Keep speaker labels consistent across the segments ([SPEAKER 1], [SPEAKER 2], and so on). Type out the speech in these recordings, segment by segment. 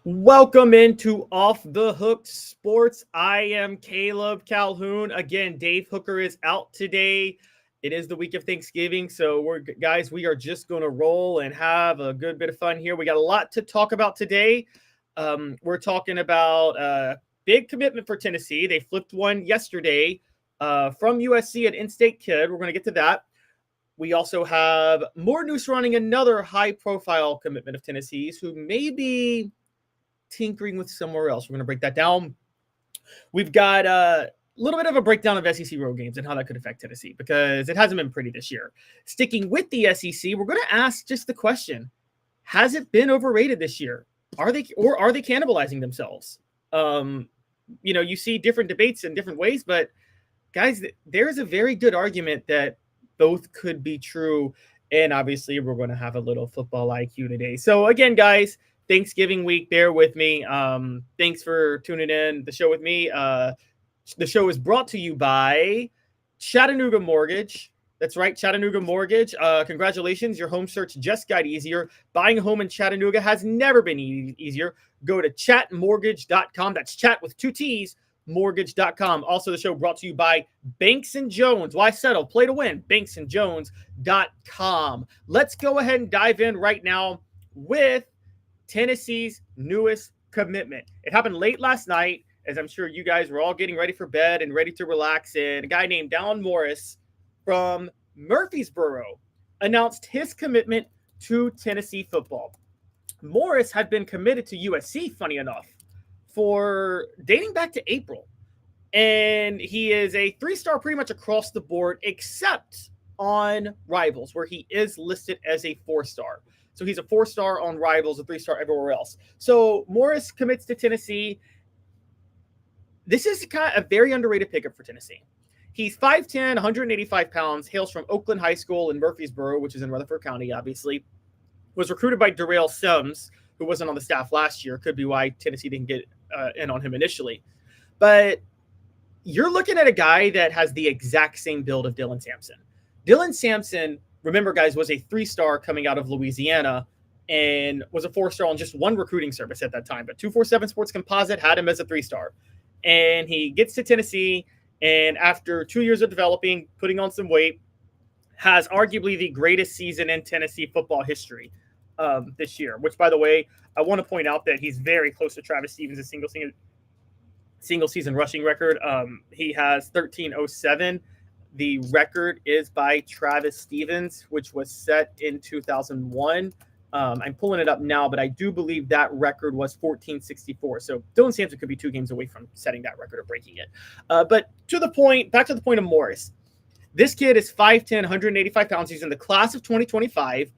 [SPEAKER 1] Welcome into Off the Hook Sports. I am Caleb Calhoun. Again, Dave Hooker is out today. It is the week of Thanksgiving, so we are just going to roll and have a good bit of fun here. We got a lot to talk about today. We're talking about a big commitment for Tennessee. They flipped one yesterday from USC, an in-state kid. We're going to get to that. We also have more news surrounding another high-profile commitment of Tennessee's who may be tinkering with somewhere else. We're going to break that down. We've got a little bit of a breakdown of SEC road games and how that could affect Tennessee because it hasn't been pretty this year. Sticking with the SEC, we're going to ask just the question, has it been overrated this year? Are they cannibalizing themselves? You see different debates in different ways, but guys, there's a very good argument that both could be true. And obviously, we're going to have a little football IQ today. So again, guys, Thanksgiving week, bear with me. Thanks for tuning in the show with me. The show is brought to you by Chattanooga Mortgage. That's right, Chattanooga Mortgage. Congratulations, your home search just got easier. Buying a home in Chattanooga has never been easier. Go to chatmortgage.com. That's chat with two T's. Mortgage.com. Also, the show brought to you by Banks & Jones. Why settle? Play to win. BanksandJones.com. Let's go ahead and dive in right now with Tennessee's newest commitment. It happened late last night, as I'm sure you guys were all getting ready for bed and ready to relax. And a guy named Dallin Morris from Murfreesboro announced his commitment to Tennessee football. Morris had been committed to USC, funny enough, for dating back to April. And he is a three-star pretty much across the board, except on Rivals, where he is listed as a four-star. So he's a four-star on Rivals, a three-star everywhere else. So Morris commits to Tennessee. This is kind of a very underrated pickup for Tennessee. He's 5'10", 185 pounds, hails from Oakland High School in Murfreesboro, which is in Rutherford County, obviously. Was recruited by Darrell Sims, who wasn't on the staff last year. Could be why Tennessee didn't get in on him initially. But you're looking at a guy that has the exact same build of Dylan Sampson. Dylan Sampson, remember, guys, was a three-star coming out of Louisiana and was a four-star on just one recruiting service at that time. But 247 Sports Composite had him as a three-star. And he gets to Tennessee, and after 2 years of developing, putting on some weight, has arguably the greatest season in Tennessee football history this year, which, by the way, I want to point out that he's very close to Travis Stevens' single season rushing record. He has 1307. The record is by Travis Stevens, which was set in 2001. I'm pulling it up now, but I do believe that record was 1464. So Dylan Sampson could be 2 games away from setting that record or breaking it. But back to the point of Morris. This kid is 5'10", 185 pounds. He's in the class of 2025.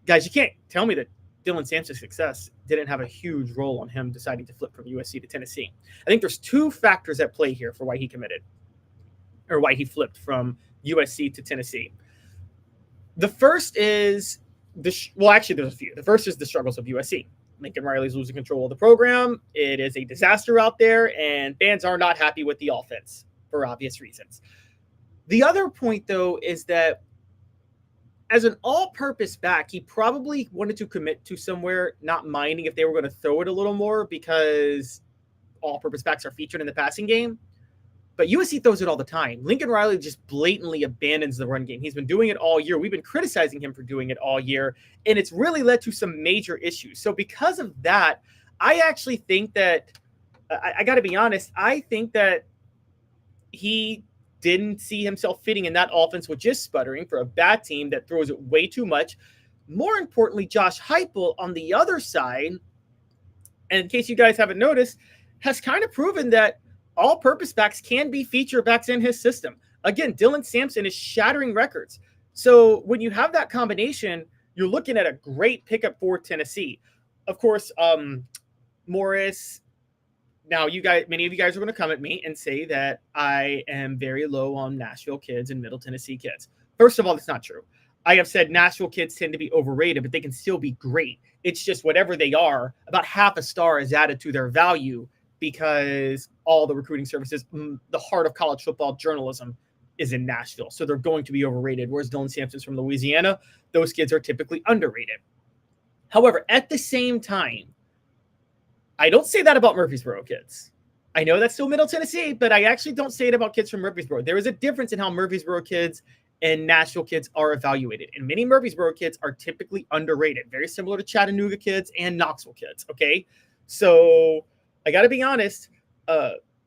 [SPEAKER 1] Guys, you can't tell me that Dylan Sampson's success didn't have a huge role on him deciding to flip from USC to Tennessee. I think there's 2 factors at play here for why he committed, or why he flipped from USC to Tennessee. The first is there's a few. The first is the struggles of USC. Lincoln Riley's losing control of the program. It is a disaster out there, and fans are not happy with the offense for obvious reasons. The other point, though, is that as an all-purpose back, he probably wanted to commit to somewhere, not minding if they were going to throw it a little more because all-purpose backs are featured in the passing game. But USC throws it all the time. Lincoln Riley just blatantly abandons the run game. He's been doing it all year. We've been criticizing him for doing it all year, and it's really led to some major issues. So because of that, I actually think that, I got to be honest, I think that he didn't see himself fitting in that offense with just sputtering for a bad team that throws it way too much. More importantly, Josh Heupel on the other side, and in case you guys haven't noticed, has kind of proven that all-purpose backs can be feature backs in his system. Again, Dylan Sampson is shattering records. So when you have that combination, you're looking at a great pickup for Tennessee. Of course, Morris. Now, many of you guys are going to come at me and say that I am very low on Nashville kids and Middle Tennessee kids. First of all, that's not true. I have said Nashville kids tend to be overrated, but they can still be great. It's just whatever they are, about half a star is added to their value because all the recruiting services, the heart of college football journalism, is in Nashville. So they're going to be overrated. Whereas Dylan Sampson's from Louisiana, those kids are typically underrated. However, at the same time, I don't say that about Murfreesboro kids. I know that's still Middle Tennessee, but I actually don't say it about kids from Murfreesboro. There is a difference in how Murfreesboro kids and Nashville kids are evaluated. And many Murfreesboro kids are typically underrated, very similar to Chattanooga kids and Knoxville kids, okay? So I got to be honest,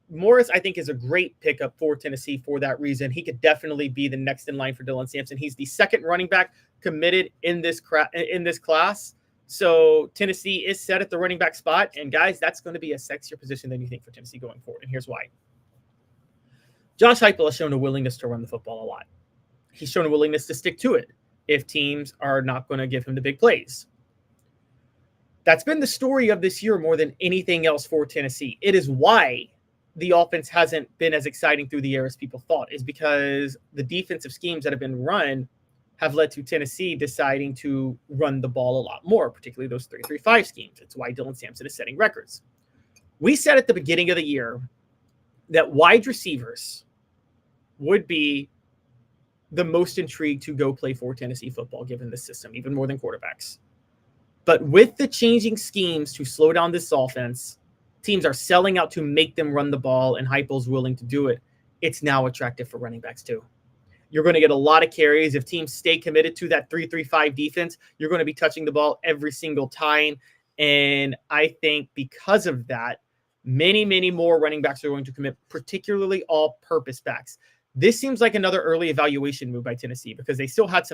[SPEAKER 1] Morris, I think, is a great pickup for Tennessee for that reason. He could definitely be the next in line for Dylan Sampson. He's the second running back committed in this class. So Tennessee is set at the running back spot. And guys, that's going to be a sexier position than you think for Tennessee going forward. And here's why. Josh Heupel has shown a willingness to run the football a lot. He's shown a willingness to stick to it if teams are not going to give him the big plays. That's been the story of this year more than anything else for Tennessee. It is why the offense hasn't been as exciting through the air as people thought, is because the defensive schemes that have been run have led to Tennessee deciding to run the ball a lot more, particularly those 3-3-5 schemes. It's why Dylan Sampson is setting records. We said at the beginning of the year that wide receivers would be the most intrigued to go play for Tennessee football, given this system, even more than quarterbacks. But with the changing schemes to slow down this offense, teams are selling out to make them run the ball, and Heupel's willing to do it. It's now attractive for running backs too. You're going to get a lot of carries. If teams stay committed to that 3-3-5 defense, you're going to be touching the ball every single time. And I think because of that, many, many more running backs are going to commit, particularly all-purpose backs. This seems like another early evaluation move by Tennessee because they still had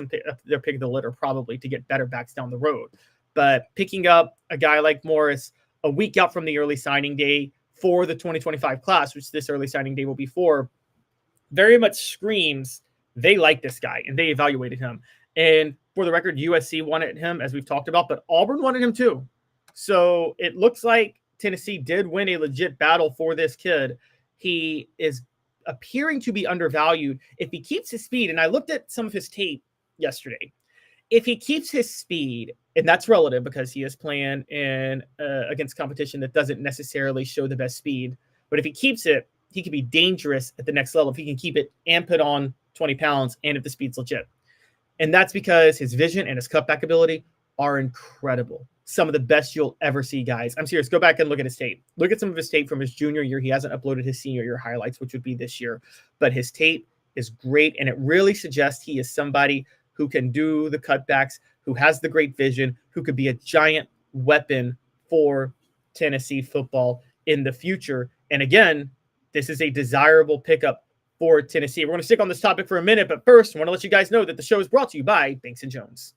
[SPEAKER 1] their pick of the litter probably to get better backs down the road. But picking up a guy like Morris a week out from the early signing day for the 2025 class, which this early signing day will be for, very much screams they like this guy and they evaluated him. And for the record, USC wanted him, as we've talked about, but Auburn wanted him too. So it looks like Tennessee did win a legit battle for this kid. He is appearing to be undervalued. If he keeps his speed, and I looked at some of his tape yesterday, if he keeps his speed, and that's relative because he is playing in against competition that doesn't necessarily show the best speed, but if he keeps it, he can be dangerous at the next level if he can keep it and put on 20 pounds and if the speed's legit. And that's because his vision and his cutback ability are incredible. Some of the best you'll ever see, guys. I'm serious. Go back and look at his tape. Look at some of his tape from his junior year. He hasn't uploaded his senior year highlights, which would be this year. But his tape is great, and it really suggests he is somebody who can do the cutbacks, who has the great vision, who could be a giant weapon for Tennessee football in the future. And again, this is a desirable pickup for Tennessee. We're going to stick on this topic for a minute, but first, I want to let you guys know that the show is brought to you by Banks & Jones.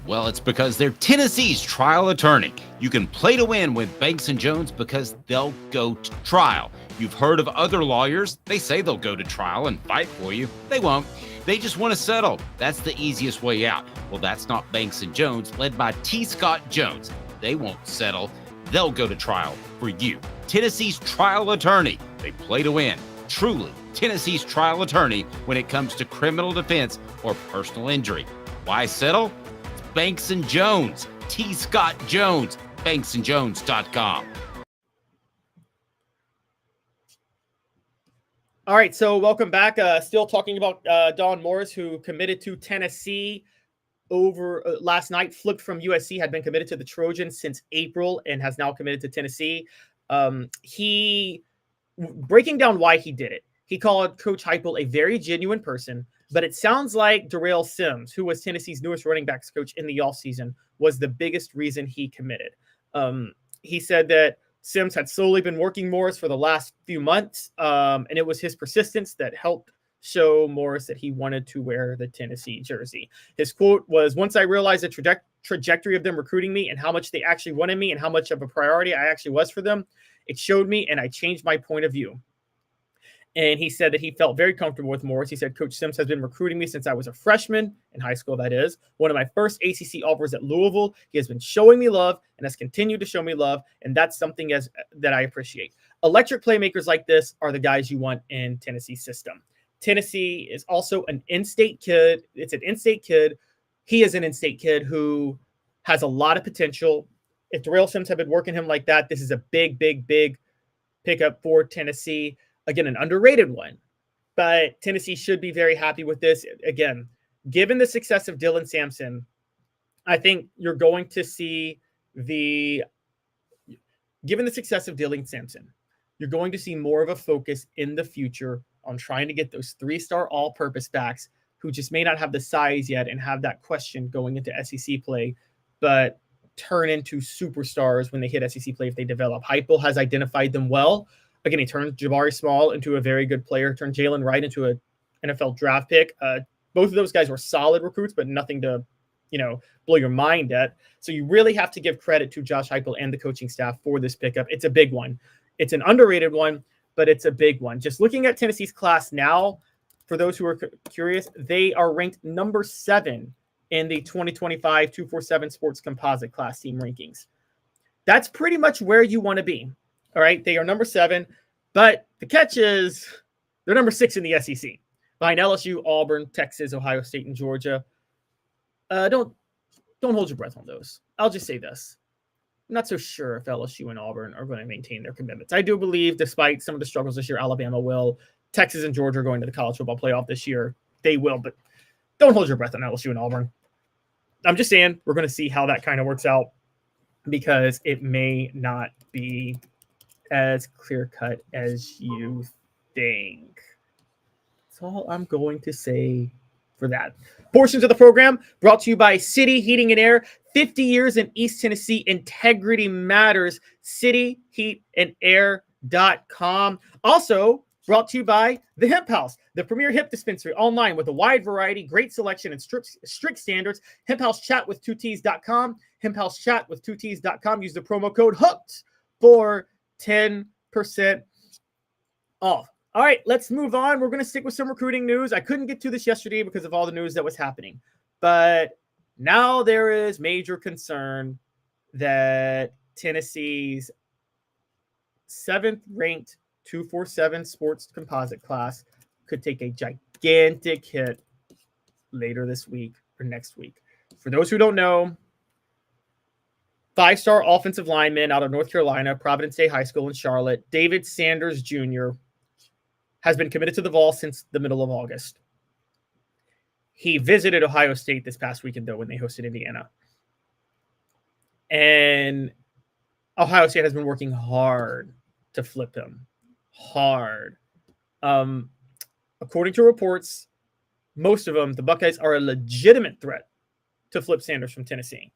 [SPEAKER 2] Well, it's because they're Tennessee's trial attorney. You can play to win with Banks & Jones because they'll go to trial. You've heard of other lawyers. They say they'll go to trial and fight for you. They won't. They just want to settle. That's the easiest way out. Well, that's not Banks & Jones, led by T. Scott Jones. They won't settle. They'll go to trial for you. Tennessee's trial attorney. They play to win. Truly, Tennessee's trial attorney when it comes to criminal defense or personal injury. Why settle? It's Banks & Jones. T. Scott Jones. BanksandJones.com.
[SPEAKER 1] All right, so welcome back. Still talking about Don Morris, who committed to Tennessee over last night, flipped from USC, had been committed to the Trojans since April and has now committed to Tennessee. Breaking down why he did it, he called Coach Heupel a very genuine person, but it sounds like Darrell Sims, who was Tennessee's newest running backs coach in the offseason, was the biggest reason he committed. He said that Sims had slowly been working Morris for the last few months, and it was his persistence that helped show Morris that he wanted to wear the Tennessee jersey. His quote was, "Once I realized the trajectory of them recruiting me and how much they actually wanted me and how much of a priority I actually was for them, it showed me and I changed my point of view." And he said that he felt very comfortable with Morris. He said, "Coach Sims has been recruiting me since I was a freshman in high school, that is. One of my first ACC offers at Louisville. He has been showing me love and has continued to show me love, and that's something that I appreciate." Electric playmakers like this are the guys you want in Tennessee's system. Tennessee is also an in-state kid. It's an in-state kid. He is an in-state kid who has a lot of potential. If Darrell Sims had been working him like that, this is a big, big, big pickup for Tennessee. Again, an underrated one, but Tennessee should be very happy with this. Again, given the success of Dylan Sampson, I think you're going to see Given the success of Dylan Sampson, you're going to see more of a focus in the future on trying to get those 3-star all-purpose backs who just may not have the size yet and have that question going into SEC play, but turn into superstars when they hit SEC play if they develop. Heupel has identified them well. Again, he turned Jabari Small into a very good player, turned Jalen Wright into an NFL draft pick. Both of those guys were solid recruits, but nothing to, blow your mind at. So you really have to give credit to Josh Heupel and the coaching staff for this pickup. It's a big one. It's an underrated one, but it's a big one. Just looking at Tennessee's class now, for those who are curious, they are ranked number 7 in the 2025 247 Sports Composite Class Team rankings. That's pretty much where you want to be. All right, they are number 7, but the catch is they're number 6 in the SEC, behind LSU, Auburn, Texas, Ohio State, and Georgia. Don't hold your breath on those. I'll just say this. I'm not so sure if LSU and Auburn are going to maintain their commitments. I do believe, despite some of the struggles this year, Alabama will. Texas and Georgia are going to the college football playoff this year. They will, but don't hold your breath on LSU and Auburn. I'm just saying we're going to see how that kind of works out because it may not be as clear-cut as you think. That's all I'm going to say for that. Portions of the program brought to you by City Heating and Air. 50 years in East Tennessee. Integrity matters. cityheatandair.com. Also brought to you by the Hemp House, the premier hemp dispensary online with a wide variety, great selection, and strict standards. Hemp House Chat with 2Ts.com. Hemp House Chat with 2Ts.com. Use the promo code HOOKED for 10% off. All right, let's move on. We're going to stick with some recruiting news. I couldn't get to this yesterday because of all the news that was happening. But now there is major concern that Tennessee's 7th-ranked 247 sports composite class could take a gigantic hit later this week or next week. For those who don't know, 5-star offensive lineman out of North Carolina, Providence Day High School in Charlotte, David Sanders Jr., has been committed to the Vols since the middle of August. He visited Ohio State this past weekend, though, when they hosted Indiana. And Ohio State has been working hard to flip him. Hard. According to reports, most of them, the Buckeyes are a legitimate threat to flip Sanders from Tennessee.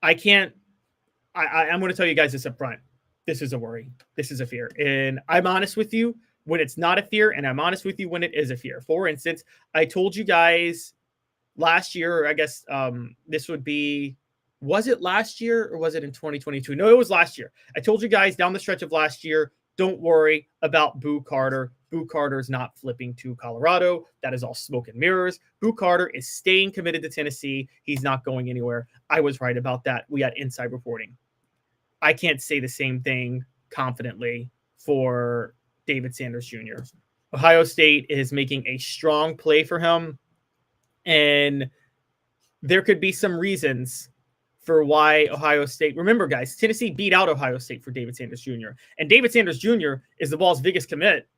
[SPEAKER 1] I'm going to tell you guys this up front. This is a worry. This is a fear. And I'm honest with you when it's not a fear, and I'm honest with you when it is a fear. For instance, I told you guys last year, or I guess this would be, was it last year or was it in 2022? No, it was last year. I told you guys down the stretch of last year, don't worry about Boo Carter. Boo Carter is not flipping to Colorado. That is all smoke and mirrors. Boo Carter is staying committed to Tennessee. He's not going anywhere. I was right about that. We had inside reporting. I can't say the same thing confidently for David Sanders Jr. Ohio State is making a strong play for him, and there could be some reasons for why Ohio State. Remember, guys, Tennessee beat out Ohio State for David Sanders Jr., and David Sanders Jr. is the Vols' biggest commit.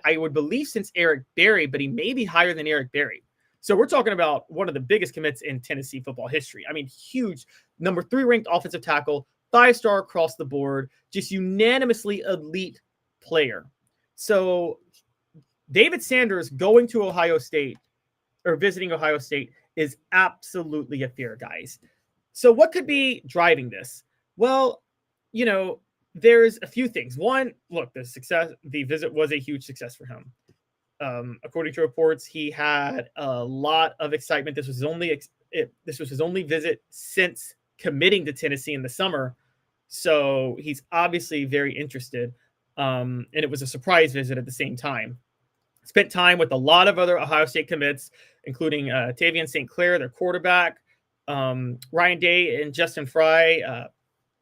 [SPEAKER 1] I would believe, since Eric Berry, but he may be higher than Eric Berry. So we're talking about one of the biggest commits in Tennessee football history. I mean, huge. Number 3 ranked offensive tackle, 5-star across the board, just unanimously elite player. So David Sanders going to Ohio State or visiting Ohio State is absolutely a fear, guys. So what could be driving this? Well, there's a few things. One, look, the visit was a huge success for him. According to reports, he had a lot of excitement. This was his only visit since committing to Tennessee in the summer. So he's obviously very interested. And it was a surprise visit at the same time. Spent time with a lot of other Ohio State commits, including Tavian St. Clair, their quarterback. Ryan Day and Justin Fry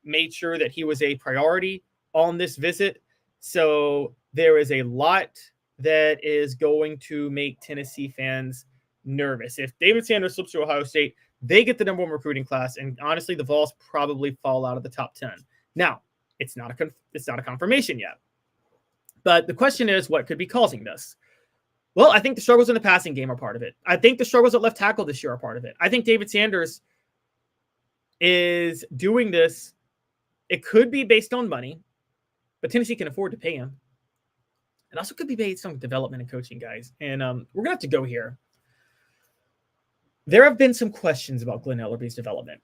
[SPEAKER 1] made sure that he was a priority on this visit. So there is a lot that is going to make Tennessee fans nervous. If David Sanders slips to Ohio State, they get the number 1 recruiting class, and honestly, the Vols probably fall out of the top 10. Now, it's not a confirmation yet, but the question is, what could be causing this? Well, I think the struggles in the passing game are part of it. I think the struggles at left tackle this year are part of it. I think David Sanders is doing this. It could be based on money, but Tennessee can afford to pay him. It also could be based on development and coaching, guys. And we're going to have to go here. There have been some questions about Glenn Ellerby's development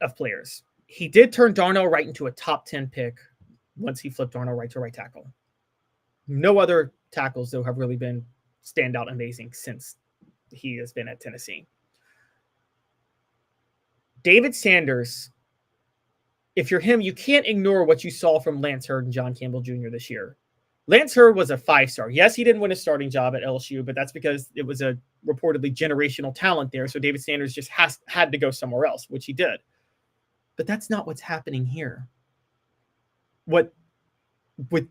[SPEAKER 1] of players. He did turn Darnell Wright into a top 10 pick once he flipped Darnell Wright to right tackle. No other tackles, though, have really been standout amazing since he has been at Tennessee. David Sanders, if you're him, you can't ignore what you saw from Lance Hurd and John Campbell Jr. this year. Lance Hurd was a 5-star. Yes, he didn't win a starting job at LSU, but that's because it was a reportedly generational talent there. So David Sanders just had to go somewhere else, which he did. But that's not what's happening here. With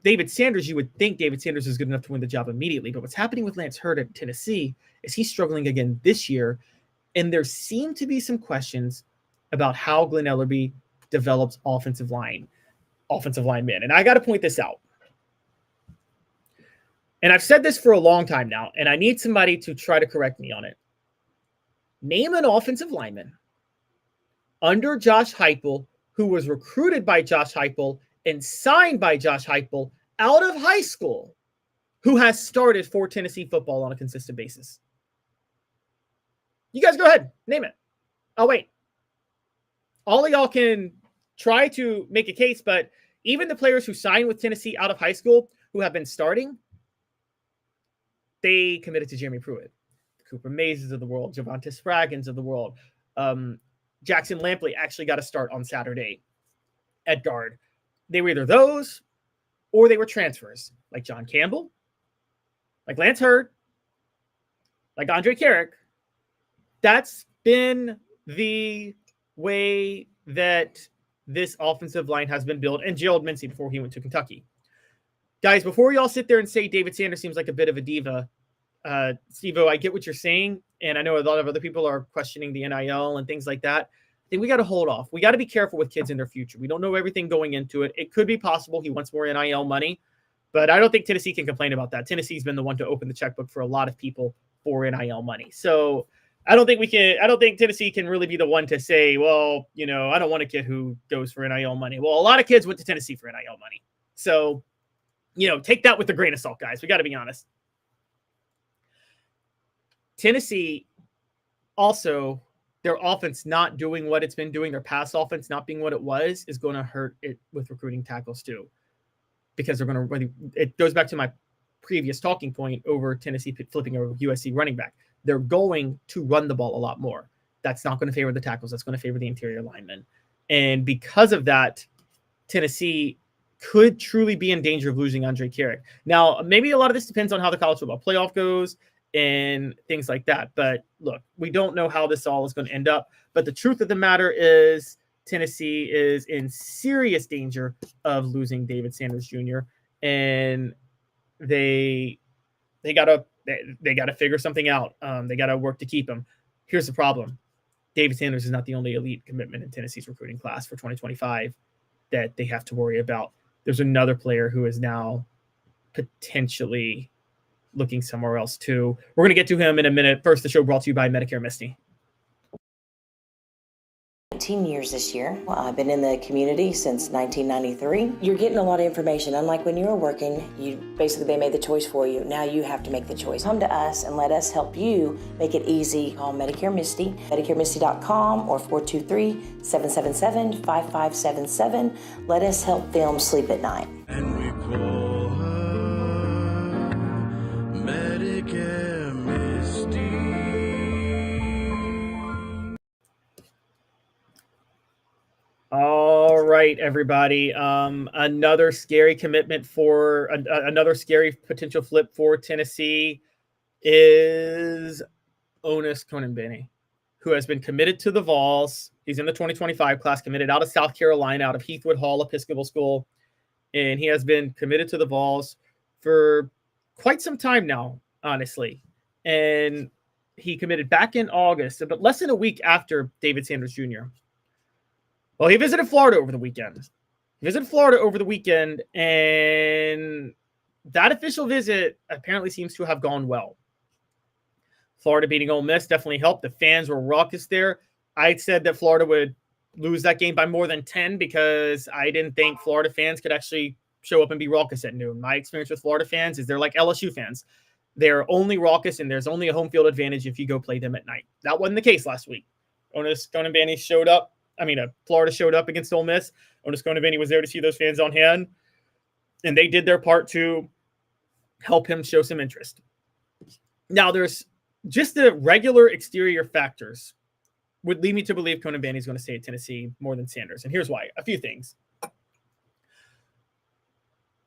[SPEAKER 1] David Sanders, you would think David Sanders is good enough to win the job immediately. But what's happening with Lance Hurd at Tennessee is he's struggling again this year. And there seem to be some questions about how Glenn Ellerby develops offensive linemen. And I got to point this out. And I've said this for a long time now, and I need somebody to try to correct me on it. Name an offensive lineman under Josh Heupel who was recruited by Josh Heupel and signed by Josh Heupel out of high school who has started for Tennessee football on a consistent basis. You guys go ahead. Name it. I'll wait. All of y'all can try to make a case, but even the players who signed with Tennessee out of high school who have been starting, they committed to Jeremy Pruitt, the Cooper Mazes of the world, Javonte Spraggins of the world. Jackson Lampley actually got a start on Saturday at guard. They were either those or they were transfers, like John Campbell, like Lance Hurd, like Andre Carrick. That's been the way that this offensive line has been built, and Gerald Mincey before he went to Kentucky. Guys, before y'all sit there and say David Sanders seems like a bit of a diva, Steve-O, I get what you're saying, and I know a lot of other people are questioning the NIL and things like that. I think we got to hold off. We got to be careful with kids in their future. We don't know everything going into it. It could be possible he wants more NIL money, but I don't think Tennessee can complain about that. Tennessee's been the one to open the checkbook for a lot of people for NIL money. So I don't think Tennessee can really be the one to say, well, I don't want a kid who goes for NIL money. Well, a lot of kids went to Tennessee for NIL money. So take that with a grain of salt, guys. We got to be honest. Tennessee also, their offense not doing what it's been doing, their pass offense not being what it was, is going to hurt it with recruiting tackles too. Because it goes back to my previous talking point over Tennessee flipping a USC running back. They're going to run the ball a lot more. That's not going to favor the tackles. That's going to favor the interior linemen. And because of that, Tennessee could truly be in danger of losing Andre Carrick. Now, maybe a lot of this depends on how the college football playoff goes and things like that. But look, we don't know how this all is going to end up. But the truth of the matter is Tennessee is in serious danger of losing David Sanders Jr. And they got to figure something out. They got to work to keep him. Here's the problem. David Sanders is not the only elite commitment in Tennessee's recruiting class for 2025 that they have to worry about. There's another player who is now potentially looking somewhere else too. We're going to get to him in a minute. First, the show brought to you by Medicare Misty.
[SPEAKER 3] 19 years this year. I've been in the community since 1993. You're getting a lot of information. Unlike when you were working, they made the choice for you. Now you have to make the choice. Come to us and let us help you make it easy. Call Medicare Misty, MedicareMisty.com or 423-777-5577. Let us help them sleep at night.
[SPEAKER 4] And we call her Medicare Misty.
[SPEAKER 1] All right, everybody. Another scary commitment for another scary potential flip for Tennessee is Onis Kononbene, who has been committed to the Vols. He's in the 2025 class, committed out of South Carolina, out of Heathwood Hall Episcopal School. And he has been committed to the Vols for quite some time now, honestly. And he committed back in August, but less than a week after David Sanders Jr. Well, he visited Florida over the weekend. And that official visit apparently seems to have gone well. Florida beating Ole Miss definitely helped. The fans were raucous there. I said that Florida would lose that game by more than 10 because I didn't think Florida fans could actually show up and be raucous at noon. My experience with Florida fans is they're like LSU fans. They're only raucous and there's only a home field advantage if you go play them at night. That wasn't the case last week. Onus Konambani showed up. Florida showed up against Ole Miss. Onus Konambani was there to see those fans on hand, and they did their part to help him show some interest. Now, there's just the regular exterior factors would lead me to believe Konambani is going to stay at Tennessee more than Sanders, and here's why. A few things.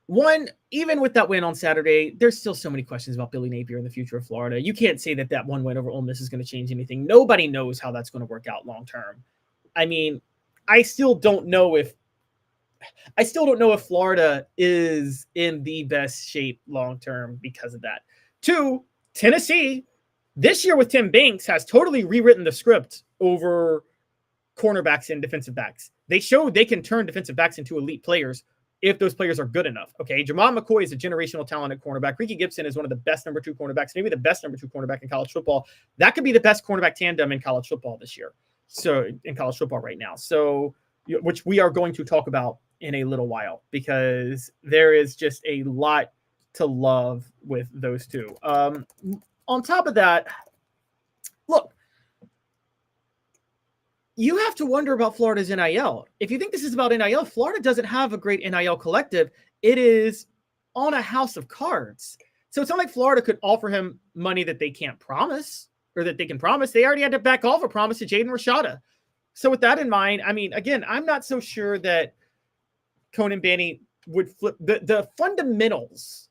[SPEAKER 1] One, even with that win on Saturday, there's still so many questions about Billy Napier and the future of Florida. You can't say that one win over Ole Miss is going to change anything. Nobody knows how that's going to work out long term. I still don't know if Florida is in the best shape long term because of that. Two, Tennessee this year with Tim Banks has totally rewritten the script over cornerbacks and defensive backs. They showed they can turn defensive backs into elite players if those players are good enough. Okay, Jamon McCoy is a generational talent at cornerback. Ricky Gibson is one of the best number 2 cornerbacks, maybe the best number 2 cornerback in college football. That could be the best cornerback tandem in college football this year. So in college football right now. So, which we are going to talk about in a little while because there is just a lot to love with those two. On top of that, look, you have to wonder about Florida's NIL. If you think this is about NIL, Florida doesn't have a great NIL collective. It is on a house of cards. So it's not like Florida could offer him money that they can't promise or that they can promise. They already had to back off a promise to Jaden Rashada. So with that in mind, again, I'm not so sure that Konambani would flip. The fundamentals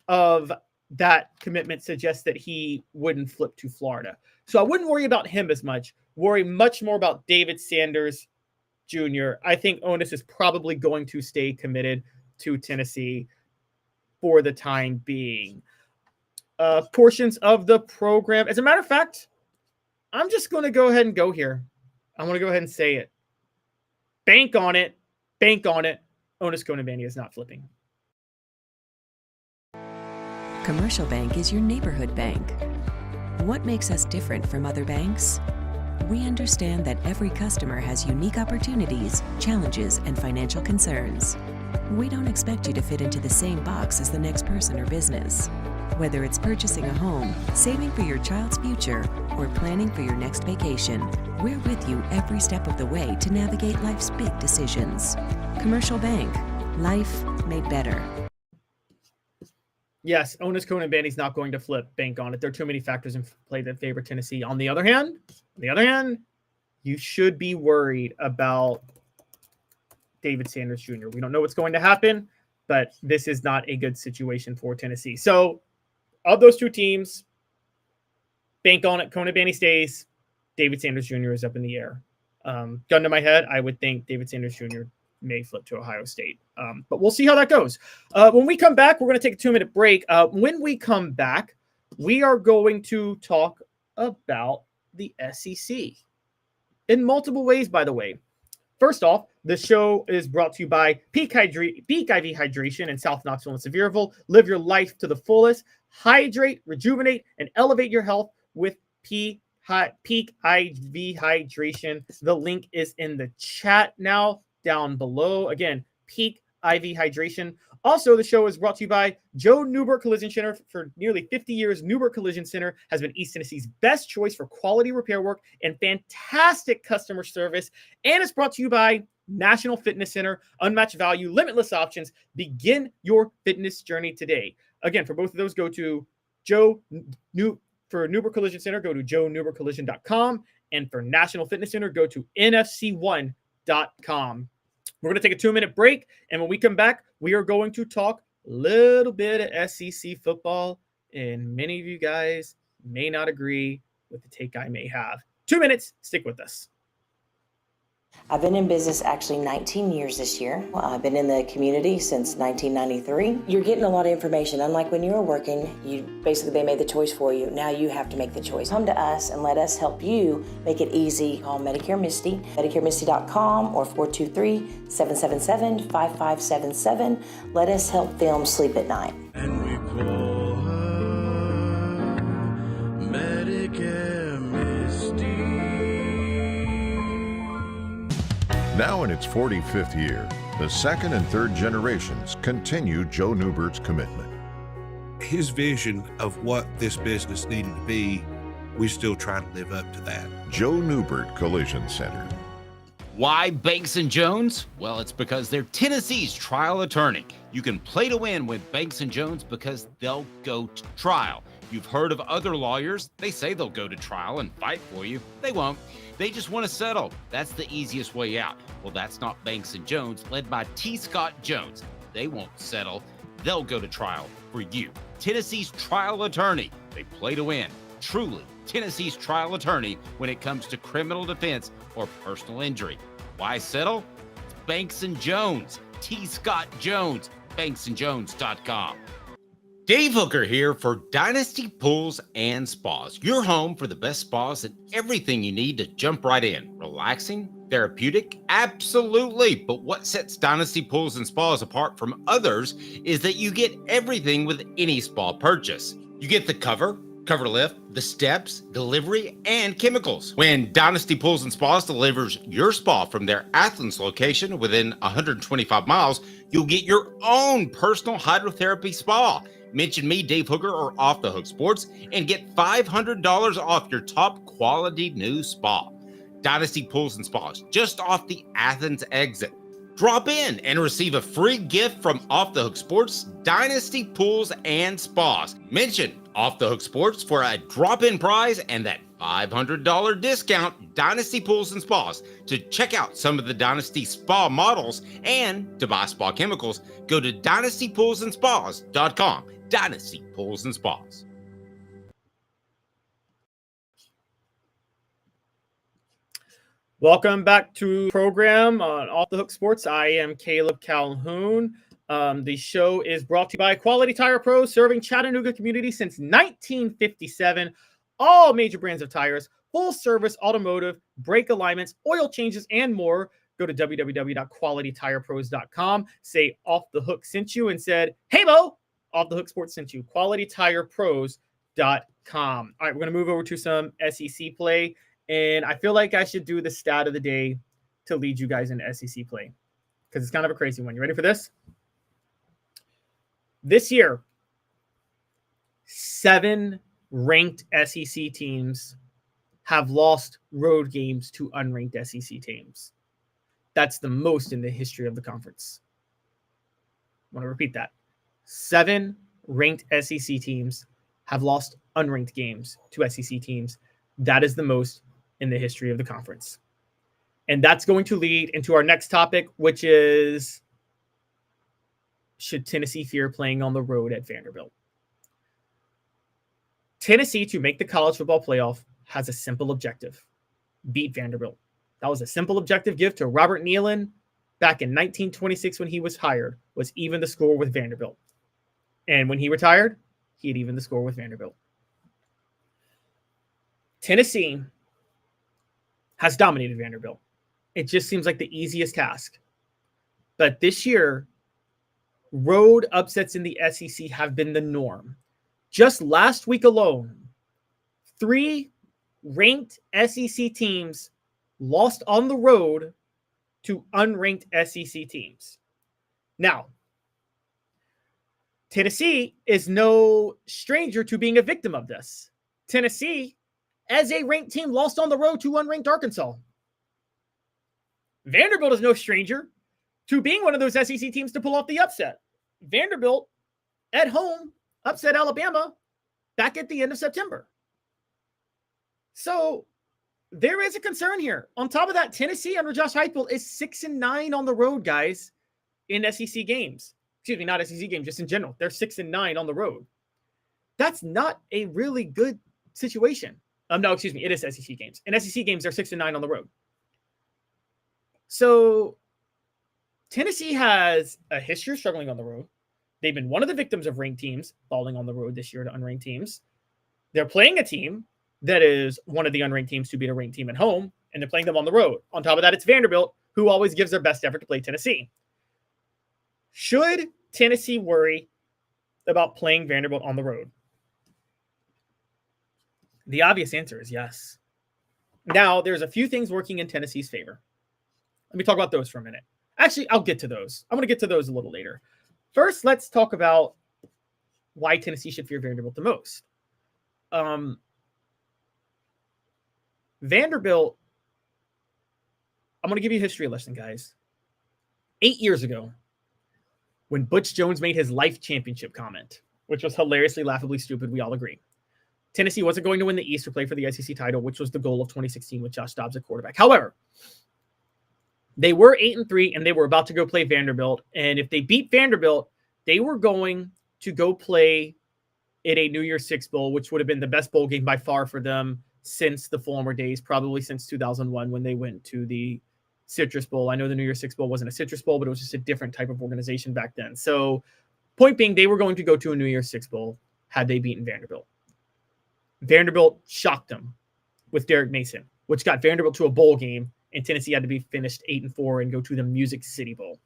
[SPEAKER 1] of that commitment suggest that he wouldn't flip to Florida. So I wouldn't worry about him as much. Worry much more about David Sanders Jr. I think Onus is probably going to stay committed to Tennessee for the time being. Portions of the program. As a matter of fact, I'm just going to go ahead and go here. I'm going to go ahead and say it. Bank on it. Bank on it. Onus Konambani is not flipping.
[SPEAKER 5] Commercial Bank is your neighborhood bank. What makes us different from other banks? We understand that every customer has unique opportunities, challenges, and financial concerns. We don't expect you to fit into the same box as the next person or business. Whether it's purchasing a home, saving for your child's future, or planning for your next vacation, we're with you every step of the way to navigate life's big decisions. Commercial Bank. Life made better.
[SPEAKER 1] Yes, Onus Konambani's not going to flip. Bank on it. There are too many factors in play that favor Tennessee. On the other hand, you should be worried about David Sanders Jr. We don't know what's going to happen, but this is not a good situation for Tennessee. So, of those two teams, bank on it. Konambani stays. David Sanders Jr. is up in the air. Gun to my head, I would think David Sanders Jr. may flip to Ohio State. But we'll see how that goes. When we come back, we're going to take a 2-minute break. When we come back, we are going to talk about the SEC in multiple ways, by the way. First off, the show is brought to you by Peak IV Hydration in South Knoxville and Sevierville. Live your life to the fullest. Hydrate, rejuvenate, and elevate your health with Peak IV Hydration. The link is in the chat now down below. Again, Peak IV Hydration. Also, the show is brought to you by Joe Neubert Collision Center. For nearly 50 years, Neubert Collision Center has been East Tennessee's best choice for quality repair work and fantastic customer service. And it's brought to you by National Fitness Center. Unmatched value, limitless options. Begin your fitness journey today. Again, for both of those, go to for Neubert Collision Center, go to joeneubertcollision.com. And for National Fitness Center, go to nfc1.com. We're going to take a 2-minute break, and when we come back, we are going to talk a little bit of SEC football, and many of you guys may not agree with the take I may have. 2 minutes, stick with us.
[SPEAKER 3] I've been in business actually 19 years this year. I've been in the community since 1993. You're getting a lot of information. Unlike when you were working, they made the choice for you. Now you have to make the choice. Come to us and let us help you make it easy. Call Medicare Misty, MedicareMisty.com or 423-777-5577. Let us help them sleep at night.
[SPEAKER 4] And we call her Medicare Misty.
[SPEAKER 6] Now in its 45th year, the second and third generations continue Joe Neubert's commitment.
[SPEAKER 7] His vision of what this business needed to be, we still try to live up to that.
[SPEAKER 6] Joe Neubert Collision Center.
[SPEAKER 2] Why Banks & Jones? Well, it's because they're Tennessee's trial attorney. You can play to win with Banks & Jones because they'll go to trial. You've heard of other lawyers. They say they'll go to trial and fight for you. They won't. They just want to settle. That's the easiest way out. Well, that's not Banks & Jones, led by T. Scott Jones. They won't settle. They'll go to trial for you. Tennessee's trial attorney. They play to win. Truly, Tennessee's trial attorney when it comes to criminal defense or personal injury. Why settle? It's Banks & Jones. T. Scott Jones. BanksandJones.com. Dave Hooker here for Dynasty Pools and Spas, your home for the best spas and everything you need to jump right in. Relaxing, therapeutic, absolutely. But what sets Dynasty Pools and Spas apart from others is that you get everything with any spa purchase. You get the cover lift, the steps, delivery, and chemicals. When Dynasty Pools and Spas delivers your spa from their Athens location within 125 miles, you'll get your own personal hydrotherapy spa. Mention me, Dave Hooker, or Off the Hook Sports, and get $500 off your top quality new spa. Dynasty Pools and Spas, just off the Athens exit. Drop in and receive a free gift from Off the Hook Sports, Dynasty Pools and Spas. Mention Off the Hook Sports for a drop-in prize and that $500 discount, Dynasty Pools and Spas. To check out some of the Dynasty Spa models and to buy spa chemicals, go to dynastypoolsandspas.com. Dynasty Pools and Spas.
[SPEAKER 1] Welcome back to the program on Off the Hook Sports. I am Caleb Calhoun. The show is brought to you by Quality Tire Pros, serving Chattanooga community since 1957. All major brands of tires, full service automotive, brake alignments, oil changes, and more. Go to www.qualitytirepros.com. Say Off the Hook sent you and said, "Hey, Mo, Off the Hook Sports sent you." QualityTirePros.com. All right, we're going to move over to some SEC play. And I feel like I should do the stat of the day to lead you guys into SEC play because it's kind of a crazy one. You ready for this? This year, 7 ranked SEC teams have lost road games to unranked SEC teams. That's the most in the history of the conference. I want to repeat that. 7 ranked SEC teams have lost unranked games to SEC teams. That is the most in the history of the conference. And that's going to lead into our next topic, which is, should Tennessee fear playing on the road at Vanderbilt? Tennessee, to make the college football playoff, has a simple objective: beat Vanderbilt. That was a simple objective given to Robert Nealon back in 1926 when he was hired, was even the score with Vanderbilt. And when he retired, he had even the score with Vanderbilt. Tennessee has dominated Vanderbilt. It just seems like the easiest task. But this year, road upsets in the SEC have been the norm. Just last week alone, 3 ranked SEC teams lost on the road to unranked SEC teams. Now, Tennessee is no stranger to being a victim of this. Tennessee, as a ranked team, lost on the road to unranked Arkansas. Vanderbilt is no stranger to being one of those SEC teams to pull off the upset. Vanderbilt, at home, upset Alabama back at the end of September. So there is a concern here. On top of that, Tennessee under Josh Heupel is 6-9 on the road, guys, in SEC games. Excuse me, not SEC games, just in general. They're 6-9 on the road. That's not a really good situation. No, excuse me, it is SEC games. In SEC games, they're 6-9 on the road. So Tennessee has a history of struggling on the road. They've been one of the victims of ranked teams falling on the road this year to unranked teams. They're playing a team that is one of the unranked teams to beat a ranked team at home, and they're playing them on the road. On top of that, it's Vanderbilt, who always gives their best effort to play Tennessee. Should Tennessee worry about playing Vanderbilt on the road? The obvious answer is yes. Now, there's a few things working in Tennessee's favor. Let me talk about those for a minute. Actually, I'll get to those. I'm going to get to those a little later. First, let's talk about why Tennessee should fear Vanderbilt the most. Vanderbilt, I'm going to give you a history lesson, guys. 8 years ago, when Butch Jones made his life championship comment, which was hilariously, laughably stupid, we all agree. Tennessee wasn't going to win the East or play for the SEC title, which was the goal of 2016 with Josh Dobbs at quarterback. However, they were 8-3, and they were about to go play Vanderbilt. And if they beat Vanderbilt, they were going to go play in a New Year's Six Bowl, which would have been the best bowl game by far for them since the former days, probably since 2001 when they went to the Citrus Bowl. I know the New Year's Six Bowl wasn't a Citrus Bowl, but it was just a different type of organization back then. So point being, they were going to go to a New Year's Six Bowl had they beaten Vanderbilt. Vanderbilt shocked them with Derek Mason, which got Vanderbilt to a bowl game, and Tennessee had to be finished 8-4 and go to the Music City Bowl.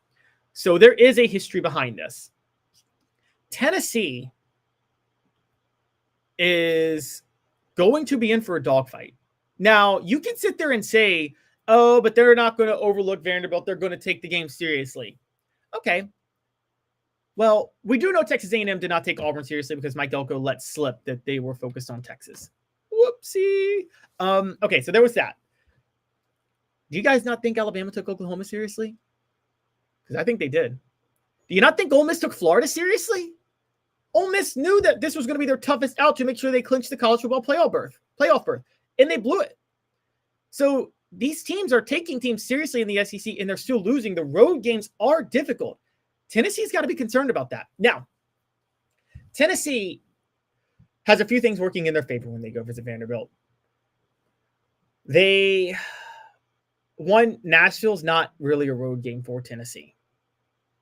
[SPEAKER 1] So there is a history behind this. Tennessee is going to be in for a dogfight. Now, you can sit there and say, oh, but they're not going to overlook Vanderbilt. They're going to take the game seriously. Okay. Well, we do know Texas A&M did not take Auburn seriously because Mike Elko let slip that they were focused on Texas. Whoopsie. Okay, so there was that. Do you guys not think Alabama took Oklahoma seriously? Because I think they did. Do you not think Ole Miss took Florida seriously? Ole Miss knew that this was going to be their toughest out to make sure they clinched the college football playoff berth, and they blew it. So these teams are taking teams seriously in the SEC, and they're still losing. The road games are difficult. Tennessee's got to be concerned about that. Now, Tennessee has a few things working in their favor when they go visit Vanderbilt. Nashville's not really a road game for Tennessee.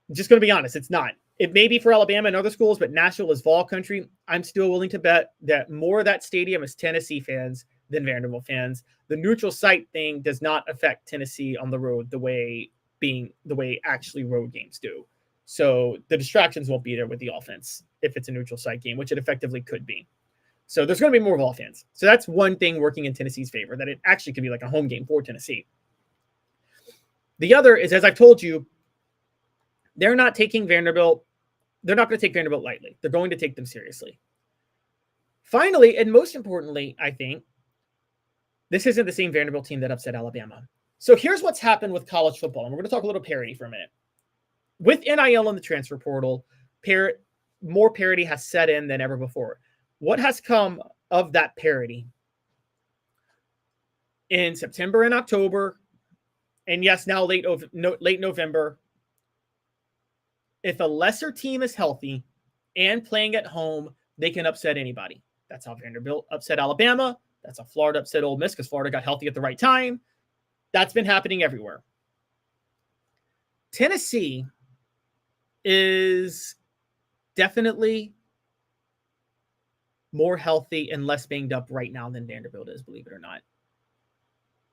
[SPEAKER 1] I'm just going to be honest, it's not. It may be for Alabama and other schools, but Nashville is Vol country. I'm still willing to bet that more of that stadium is Tennessee fans than Vanderbilt fans. The neutral site thing does not affect Tennessee on the road the way actually road games do. So the distractions won't be there with the offense if it's a neutral site game, which it effectively could be. So there's going to be more Vol fans. So that's one thing working in Tennessee's favor, that it actually could be like a home game for Tennessee. The other is, as I've told you, they're not taking Vanderbilt. They're not going to take Vanderbilt lightly. They're going to take them seriously. Finally, and most importantly, I think, this isn't the same Vanderbilt team that upset Alabama. So here's what's happened with college football. And we're going to talk a little parity for a minute. With NIL in the transfer portal, more parity has set in than ever before. What has come of that parity? In September and October, and yes, now late November, if a lesser team is healthy and playing at home, they can upset anybody. That's how Vanderbilt upset Alabama. That's how Florida upset Ole Miss because Florida got healthy at the right time. That's been happening everywhere. Tennessee is definitely more healthy and less banged up right now than Vanderbilt is, believe it or not.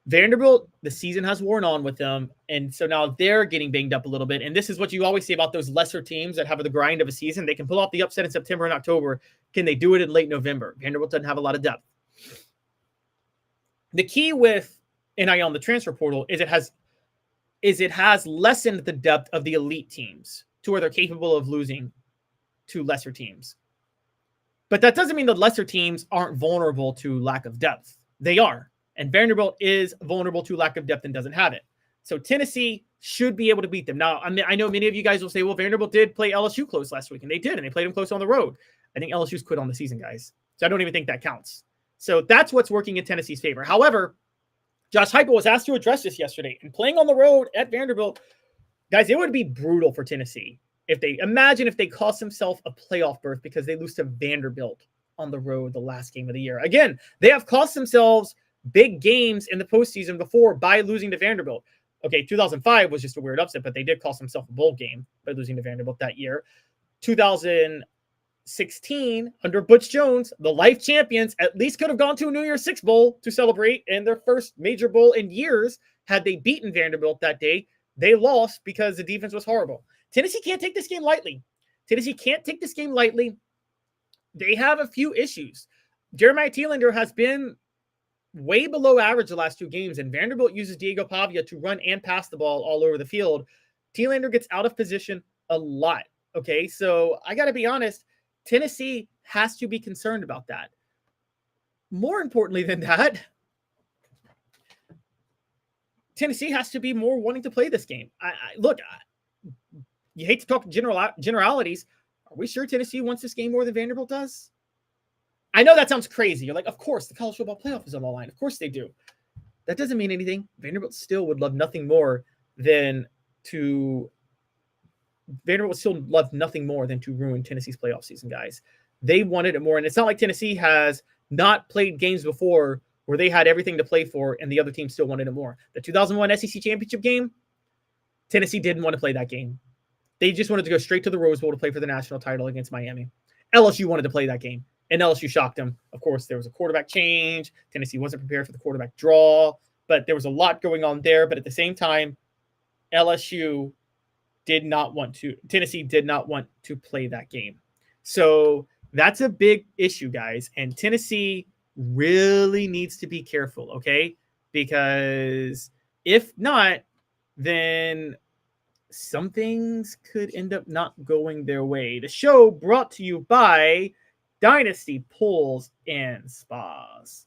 [SPEAKER 1] Vanderbilt, the season has worn on with them, and so now they're getting banged up a little bit. And this is what you always say about those lesser teams that have the grind of a season. They can pull off the upset in September and October. Can they do it in late November? Vanderbilt doesn't have a lot of depth. The key with NIL on the transfer portal is it has lessened the depth of the elite teams to where they're capable of losing to lesser teams. But that doesn't mean the lesser teams aren't vulnerable to lack of depth. They are. And Vanderbilt is vulnerable to lack of depth and doesn't have it. So Tennessee should be able to beat them. Now, I know many of you guys will say, well, Vanderbilt did play LSU close last week, and they did, and they played them close on the road. I think LSU's quit on the season, guys. So I don't even think that counts. So that's what's working in Tennessee's favor. However, Josh Heupel was asked to address this yesterday, and playing on the road at Vanderbilt, guys, it would be brutal for Tennessee. If they cost themselves a playoff berth because they lose to Vanderbilt on the road the last game of the year. Again, they have cost themselves big games in the postseason before by losing to Vanderbilt. Okay, 2005 was just a weird upset, but they did cost themselves a bowl game by losing to Vanderbilt that year. 2016, under Butch Jones, the life champions at least could have gone to a New Year's Six Bowl to celebrate in their first major bowl in years. Had they beaten Vanderbilt that day, they lost because the defense was horrible. Tennessee can't take this game lightly. They have a few issues. Jeremiah Thielander has been way below average the last 2 games, and Vanderbilt uses Diego Pavia to run and pass the ball all over the field. Thielander gets out of position a lot. Okay, so I got to be honest, Tennessee has to be concerned about that. More importantly than that, Tennessee has to be more wanting to play this game. Look, you hate to talk generalities. Are we sure Tennessee wants this game more than Vanderbilt does? I know that sounds crazy. You're like, of course, the college football playoff is on the line. Of course they do. That doesn't mean anything. Vanderbilt still would love nothing more than to ruin Tennessee's playoff season, guys. They wanted it more. And it's not like Tennessee has not played games before where they had everything to play for and the other team still wanted it more. The 2001 SEC championship game, Tennessee didn't want to play that game. They just wanted to go straight to the Rose Bowl to play for the national title against Miami. LSU wanted to play that game, and LSU shocked them. Of course, there was a quarterback change. Tennessee wasn't prepared for the quarterback draw, but there was a lot going on there. But at the same time, Tennessee did not want to play that game. So that's a big issue, guys. And Tennessee really needs to be careful, okay? Because if not, then some things could end up not going their way. The show brought to you by Dynasty Pools and Spas.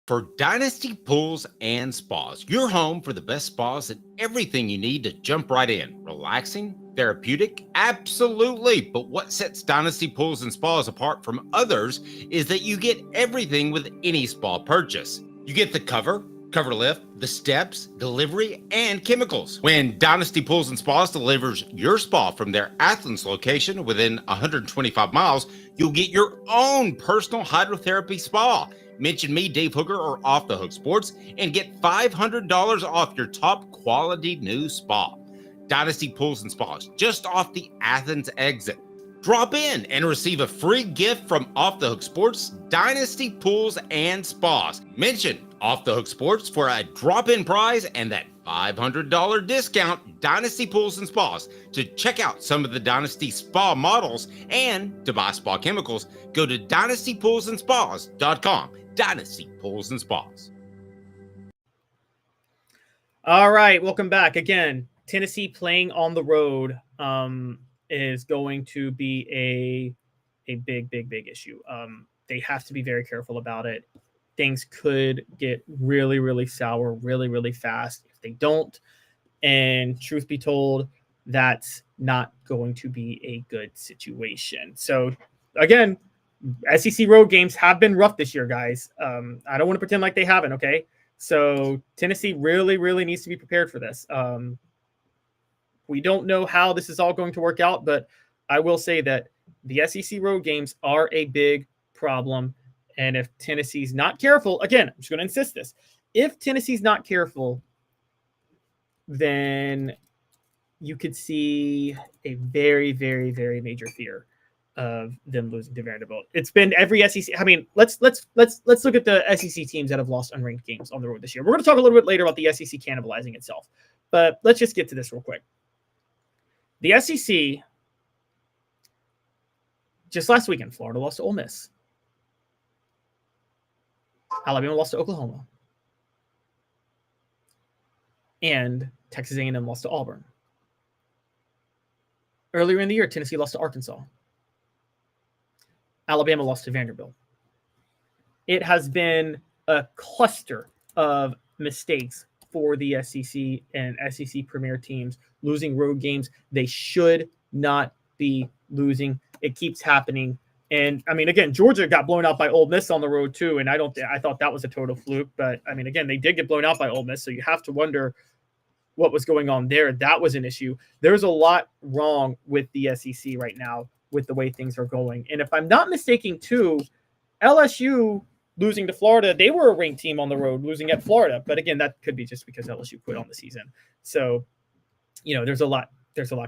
[SPEAKER 2] For Dynasty Pools and Spas, your home for the best spas and everything you need to jump right in. Relaxing, therapeutic, absolutely. But what sets Dynasty Pools and Spas apart from others is that you get everything with any spa purchase. You get the cover lift, the steps, delivery, and chemicals. When Dynasty Pools and Spas delivers your spa from their Athens location within 125 miles, you'll get your own personal hydrotherapy spa. Mention me, Dave Hooker, or Off the Hook Sports, and get $500 off your top quality new spa. Dynasty Pools and Spas, just off the Athens exit. Drop in and receive a free gift from Off the Hook Sports, Dynasty Pools and Spas. Mention Off the Hook Sports for a drop-in prize and that $500 discount. Dynasty Pools and Spas. To check out some of the Dynasty Spa models and to buy spa chemicals, go to dynastypoolsandspas.com. Dynasty Pools and Spas.
[SPEAKER 1] All right, welcome back. Again, Tennessee playing on the road is going to be a big issue. They have to be very careful about it. Things could get really, really sour really, really fast if they don't. And truth be told, that's not going to be a good situation. So again, SEC road games have been rough this year, guys. I don't want to pretend like they haven't, okay? So Tennessee really, really needs to be prepared for this. We don't know how this is all going to work out, but I will say that the SEC road games are a big problem. And if Tennessee's not careful, again, I'm just going to insist this. If Tennessee's not careful, then you could see a very, very, very major fear of them losing to Vanderbilt. It's been every SEC. I mean, let's look at the SEC teams that have lost unranked games on the road this year. We're going to talk a little bit later about the SEC cannibalizing itself, but let's just get to this real quick. The SEC, just last weekend, Florida lost to Ole Miss. Alabama lost to Oklahoma. And Texas A&M lost to Auburn. Earlier in the year, Tennessee lost to Arkansas. Alabama lost to Vanderbilt. It has been a cluster of mistakes for the SEC and SEC Premier teams losing road games they should not be losing. It keeps happening. And I mean, again, Georgia got blown out by Ole Miss on the road too. And I thought that was a total fluke, but I mean, again, they did get blown out by Ole Miss. So you have to wonder what was going on there. That was an issue. There's a lot wrong with the SEC right now with the way things are going. And if I'm not mistaken too, LSU losing to Florida, they were a ranked team on the road losing at Florida. But again, that could be just because LSU quit on the season. So, there's a lot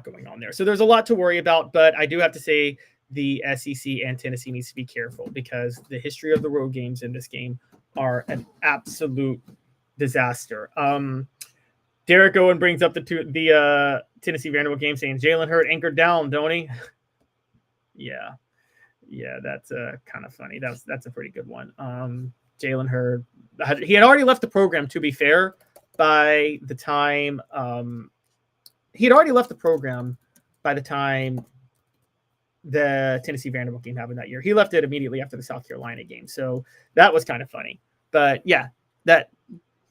[SPEAKER 1] going on there. So there's a lot to worry about, but I do have to say the SEC and Tennessee needs to be careful because the history of the road games in this game are an absolute disaster. Derek Owen brings up the Tennessee Vanderbilt game saying Jalen Hurd anchored down, don't he? Yeah. Yeah, that's kind of funny. That's a pretty good one. Jalen Hurd, he had already left the program, to be fair, by the time he had already left the program by the time the Tennessee Vanderbilt game happened that year. He left it immediately after the South Carolina game. So that was kind of funny. But yeah, that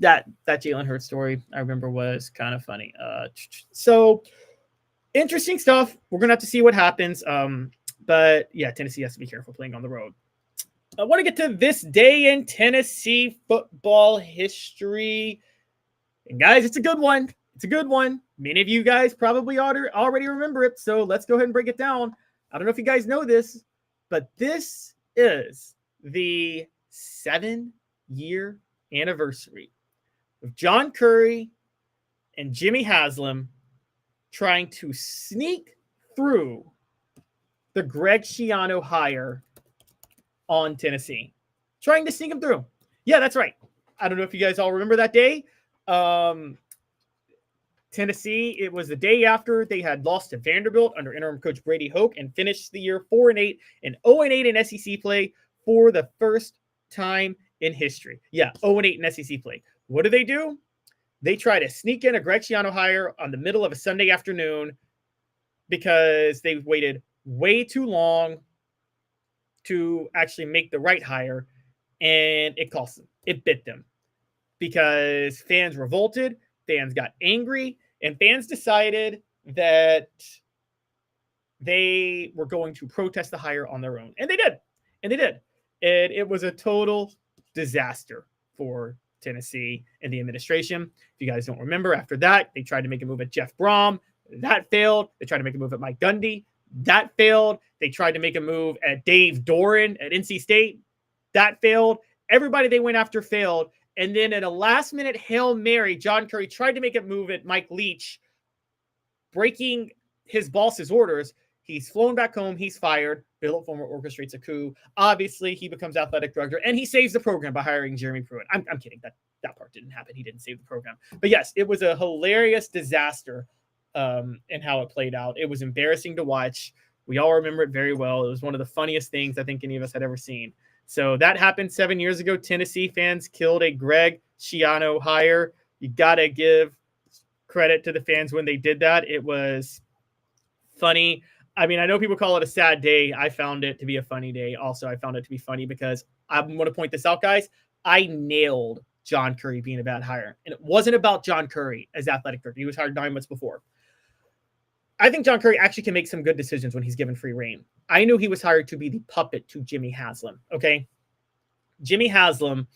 [SPEAKER 1] Jalen Hurd story I remember was kind of funny. So interesting stuff. We're gonna have to see what happens. But yeah, Tennessee has to be careful playing on the road. I want to get to this day in Tennessee football history. And guys, it's a good one. It's a good one. Many of you guys probably already remember it. So let's go ahead and break it down. I don't know if you guys know this, but this is the 7-year anniversary of John Currie and Jimmy Haslam trying to sneak through the Greg Schiano hire on Tennessee. Trying to sneak him through. Yeah, that's right. I don't know if you guys all remember that day. Tennessee, it was the day after they had lost to Vanderbilt under interim coach Brady Hoke and finished the year 4-8 and 0-8 in SEC play for the first time in history. Yeah, 0-8 in SEC play. What do? They try to sneak in a Greg Schiano hire on the middle of a Sunday afternoon because they waited way too long to actually make the right hire, and it cost them. It bit them because fans revolted, fans got angry, and fans decided that they were going to protest the hire on their own. And they did. And it was a total disaster for Tennessee and the administration. If you guys don't remember, after that, they tried to make a move at Jeff Brom. That failed. They tried to make a move at Mike Gundy. That failed. They tried to make a move at Dave Doran at NC State. That failed. Everybody they went after failed. And then at a last-minute Hail Mary, John Currie tried to make a move at Mike Leach, breaking his boss's orders. He's flown back home. He's fired. Bill Fulmer orchestrates a coup. Obviously, he becomes athletic director, and he saves the program by hiring Jeremy Pruitt. I'm kidding. That part didn't happen. He didn't save the program. But yes, it was a hilarious disaster in how it played out. It was embarrassing to watch. We all remember it very well. It was one of the funniest things I think any of us had ever seen. So that happened 7 years ago. Tennessee fans killed a Greg Schiano hire. You got to give credit to the fans when they did that. It was funny. I mean, I know people call it a sad day. I found it to be a funny day. Also, I found it to be funny because I want to point this out, guys. I nailed John Currie being a bad hire. And it wasn't about John Currie as athletic director. He was hired 9 months before. I think John Currie actually can make some good decisions when he's given free reign. I knew he was hired to be the puppet to Jimmy Haslam, okay? Jimmy Haslam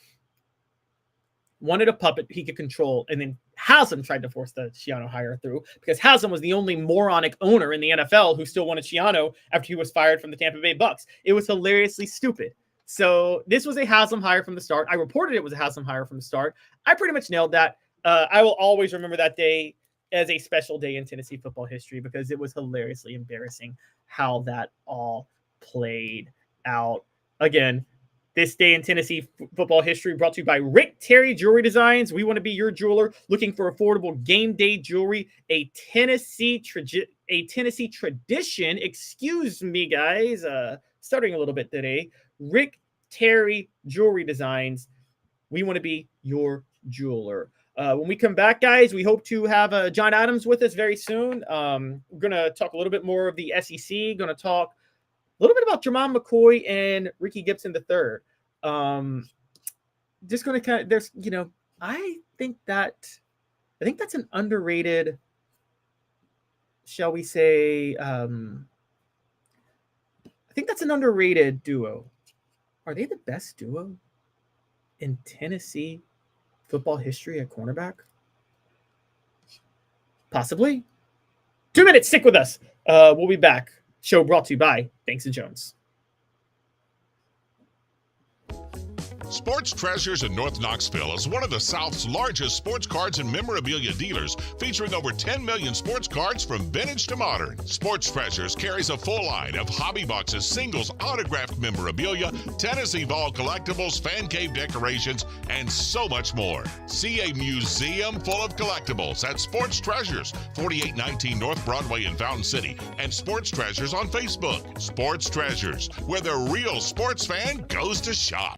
[SPEAKER 1] wanted a puppet he could control, and then Haslam tried to force the Schiano hire through because Haslam was the only moronic owner in the NFL who still wanted Schiano after he was fired from the Tampa Bay Bucks. It was hilariously stupid. So this was a Haslam hire from the start. I reported it was a Haslam hire from the start. I pretty much nailed that. I will always remember that day as a special day in Tennessee football history because it was hilariously embarrassing how that all played out. Again, this day in Tennessee football history brought to you by Rick Terry Jewelry Designs. We want to be your jeweler looking for affordable game day jewelry, a Tennessee tradition. Excuse me, guys. Stuttering a little bit today. Rick Terry Jewelry Designs. We want to be your jeweler. When we come back, guys, we hope to have John Adams with us very soon. We're going to talk a little bit more of the SEC, going to talk a little bit about Jermon McCoy and Ricky Gibson III. Just going to kind of, there's, I think that's an underrated, shall we say, I think that's an underrated duo. Are they the best duo in Tennessee football history at cornerback? Possibly. 2 minutes. Stick with us. We'll be back. Show brought to you by Banks & Jones.
[SPEAKER 8] Sports Treasures in North Knoxville is one of the South's largest sports cards and memorabilia dealers, featuring over 10 million sports cards from vintage to modern. Sports Treasures carries a full line of hobby boxes, singles, autographed memorabilia, Tennessee Vol collectibles, fan cave decorations, and so much more. See a museum full of collectibles at Sports Treasures, 4819 North Broadway in Fountain City, and Sports Treasures on Facebook. Sports Treasures, where the real sports fan goes to shop.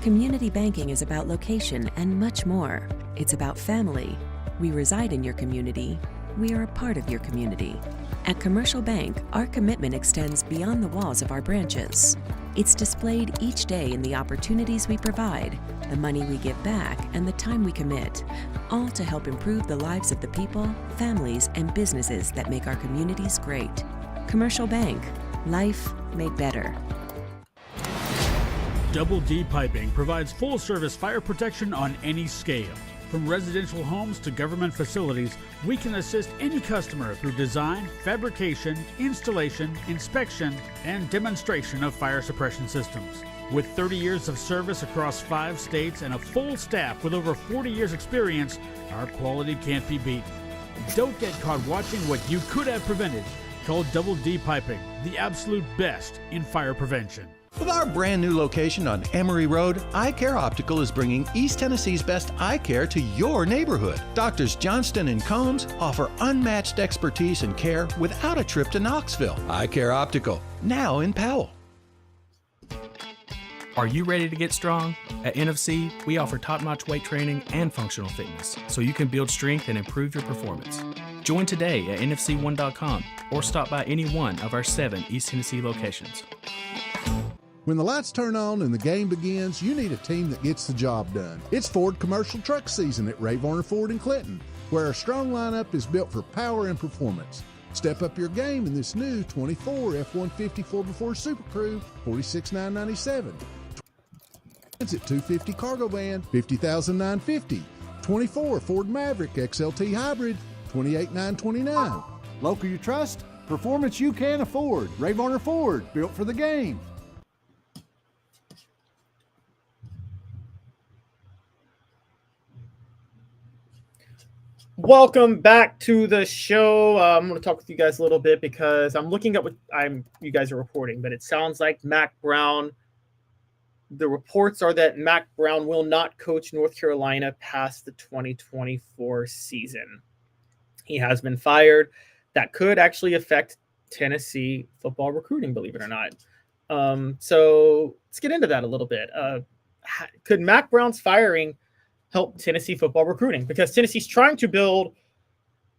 [SPEAKER 5] Community banking is about location and much more. It's about family. We reside in your community. We are a part of your community. At Commercial Bank, our commitment extends beyond the walls of our branches. It's displayed each day in the opportunities we provide, the money we give back, and the time we commit, all to help improve the lives of the people, families, and businesses that make our communities great. Commercial Bank, life made better.
[SPEAKER 9] Double D Piping provides full-service fire protection on any scale. From residential homes to government facilities, we can assist any customer through design, fabrication, installation, inspection, and demonstration of fire suppression systems. With 30 years of service across 5 states and a full staff with over 40 years experience, our quality can't be beaten. Don't get caught watching what you could have prevented. Call Double D Piping, the absolute best in fire prevention.
[SPEAKER 10] With our brand new location on Emory Road, Eye Care Optical is bringing East Tennessee's best eye care to your neighborhood. Doctors Johnston and Combs offer unmatched expertise and care without a trip to Knoxville. Eye Care Optical, now in Powell.
[SPEAKER 11] Are you ready to get strong? At NFC, we offer top-notch weight training and functional fitness, so you can build strength and improve your performance. Join today at NFC1.com or stop by any one of our 7 East Tennessee locations.
[SPEAKER 12] When the lights turn on and the game begins, you need a team that gets the job done. It's Ford commercial truck season at Varner Ford in Clinton, where our strong lineup is built for power and performance. Step up your game in this new 24 F-150 4x4 Super Crew, $46,997. It's at 250 Cargo Van, $50,950. 24 Ford Maverick XLT Hybrid, $28,929.
[SPEAKER 13] Local you trust, performance you can afford. Varner Ford, built for the game.
[SPEAKER 1] Welcome back to the show. I'm going to talk with you guys a little bit because I'm looking at what you guys are reporting, but it sounds like Mack Brown. The reports are that Mack Brown will not coach North Carolina past the 2024 season. He has been fired. That could actually affect Tennessee football recruiting, believe it or not. So let's get into that a little bit. Could Mack Brown's firing help Tennessee football recruiting? Because Tennessee's trying to build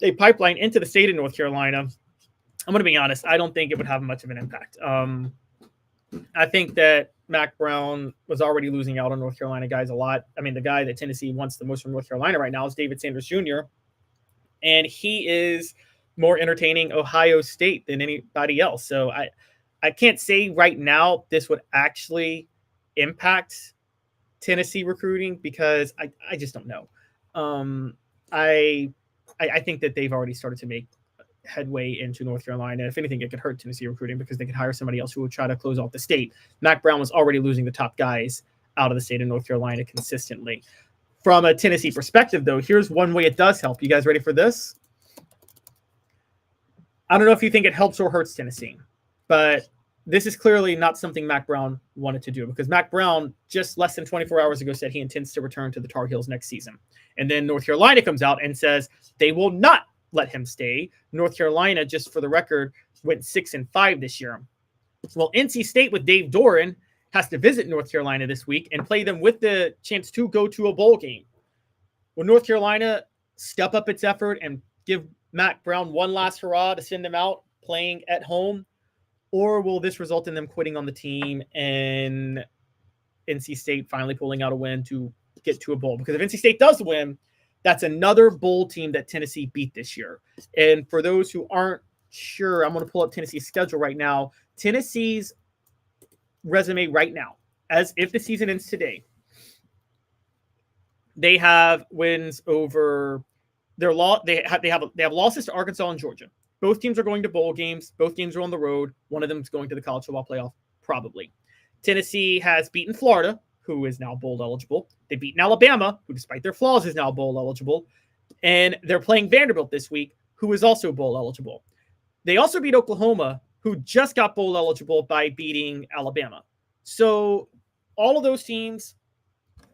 [SPEAKER 1] a pipeline into the state of North Carolina. I'm going to be honest. I don't think it would have much of an impact. I think that Mack Brown was already losing out on North Carolina guys a lot. I mean, the guy that Tennessee wants the most from North Carolina right now is David Sanders Jr., and he is more entertaining Ohio State than anybody else. So I can't say right now this would actually impact Tennessee recruiting because I just don't know. I think that they've already started to make headway into North Carolina. If anything, it could hurt Tennessee recruiting because they could hire somebody else who would try to close off the state. Mack Brown was already losing the top guys out of the state of North Carolina consistently. From a Tennessee perspective, though, here's one way it does help. You guys ready for this? I don't know if you think it helps or hurts Tennessee, but this is clearly not something Mack Brown wanted to do because Mack Brown just less than 24 hours ago said he intends to return to the Tar Heels next season. And then North Carolina comes out and says they will not let him stay. North Carolina, just for the record, went 6-5 this year. Well, NC State with Dave Doran has to visit North Carolina this week and play them with the chance to go to a bowl game. Will North Carolina step up its effort and give Mack Brown one last hurrah to send them out playing at home? Or will this result in them quitting on the team and NC State finally pulling out a win to get to a bowl? Because if NC State does win, that's another bowl team that Tennessee beat this year. And for those who aren't sure, I'm going to pull up Tennessee's schedule right now. Tennessee's resume right now, as if the season ends today, they have wins over their law. They have losses to Arkansas and Georgia. Both teams are going to bowl games. Both games are on the road. One of them is going to the college football playoff, probably. Tennessee has beaten Florida, who is now bowl eligible. They've beaten Alabama, who despite their flaws is now bowl eligible. And they're playing Vanderbilt this week, who is also bowl eligible. They also beat Oklahoma, who just got bowl eligible by beating Alabama. So all of those teams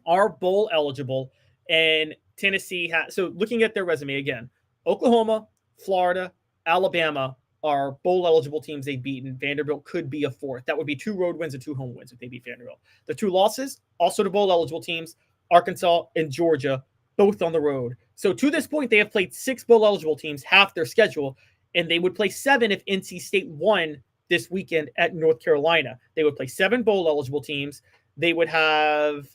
[SPEAKER 1] are bowl eligible, and Tennessee has. So looking at their resume again, Oklahoma, Florida, Alabama are bowl eligible teams they've beaten. Vanderbilt could be a fourth. That would be 2 road wins and 2 home wins if they beat Vanderbilt. The 2 losses, also to bowl eligible teams, Arkansas and Georgia, both on the road. So to this point, they have played 6 bowl eligible teams, half their schedule, and they would play 7 if NC State won this weekend at North Carolina. They would play 7 bowl eligible teams. They would have,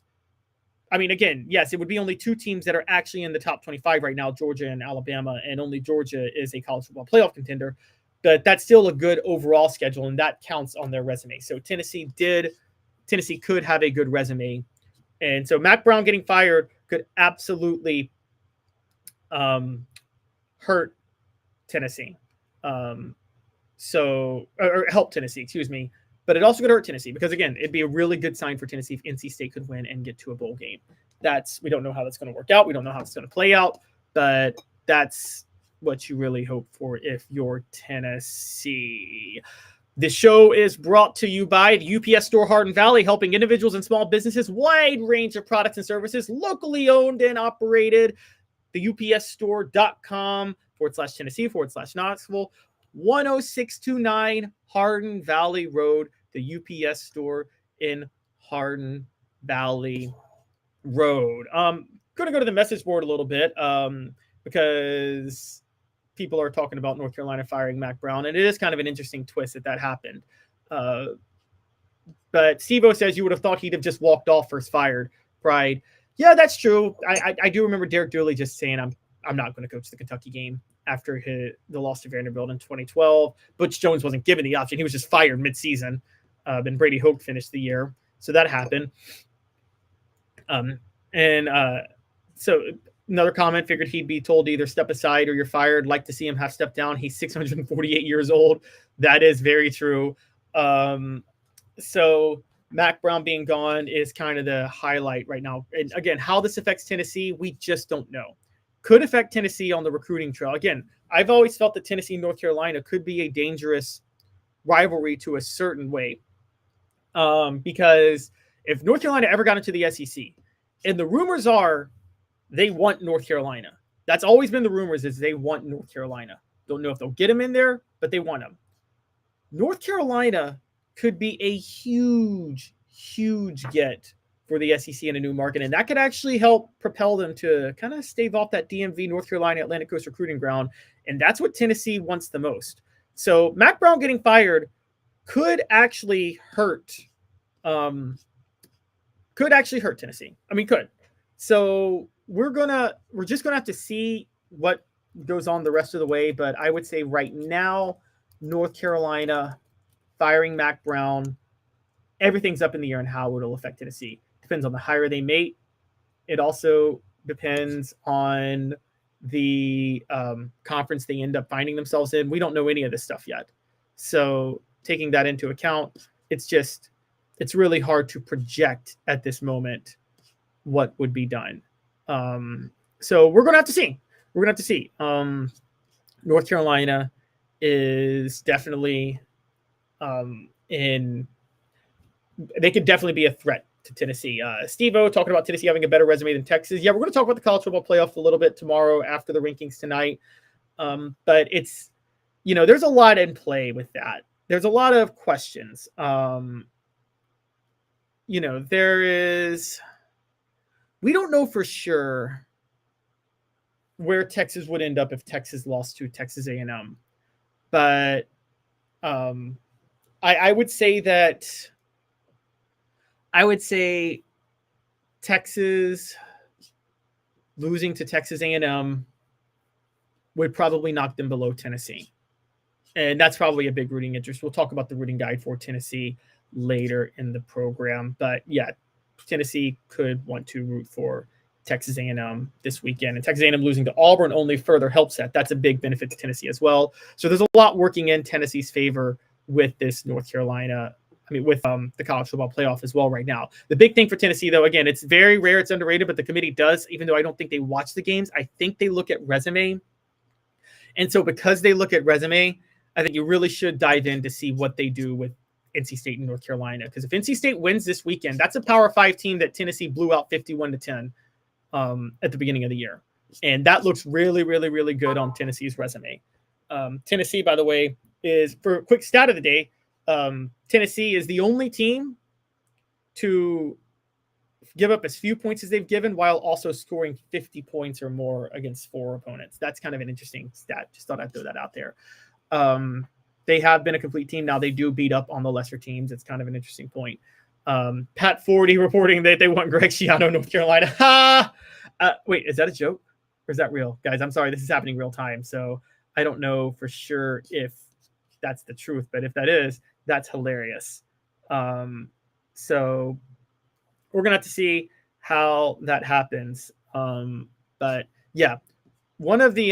[SPEAKER 1] I mean, again, yes, it would be only 2 teams that are actually in the top 25 right now, Georgia and Alabama, and only Georgia is a college football playoff contender. But that's still a good overall schedule, and that counts on their resume. So Tennessee could have a good resume. And so Mac Brown getting fired could absolutely hurt Tennessee. Or help Tennessee, excuse me. But it also could hurt Tennessee because, again, it'd be a really good sign for Tennessee if NC State could win and get to a bowl game. We don't know how that's going to work out. We don't know how it's going to play out, but that's what you really hope for if you're Tennessee. This show is brought to you by the UPS Store Hardin Valley, helping individuals and small businesses, wide range of products and services, locally owned and operated. The UPSstore.com/Tennessee/Knoxville, 10629 Hardin Valley Road, the UPS Store in Hardin Valley Road. Going to go to the message board a little bit because people are talking about North Carolina firing Mac Brown, and it is kind of an interesting twist that happened. But Steve-O says you would have thought he'd have just walked off first fired. Pride. Yeah, that's true. I do remember Derek Dooley just saying, I'm not going to coach the Kentucky game after the loss to Vanderbilt in 2012. Butch Jones wasn't given the option. He was just fired midseason. And Brady Hoke finished the year. So that happened. So another comment, figured he'd be told to either step aside or you're fired. Like to see him have stepped down. He's 648 years old. That is very true. So Mac Brown being gone is kind of the highlight right now. And again, how this affects Tennessee, we just don't know. Could affect Tennessee on the recruiting trail. Again, I've always felt that Tennessee and North Carolina could be a dangerous rivalry to a certain way. Because if North Carolina ever got into the SEC, and the rumors are they want North Carolina. That's always been the rumors, is they want North Carolina. Don't know if they'll get them in there, but they want them. North Carolina could be a huge, huge get for the SEC in a new market, and that could actually help propel them to kind of stave off that DMV, North Carolina, Atlantic Coast recruiting ground, and that's what Tennessee wants the most. So Mac Brown getting fired could actually hurt Tennessee. I mean, could. So we're just gonna have to see what goes on the rest of the way, but I would say right now, North Carolina firing Mac Brown, everything's up in the air on how it'll affect Tennessee. Depends on the hire they make. It also depends on the conference they end up finding themselves in. We don't know any of this stuff yet. So taking that into account, it's really hard to project at this moment what would be done. So we're going to have to see. North Carolina is definitely they could definitely be a threat to Tennessee. Steve-O talking about Tennessee having a better resume than Texas. Yeah, we're going to talk about the college football playoff a little bit tomorrow after the rankings tonight. But it's, there's a lot in play with that. There's a lot of questions. We don't know for sure where Texas would end up if Texas lost to Texas A&M. But I would say Texas losing to Texas A&M would probably knock them below Tennessee. And that's probably a big rooting interest. We'll talk about the rooting guide for Tennessee later in the program. But yeah, Tennessee could want to root for Texas A&M this weekend. And Texas A&M losing to Auburn only further helps that. That's a big benefit to Tennessee as well. So there's a lot working in Tennessee's favor with this North Carolina with the college football playoff as well right now. The big thing for Tennessee, though, again, it's very rare, it's underrated, but the committee does, even though I don't think they watch the games, I think they look at resume. And so because they look at resume, I think you really should dive in to see what they do with NC State and North Carolina. Because if NC State wins this weekend, that's a Power 5 team that Tennessee blew out 51-10 at the beginning of the year. And that looks really, really, really good on Tennessee's resume. Tennessee, by the way, is, for a quick stat of the day, Tennessee is the only team to give up as few points as they've given while also scoring 50 points or more against 4 opponents. That's kind of an interesting stat. Just thought I'd throw that out there. They have been a complete team. Now they do beat up on the lesser teams. It's kind of an interesting point. Pat 40 reporting that they want Greg Schiano, North Carolina. Wait, is that a joke or is that real? Guys, I'm sorry. This is happening real time. So I don't know for sure if that's the truth, but if that is, that's hilarious. So we're going to have to see how that happens. But yeah, one of the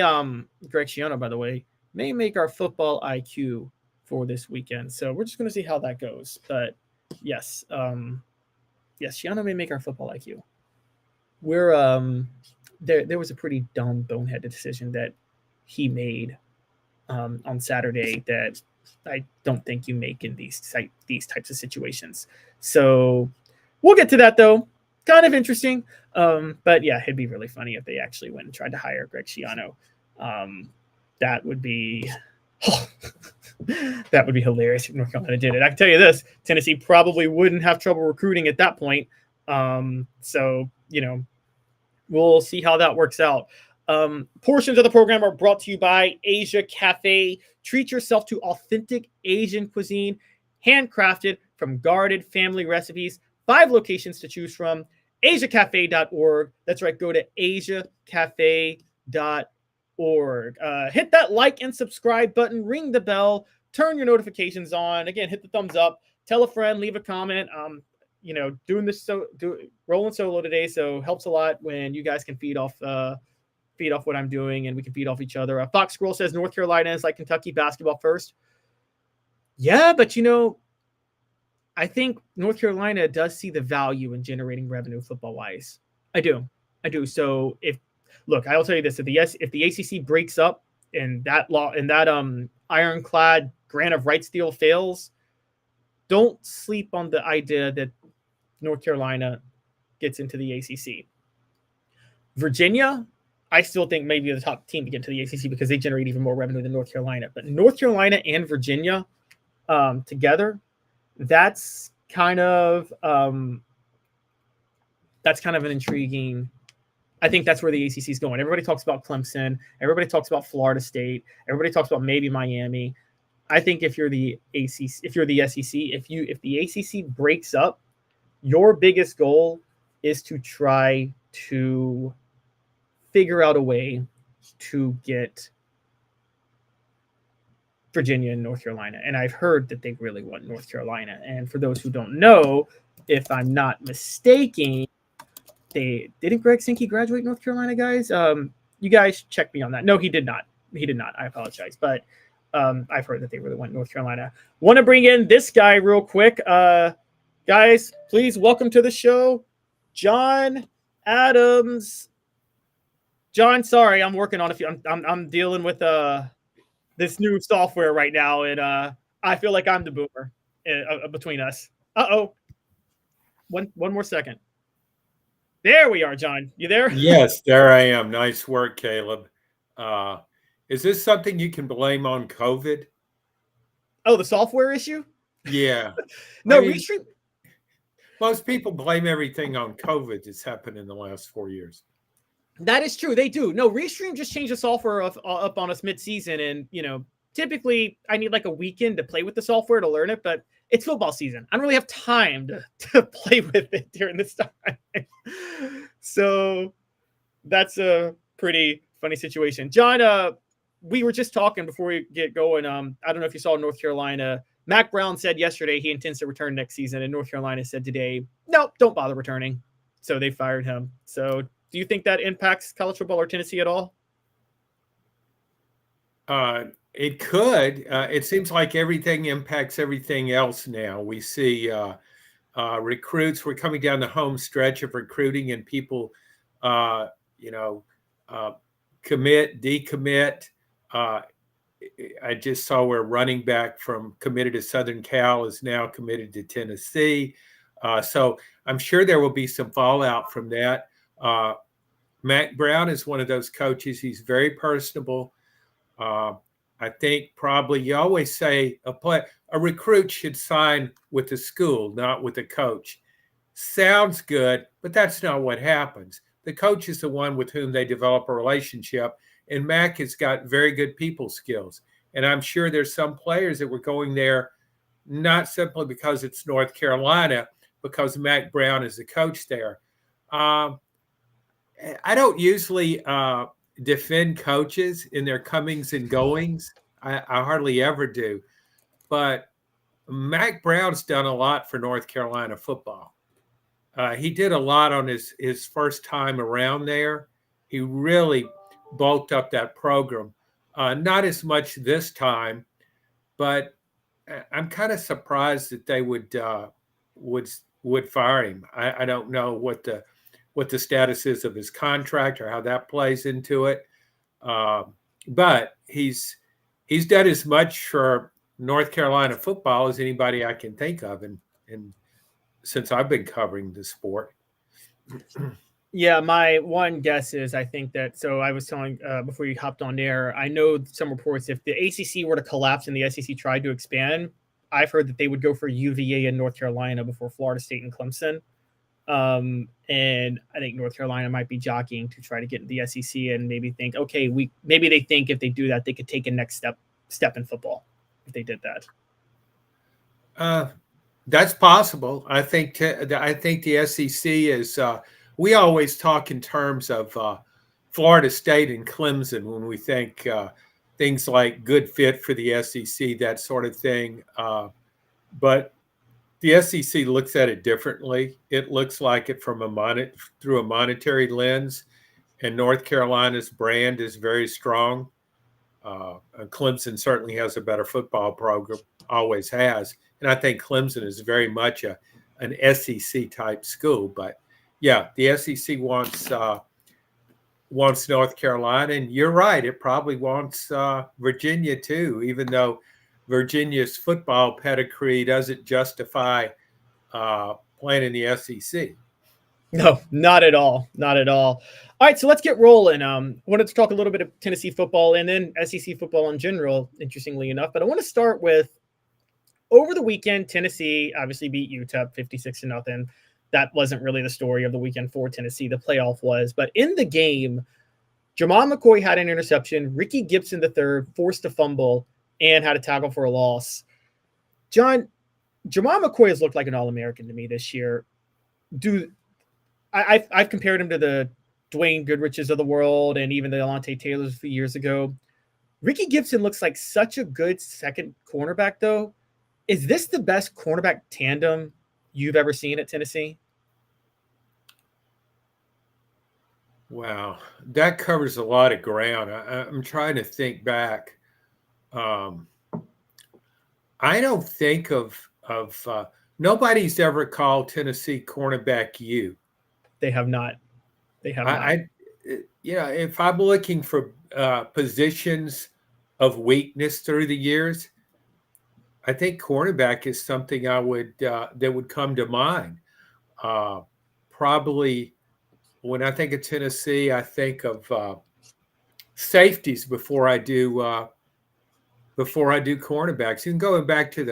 [SPEAKER 1] Greg Schiano, by the way, may make our football IQ for this weekend. So we're just going to see how that goes. But yes, yes, Schiano may make our football IQ. We're there was a pretty dumb boneheaded decision that he made on Saturday that I don't think you make in these types of situations. So we'll get to that, though. Kind of interesting. But yeah, it'd be really funny if they actually went and tried to hire Greg Schiano. That would be that would be hilarious if North Carolina did it. I can tell you this, Tennessee probably wouldn't have trouble recruiting at that point. So, you know, we'll see how that works out. Portions of the program are brought to you by Asia Cafe. Treat yourself to authentic Asian cuisine, handcrafted from guarded family recipes. 5 locations to choose from. AsiaCafe.org. That's right. Go to AsiaCafe.org. Hit that like and subscribe button. Ring the bell. Turn your notifications on. Again, hit the thumbs up. Tell a friend. Leave a comment. You know, doing this rolling solo today, so helps a lot when you guys can feed off what I'm doing, and we can feed off each other. Fox Squirrel says North Carolina is like Kentucky basketball first. Yeah, but you know, I think North Carolina does see the value in generating revenue football wise. I do. So I'll tell you this: if the ACC breaks up and that ironclad grant of rights deal fails, don't sleep on the idea that North Carolina gets into the ACC. Virginia, I still think maybe the top team to get into the ACC because they generate even more revenue than North Carolina. But North Carolina and Virginia together, that's kind of an intriguing. I think that's where the ACC is going. Everybody talks about Clemson. Everybody talks about Florida State. Everybody talks about maybe Miami. I think if you're the ACC, if you're the SEC, if the ACC breaks up, your biggest goal is to try to figure out a way to get Virginia and North Carolina. And I've heard that they really want North Carolina. And for those who don't know, if I'm not mistaken, didn't Greg Sankey graduate North Carolina, guys? You guys check me on that. No, he did not. I apologize. But I've heard that they really want North Carolina. Want to bring in this guy real quick. Guys, please welcome to the show, John Adams. John, sorry, I'm working on a few. I'm dealing with this new software right now, and I feel like I'm the boomer between us. One more second. There we are, John. You there?
[SPEAKER 14] Yes, there I am. Nice work, Caleb. Is this something you can blame on COVID?
[SPEAKER 1] Oh, the software issue?
[SPEAKER 14] Yeah.
[SPEAKER 1] No, Restream.
[SPEAKER 14] Most people blame everything on COVID that's happened in the last 4 years.
[SPEAKER 1] That is true. They do. No, Restream just changed the software up on us mid-season. And, you know, typically I need like a weekend to play with the software to learn it, but it's football season. I don't really have time to play with it during this time. So that's a pretty funny situation. John, we were just talking before we get going. I don't know if you saw North Carolina. Mac Brown said yesterday he intends to return next season, and North Carolina said today, nope, don't bother returning. So they fired him. So do you think that impacts college football or Tennessee at all?
[SPEAKER 14] It could. It seems like everything impacts everything else now. We see recruits. We're coming down the home stretch of recruiting, and people, you know, commit, decommit. I just saw where running back from committed to Southern Cal is now committed to Tennessee. So I'm sure there will be some fallout from that. Mac Brown is one of those coaches. He's very personable. I think probably you always say a recruit should sign with the school, not with the coach. Sounds good, but that's not what happens. The coach is the one with whom they develop a relationship, and Mac has got very good people skills. And I'm sure there's some players that were going there not simply because it's North Carolina, because Mac Brown is the coach there. I don't usually defend coaches in their comings and goings. I hardly ever do. But Mac Brown's done a lot for North Carolina football. He did a lot on his first time around there. He really bulked up that program. Not as much this time, but I'm kind of surprised that they would fire him. I don't know what the status is of his contract or how that plays into it. But he's done as much for North Carolina football as anybody I can think of, and since I've been covering the sport.
[SPEAKER 1] Yeah, my one guess is I think that, so I was telling before you hopped on air, I know some reports if the ACC were to collapse and the SEC tried to expand, I've heard that they would go for UVA and North Carolina before Florida State and Clemson. And I think North Carolina might be jockeying to try to get into the SEC and maybe think, okay, maybe they think if they do that, they could take a next step in football if they did
[SPEAKER 14] that. That's possible. I think the SEC is. We always talk in terms of Florida State and Clemson when we think things like good fit for the SEC, that sort of thing. But the SEC looks at it differently. It looks like it from through a monetary lens, and North Carolina's brand is very strong. Clemson certainly has a better football program, always has, and I think Clemson is very much an SEC type school. But yeah, the SEC wants North Carolina, and you're right. It probably wants Virginia too, even though Virginia's football pedigree doesn't justify playing in the SEC.
[SPEAKER 1] No, not at all. Not at all. All right, so let's get rolling. Wanted to talk a little bit of Tennessee football and then SEC football in general, interestingly enough. But I want to start with, over the weekend, Tennessee obviously beat UTEP 56-0. That wasn't really the story of the weekend for Tennessee. The playoff was. But in the game, Jamal McCoy had an interception. Ricky Gibson III forced a fumble and had a tackle for a loss. John, Jamal McCoy has looked like an All-American to me this year. I've compared him to the Dwayne Goodriches of the world and even the Alontae Taylors a few years ago. Ricky Gibson looks like such a good second cornerback, though. Is this the best cornerback tandem you've ever seen at Tennessee?
[SPEAKER 14] Wow, that covers a lot of ground. I'm trying to think back. I don't think of nobody's ever called Tennessee cornerback U.
[SPEAKER 1] They have not. They have not.
[SPEAKER 14] If I'm looking for positions of weakness through the years, I think cornerback is something that would come to mind. Probably when I think of Tennessee, I think of safeties before I do cornerbacks. Even going back to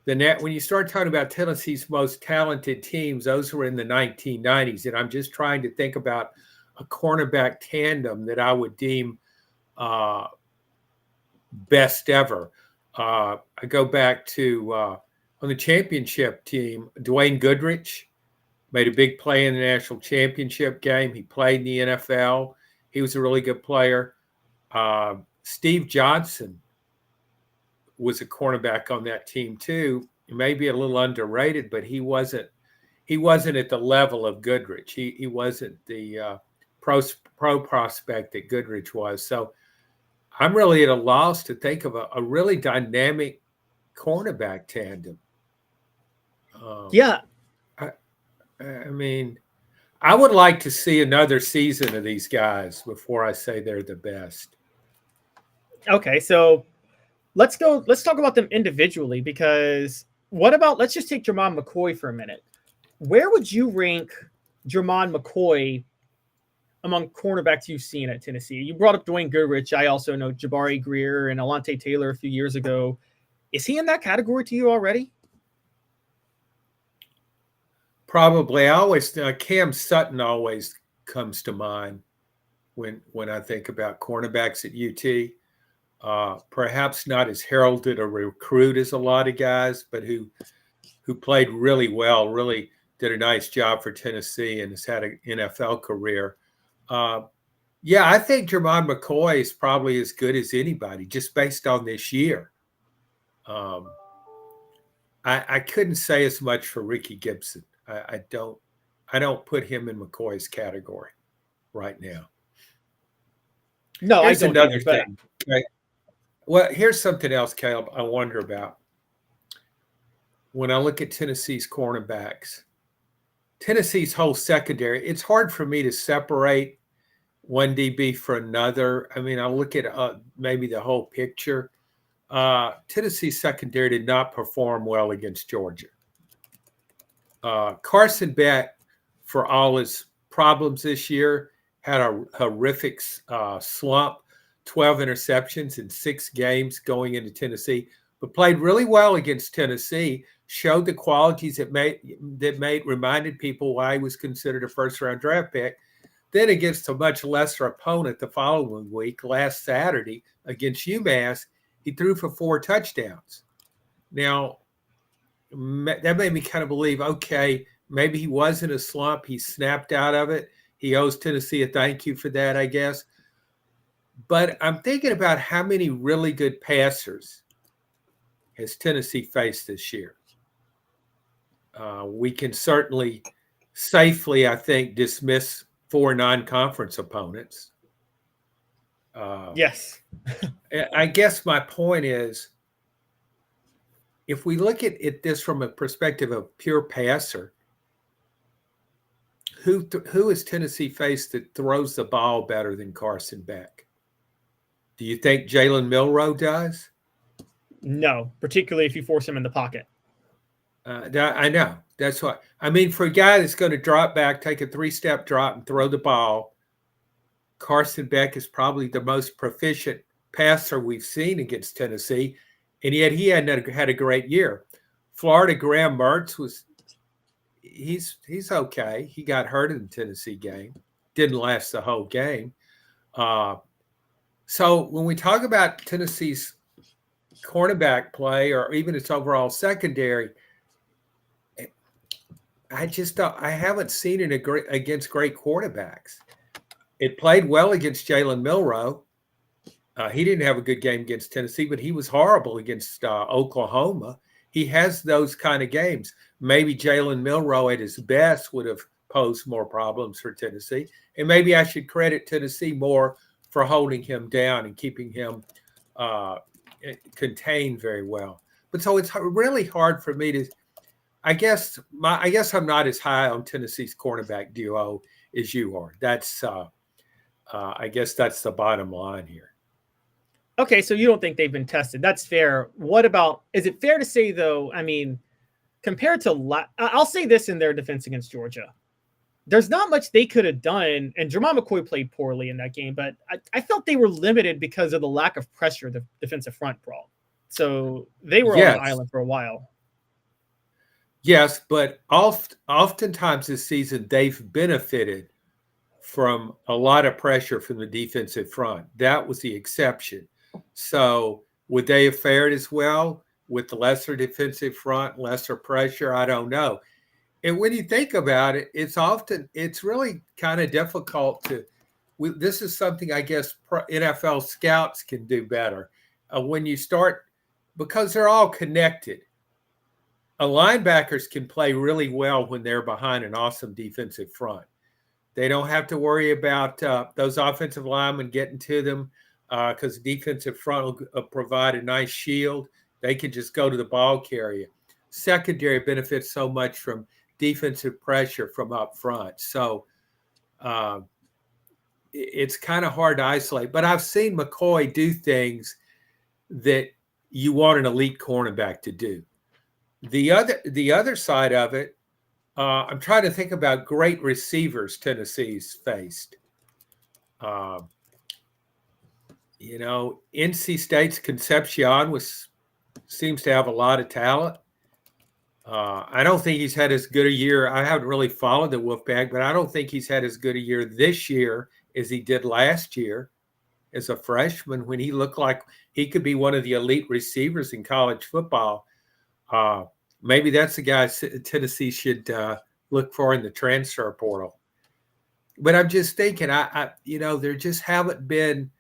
[SPEAKER 14] the net, when you start talking about Tennessee's most talented teams, those were in the 1990s, and I'm just trying to think about a cornerback tandem that I would deem best ever. I go back to on the championship team, Dwayne Goodrich made a big play in the national championship game. He played in the NFL. He was a really good player. Steve Johnson was a cornerback on that team too. Maybe a little underrated, but he wasn't at the level of Goodrich. He wasn't the pro prospect that Goodrich was. So I'm really at a loss to think of a really dynamic cornerback tandem.
[SPEAKER 1] Yeah.
[SPEAKER 14] I mean, I would like to see another season of these guys before I say they're the best.
[SPEAKER 1] Okay, so let's talk about them individually, because let's just take Jermon McCoy for a minute. Where would you rank Jermon McCoy among cornerbacks you've seen at Tennessee? You brought up Dwayne Goodrich. I also know Jabari Greer and Alontae Taylor a few years ago. Is he in that category to you already?
[SPEAKER 14] Probably. Cam Sutton always comes to mind when I think about cornerbacks at UT. Perhaps not as heralded a recruit as a lot of guys, but who played really well, really did a nice job for Tennessee and has had an NFL career. Yeah, I think Jermon McCoy is probably as good as anybody just based on this year. I couldn't say as much for Ricky Gibson. I don't put him in McCoy's category right now.
[SPEAKER 1] No,
[SPEAKER 14] Here's
[SPEAKER 1] I don't
[SPEAKER 14] another
[SPEAKER 1] either, but...
[SPEAKER 14] thing. Right? Well, here's something else, Caleb, I wonder about. When I look at Tennessee's cornerbacks, Tennessee's whole secondary, it's hard for me to separate one DB for another. I mean, I look at maybe the whole picture. Tennessee's secondary did not perform well against Georgia. Carson Beck, for all his problems this year, had a horrific slump, 12 interceptions in 6 games going into Tennessee, but played really well against Tennessee, showed the qualities that reminded people why he was considered a first-round draft pick. Then against a much lesser opponent the following week, last Saturday, against UMass, he threw for 4 touchdowns. Now, that made me kind of believe, okay, maybe he was in a slump. He snapped out of it. He owes Tennessee a thank you for that, I guess. But I'm thinking about how many really good passers has Tennessee faced this year. We can certainly safely, I think, dismiss 4 non-conference opponents.
[SPEAKER 1] Yes.
[SPEAKER 14] I guess my point is, if we look at this from a perspective of pure passer, who has Tennessee faced that throws the ball better than Carson Beck? Do you think Jalen Milroe does?
[SPEAKER 1] No, particularly if you force him in the pocket.
[SPEAKER 14] I know. That's what I mean. For a guy that's going to drop back, take a 3-step drop and throw the ball, Carson Beck is probably the most proficient passer we've seen against Tennessee, and yet he hadn't had a great year. Florida Graham Mertz he's okay. He got hurt in the Tennessee game. Didn't last the whole game. So when we talk about Tennessee's cornerback play or even its overall secondary, I haven't seen it against great quarterbacks. It played well against Jalen Milroe. He didn't have a good game against Tennessee, but he was horrible against Oklahoma. He has those kind of games. Maybe Jalen Milroe at his best would have posed more problems for Tennessee. And maybe I should credit Tennessee more for holding him down and keeping him contained very well. But so it's really hard for me to I guess I'm not as high on Tennessee's cornerback duo as you are. That's I guess that's the bottom line here.
[SPEAKER 1] Okay, so you don't think they've been tested. That's fair. What about, is it fair to say, though, I mean, compared to, I'll say this in their defense against Georgia, there's not much they could have done, and Jermon McCoy played poorly in that game, but I felt they were limited because of the lack of pressure the defensive front brought. So they were on the island for a while.
[SPEAKER 14] Yes, but oftentimes this season, they've benefited from a lot of pressure from the defensive front. That was the exception. So would they have fared as well with the lesser defensive front, lesser pressure? I don't know. And when you think about it, it's really kind of difficult this is something I guess NFL scouts can do better. When you start, because they're all connected. Linebackers can play really well when they're behind an awesome defensive front. They don't have to worry about those offensive linemen getting to them. because the defensive front will provide a nice shield. They can just go to the ball carrier. Secondary benefits so much from defensive pressure from up front. So it's kind of hard to isolate. But I've seen McCoy do things that you want an elite cornerback to do. The other side of it, I'm trying to think about great receivers Tennessee's faced. NC State's Concepcion seems to have a lot of talent. I don't think he's had as good a year. I haven't really followed the Wolfpack, but I don't think he's had as good a year this year as he did last year as a freshman, when he looked like he could be one of the elite receivers in college football. Maybe that's the guy Tennessee should look for in the transfer portal. But I'm just thinking, there just haven't been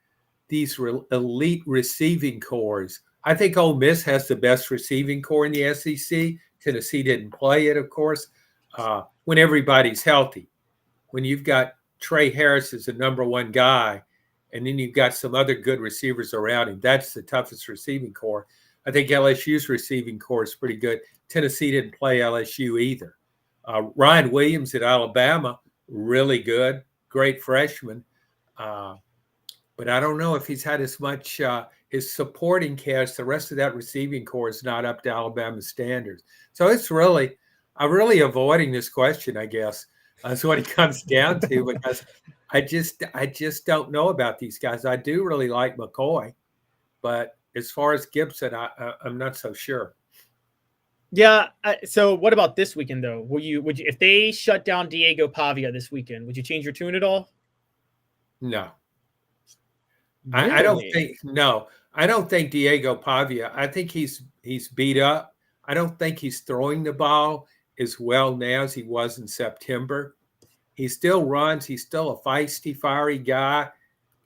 [SPEAKER 14] these elite receiving cores. I think Ole Miss has the best receiving core in the SEC. Tennessee didn't play it, of course, when everybody's healthy. When you've got Trey Harris as the number one guy, and then you've got some other good receivers around him, that's the toughest receiving core. I think LSU's receiving core is pretty good. Tennessee didn't play LSU either. Ryan Williams at Alabama, really good, great freshman. But I don't know if he's had as much his supporting cast. The rest of that receiving core is not up to Alabama standards. So I'm really avoiding this question, I guess. That's what it comes down to, because I just don't know about these guys. I do really like McCoy, but as far as Gibson, I'm not so sure.
[SPEAKER 1] Yeah. So what about this weekend though? Would you if they shut down Diego Pavia this weekend, would you change your tune at all?
[SPEAKER 14] No.
[SPEAKER 1] Really?
[SPEAKER 14] I don't think Diego Pavia. I think he's beat up. I don't think he's throwing the ball as well now as he was in September. He still runs. He's still a feisty, fiery guy.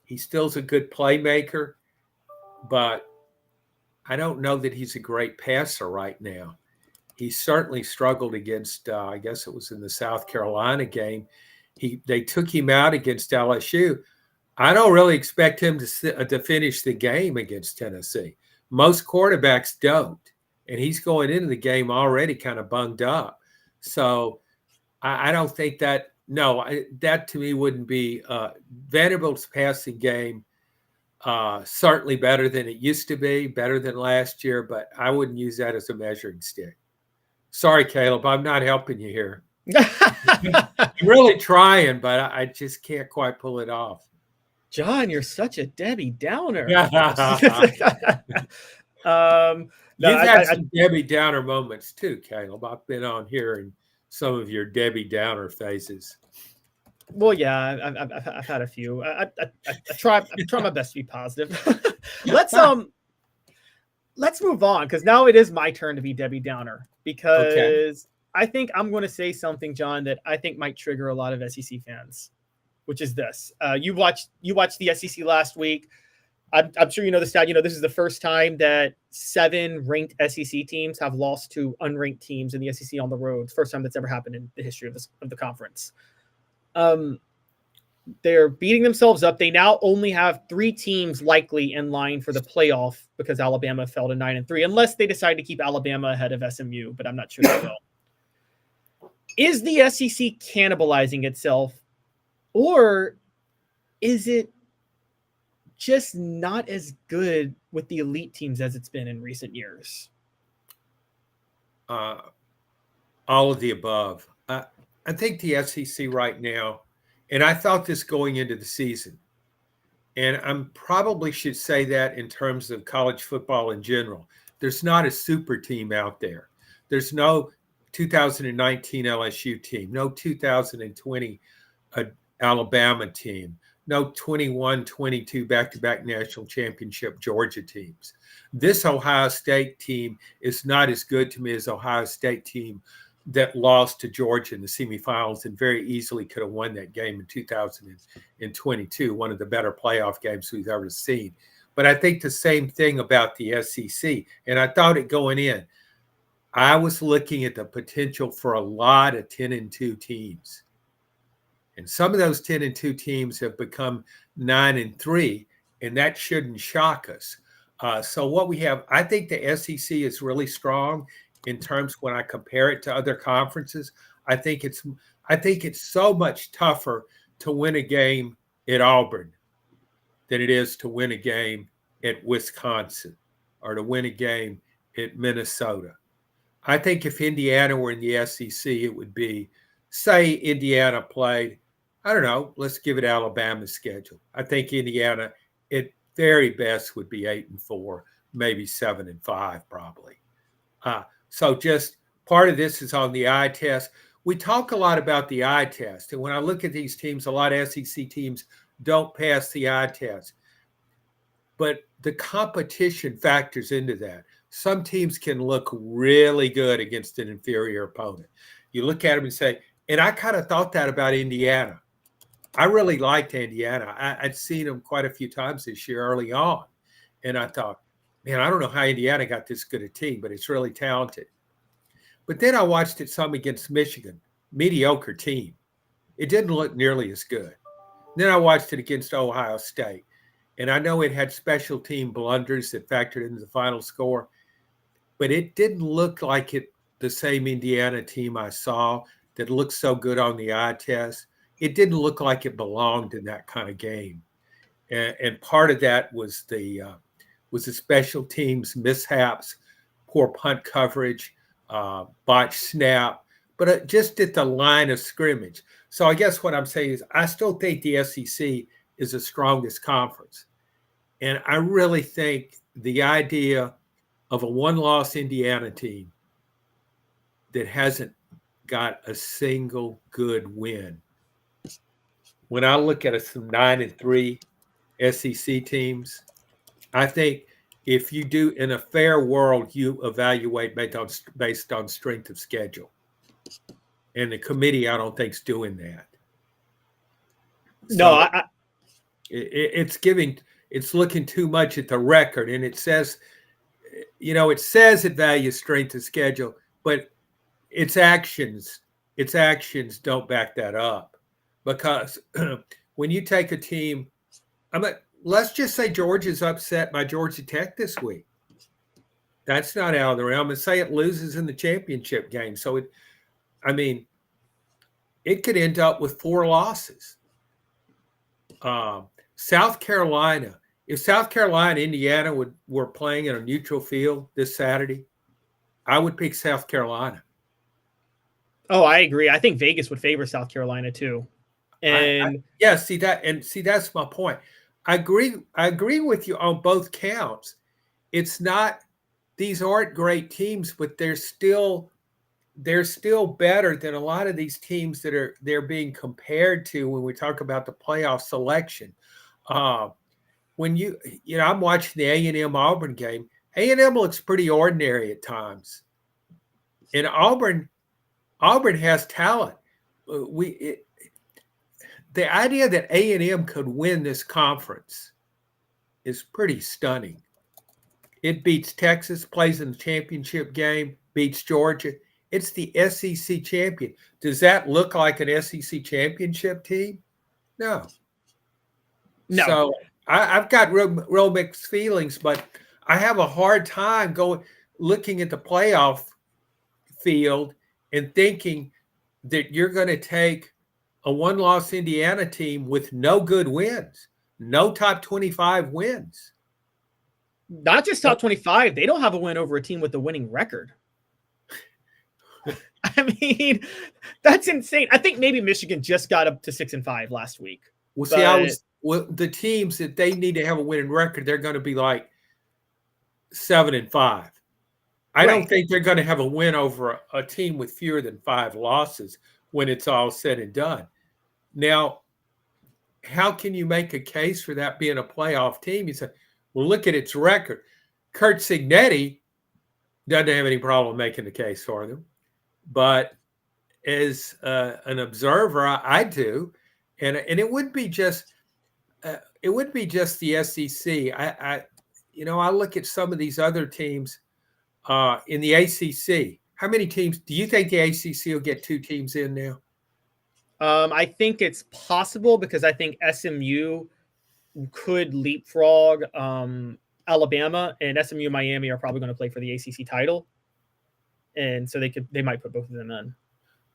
[SPEAKER 14] He still's a good playmaker, but I don't know that he's a great passer right now. He certainly struggled against, I guess it was in the South Carolina game. They took him out against LSU. I don't really expect him to finish the game against Tennessee. Most quarterbacks don't, and he's going into the game already kind of bunged up. So I don't think that. No, that to me wouldn't be Vanderbilt's passing game. Certainly better than it used to be, better than last year, but I wouldn't use that as a measuring stick. Sorry, Caleb, I'm not helping you here. I'm really trying, but I just can't quite pull it off.
[SPEAKER 1] John, you're such a Debbie Downer.
[SPEAKER 14] You've had some Debbie Downer moments too, Caleb. I've been on here and some of your Debbie Downer phases.
[SPEAKER 1] Well, yeah, I've had a few. I try my best to be positive. Let's move on, because now it is my turn to be Debbie Downer, because I think I'm going to say something, John, that I think might trigger a lot of SEC fans, which is this. You watched the SEC last week. I'm sure you know the stat. This is the first time that 7 ranked SEC teams have lost to unranked teams in the SEC on the road. First time that's ever happened in the history of the conference. They're beating themselves up. They now only have 3 teams likely in line for the playoff, because Alabama fell to 9-3, unless they decide to keep Alabama ahead of SMU, but I'm not sure they will. Is the SEC cannibalizing itself, or is it just not as good with the elite teams as it's been in recent years?
[SPEAKER 14] All of the above. I think the SEC right now, and I thought this going into the season, and I probably should say that in terms of college football in general, there's not a super team out there. There's no 2019 LSU team, no 2020 Alabama team, no 21-22 back-to-back national championship Georgia teams. This Ohio State team is not as good to me as Ohio State team that lost to Georgia in the semifinals and very easily could have won that game in 2022, one of the better playoff games we've ever seen. But I think the same thing about the SEC, and I thought it going in. I was looking at the potential for a lot of 10-2 teams. And some of those 10-2 teams have become 9-3. and that shouldn't shock us. So what we have, I think the SEC is really strong in terms when I compare it to other conferences. I think it's so much tougher to win a game at Auburn than it is to win a game at Wisconsin or to win a game at Minnesota. I think if Indiana were in the SEC, it would be, say Indiana played, I don't know, let's give it Alabama's schedule. I think Indiana at very best would be 8-4, maybe 7-5 probably. So just part of this is on the eye test. We talk a lot about the eye test. And when I look at these teams, a lot of SEC teams don't pass the eye test. But the competition factors into that. Some teams can look really good against an inferior opponent. You look at them and say, and I kind of thought that about Indiana. I really liked Indiana. I'd seen them quite a few times this year early on. And I thought, man, I don't know how Indiana got this good a team, but it's really talented. But then I watched it some against Michigan, mediocre team. It didn't look nearly as good. Then I watched it against Ohio State. And I know it had special team blunders that factored into the final score, but it didn't look like the same Indiana team I saw that looked so good on the eye test. It didn't look like it belonged in that kind of game. And part of that was the special teams mishaps, poor punt coverage, botched snap, but just at the line of scrimmage. So I guess what I'm saying is I still think the SEC is the strongest conference. And I really think the idea of a one-loss Indiana team that hasn't got a single good win. When I look at some 9-3 SEC teams, I think if you do in a fair world, you evaluate based on strength of schedule. And the committee, I don't think, is doing that.
[SPEAKER 1] No,
[SPEAKER 14] so it's looking too much at the record, and it says, it values strength of schedule, but its actions don't back that up. Because when you take a team, let's just say Georgia's upset by Georgia Tech this week. That's not out of the realm. And say it loses in the championship game. So it could end up with 4 losses. South Carolina, if South Carolina and Indiana were playing in a neutral field this Saturday, I would pick South Carolina.
[SPEAKER 1] Oh, I agree. I think Vegas would favor South Carolina too. And
[SPEAKER 14] that's my point. I agree with you on both counts. It's not, these aren't great teams, but they're still better than a lot of these teams that they're being compared to when we talk about the playoff selection. When I'm watching the A&M Auburn game. A&M looks pretty ordinary at times, and Auburn has talent. The idea that A&M could win this conference is pretty stunning. It beats Texas, plays in the championship game, beats Georgia. It's the SEC champion. Does that look like an SEC championship team? No. So I've got real mixed feelings, but I have a hard time looking at the playoff field and thinking that you're going to take a one-loss Indiana team with no good wins, no top 25 wins.
[SPEAKER 1] Not just top 25. They don't have a win over a team with a winning record. I mean, that's insane. I think maybe Michigan just got up to 6-5 last week.
[SPEAKER 14] Well, the teams that they need to have a winning record, they're going to be like 7-5. I don't think they're going to have a win over a team with fewer than 5 losses when it's all said and done. Now, how can you make a case for that being a playoff team? You say, well, look at its record. Kurt Cignetti doesn't have any problem making the case for them. But as an observer, I do. And it wouldn't be just the SEC. I look at some of these other teams in the ACC. How many teams do you think the ACC will get 2 teams in now?
[SPEAKER 1] I think it's possible because I think SMU could leapfrog Alabama, and SMU and Miami are probably going to play for the ACC title. And so they might put both of them in.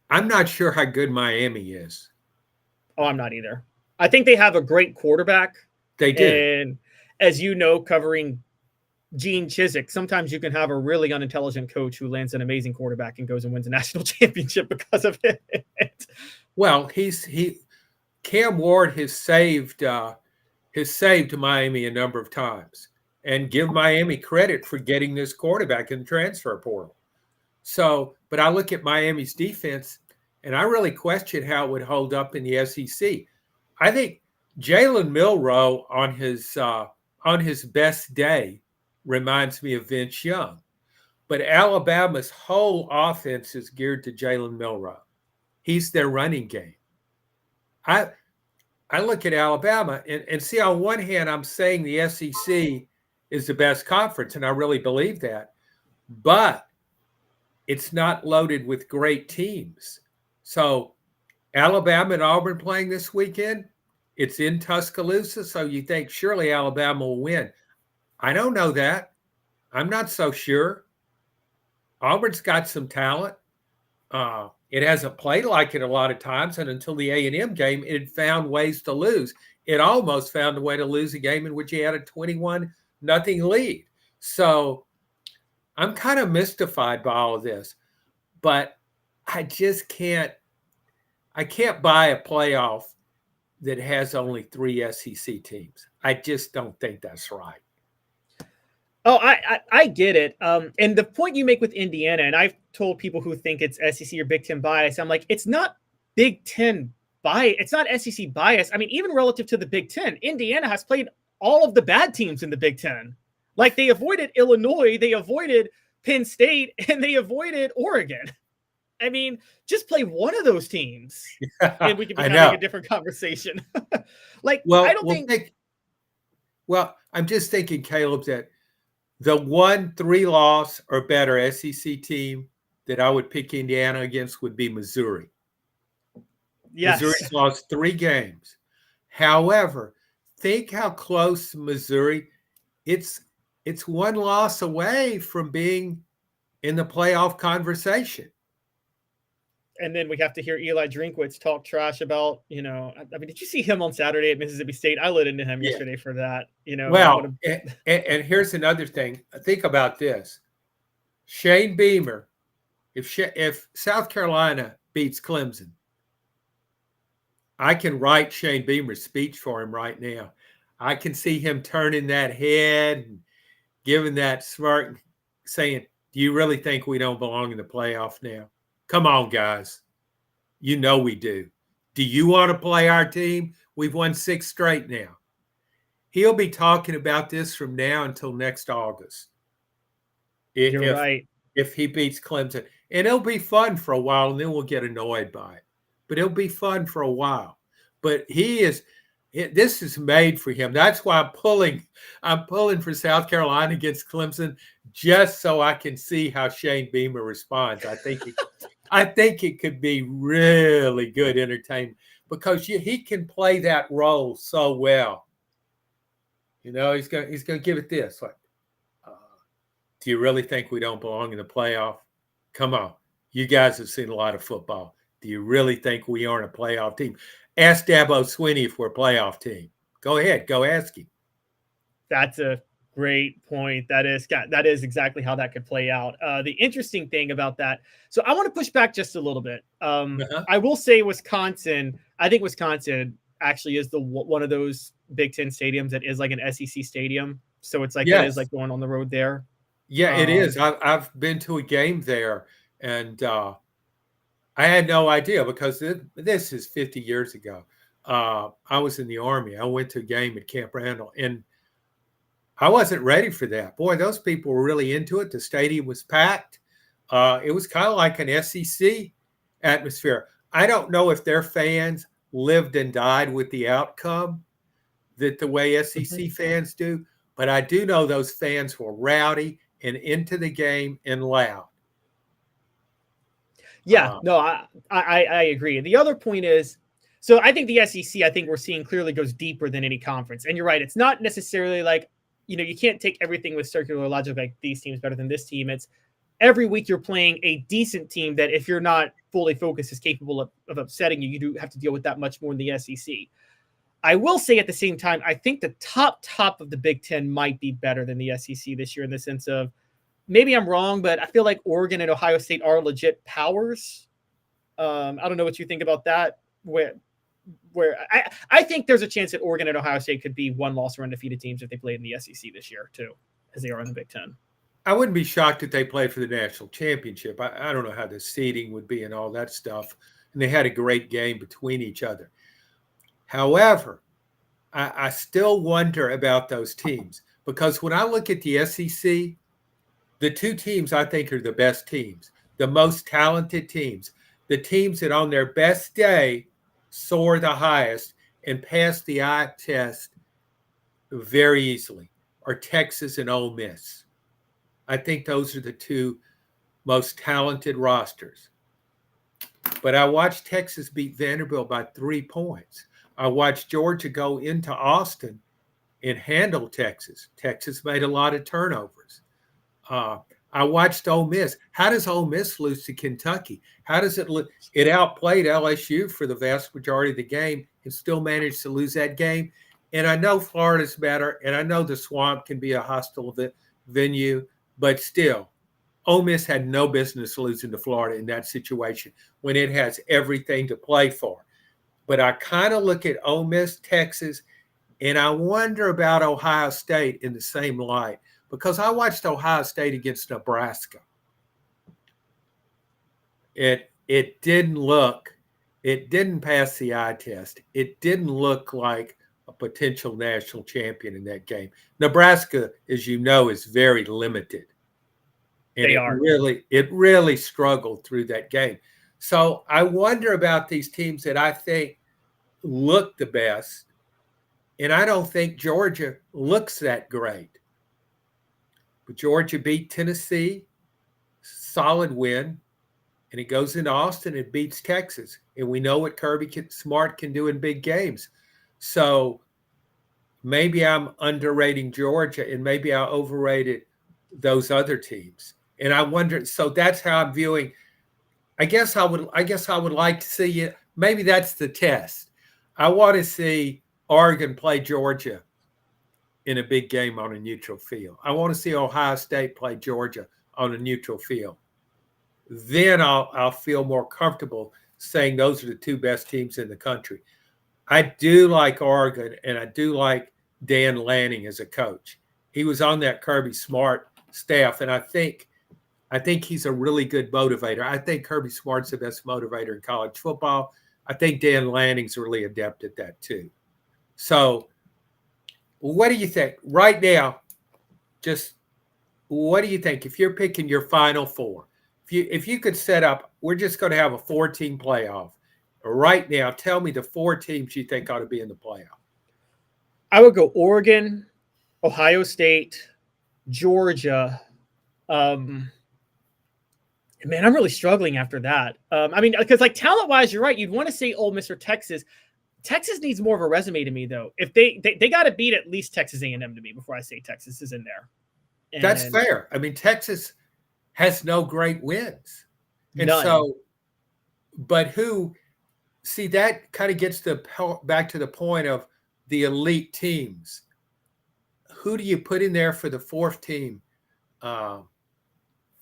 [SPEAKER 14] I'm not sure how good Miami is.
[SPEAKER 1] Oh, I'm not either. I think they have a great quarterback.
[SPEAKER 14] They do.
[SPEAKER 1] And as you know, covering Gene Chizik, sometimes you can have a really unintelligent coach who lands an amazing quarterback and goes and wins a national championship because of it.
[SPEAKER 14] Well, Cam Ward has saved Miami a number of times, and give Miami credit for getting this quarterback in the transfer portal. So, but I look at Miami's defense, and I really question how it would hold up in the SEC. I think Jalen Milroe on his best day reminds me of Vince Young, but Alabama's whole offense is geared to Jalen Milroe. He's their running game. I look at Alabama and see, on one hand, I'm saying the SEC is the best conference, and I really believe that, but it's not loaded with great teams. So Alabama and Auburn playing this weekend, it's in Tuscaloosa, so you think surely Alabama will win. I don't know that. I'm not so sure. Auburn's got some talent. It hasn't played like it a lot of times, and until the A&M game, it had found ways to lose. It almost found a way to lose a game in which he had a 21-0 lead. So I'm kind of mystified by all of this, but I just can't buy a playoff that has only 3 SEC teams. I just don't think that's right.
[SPEAKER 1] Oh, I get it. And the point you make with Indiana, and I've told people who think it's SEC or Big Ten bias, I'm like, it's not Big Ten bias. It's not SEC bias. I mean, even relative to the Big Ten, Indiana has played all of the bad teams in the Big Ten. Like, they avoided Illinois, they avoided Penn State, and they avoided Oregon. I mean, just play one of those teams, and we could be having a different conversation.
[SPEAKER 14] I'm just thinking, Caleb, that the 1-3 or better SEC team that I would pick Indiana against would be Missouri.
[SPEAKER 1] Yes.
[SPEAKER 14] Missouri's lost 3 games. However, think how close Missouri. It's 1 loss away from being in the playoff conversation.
[SPEAKER 1] And then we have to hear Eli Drinkwitz talk trash about, I mean, did you see him on Saturday at Mississippi State? I lit into him yesterday for that,
[SPEAKER 14] Well, and here's another thing. Think about this. Shane Beamer, if South Carolina beats Clemson, I can write Shane Beamer's speech for him right now. I can see him turning that head and giving that smirk, saying, do you really think we don't belong in the playoff now? Come on, guys. You know we do. Do you want to play our team? We've won 6 straight now. He'll be talking about this from now until next August.
[SPEAKER 1] You're right.
[SPEAKER 14] If he beats Clemson. And it'll be fun for a while, and then we'll get annoyed by it. But it'll be fun for a while. But this is made for him. That's why I'm pulling for South Carolina against Clemson, just so I can see how Shane Beamer responds. I think it could be really good entertainment because he can play that role so well. He's gonna give it this. Like, do you really think we don't belong in the playoff? Come on, you guys have seen a lot of football. Do you really think we aren't a playoff team? Ask Dabo Swinney if we're a playoff team. Go ahead, go ask him.
[SPEAKER 1] That's a great point. That is exactly how that could play out. The interesting thing about that, so I want to push back just a little bit. I will say Wisconsin. I think Wisconsin actually is one of those Big Ten stadiums that is like an SEC stadium. So it's like it is like going on the road there.
[SPEAKER 14] Yeah, it is. I've been to a game there, and I had no idea because this is 50 years ago. I was in the Army. I went to a game at Camp Randall, and I wasn't ready for that. Boy, those people were really into it. The stadium was packed. It was kind of like an SEC atmosphere. I don't know if their fans lived and died with the outcome that the way SEC fans do, but I do know those fans were rowdy and into the game and loud.
[SPEAKER 1] Yeah, no, I agree. And the other point is So I think the SEC, I think we're seeing clearly goes deeper than any conference. And you're right. It's not necessarily like, you can't take everything with circular logic, like these teams better than this team. It's every week you're playing a decent team that if you're not fully focused is capable of upsetting you. You do have to deal with that much more in the SEC. I will say at the same time, I think the top of the Big Ten might be better than the SEC this year in the sense of, maybe I'm wrong, but I feel like Oregon and Ohio State are legit powers. I don't know what you think about that. Where I think there's a chance that Oregon and Ohio State could be one-loss or undefeated teams if they played in the SEC this year too, as they are in the Big Ten.
[SPEAKER 14] I wouldn't be shocked if they played for the national championship. I don't know how the seeding would be and all that stuff. And they had a great game between each other. However, I still wonder about those teams because when I look at the SEC, the two teams I think are the best teams, the most talented teams, the teams that on their best day soar the highest and pass the eye test very easily are Texas and Ole Miss. I think those are the two most talented rosters. But I watched Texas beat Vanderbilt by 3 points. I watched Georgia go into Austin and handle Texas. Texas made a lot of turnovers. I watched Ole Miss. How does Ole Miss lose to Kentucky? How does it look? It outplayed LSU for the vast majority of the game and still managed to lose that game. And I know Florida's better, and I know the Swamp can be a hostile venue, but still, Ole Miss had no business losing to Florida in that situation when it has everything to play for. But I kind of look at Ole Miss, Texas, and I wonder about Ohio State in the same light because I watched Ohio State against Nebraska. It didn't pass the eye test. It didn't look like a potential national champion in that game. Nebraska, as you know, is very limited. And it really struggled through that game. So I wonder about these teams that I think look the best. And I don't think Georgia looks that great. But Georgia beat Tennessee, solid win. And it goes into Austin and beats Texas. And we know what Kirby Smart can do in big games. So maybe I'm underrating Georgia and maybe I overrated those other teams. And I wonder, so that's how I'm viewing. I guess I would like to see it. Maybe that's the test. I want to see Oregon play Georgia in a big game on a neutral field. I want to see Ohio State play Georgia on a neutral field. Then I'll feel more comfortable saying those are the two best teams in the country. I do like Oregon, and I do like Dan Lanning as a coach. He was on that Kirby Smart staff, and I think he's a really good motivator. I think Kirby Smart's the best motivator in college football. I think Dan Lanning's really adept at that too. So what do you think? Right now, just what do you think? If you're picking your Final Four, if you could set up, we're just going to have a 4-team playoff. Right now, tell me the 4 teams you think ought to be in the playoff.
[SPEAKER 1] I would go Oregon, Ohio State, Georgia. Man, I'm really struggling after that. I mean, because like talent-wise, you're right. You'd want to say Ole Miss or Texas. Texas needs more of a resume to me, though. If they got to beat at least Texas A&M to me before I say Texas is in there. And
[SPEAKER 14] that's fair. I mean, Texas has no great wins. And
[SPEAKER 1] none.
[SPEAKER 14] So, but who, see, that kind of gets back to the point of the elite teams. Who do you put in there for the 4th team?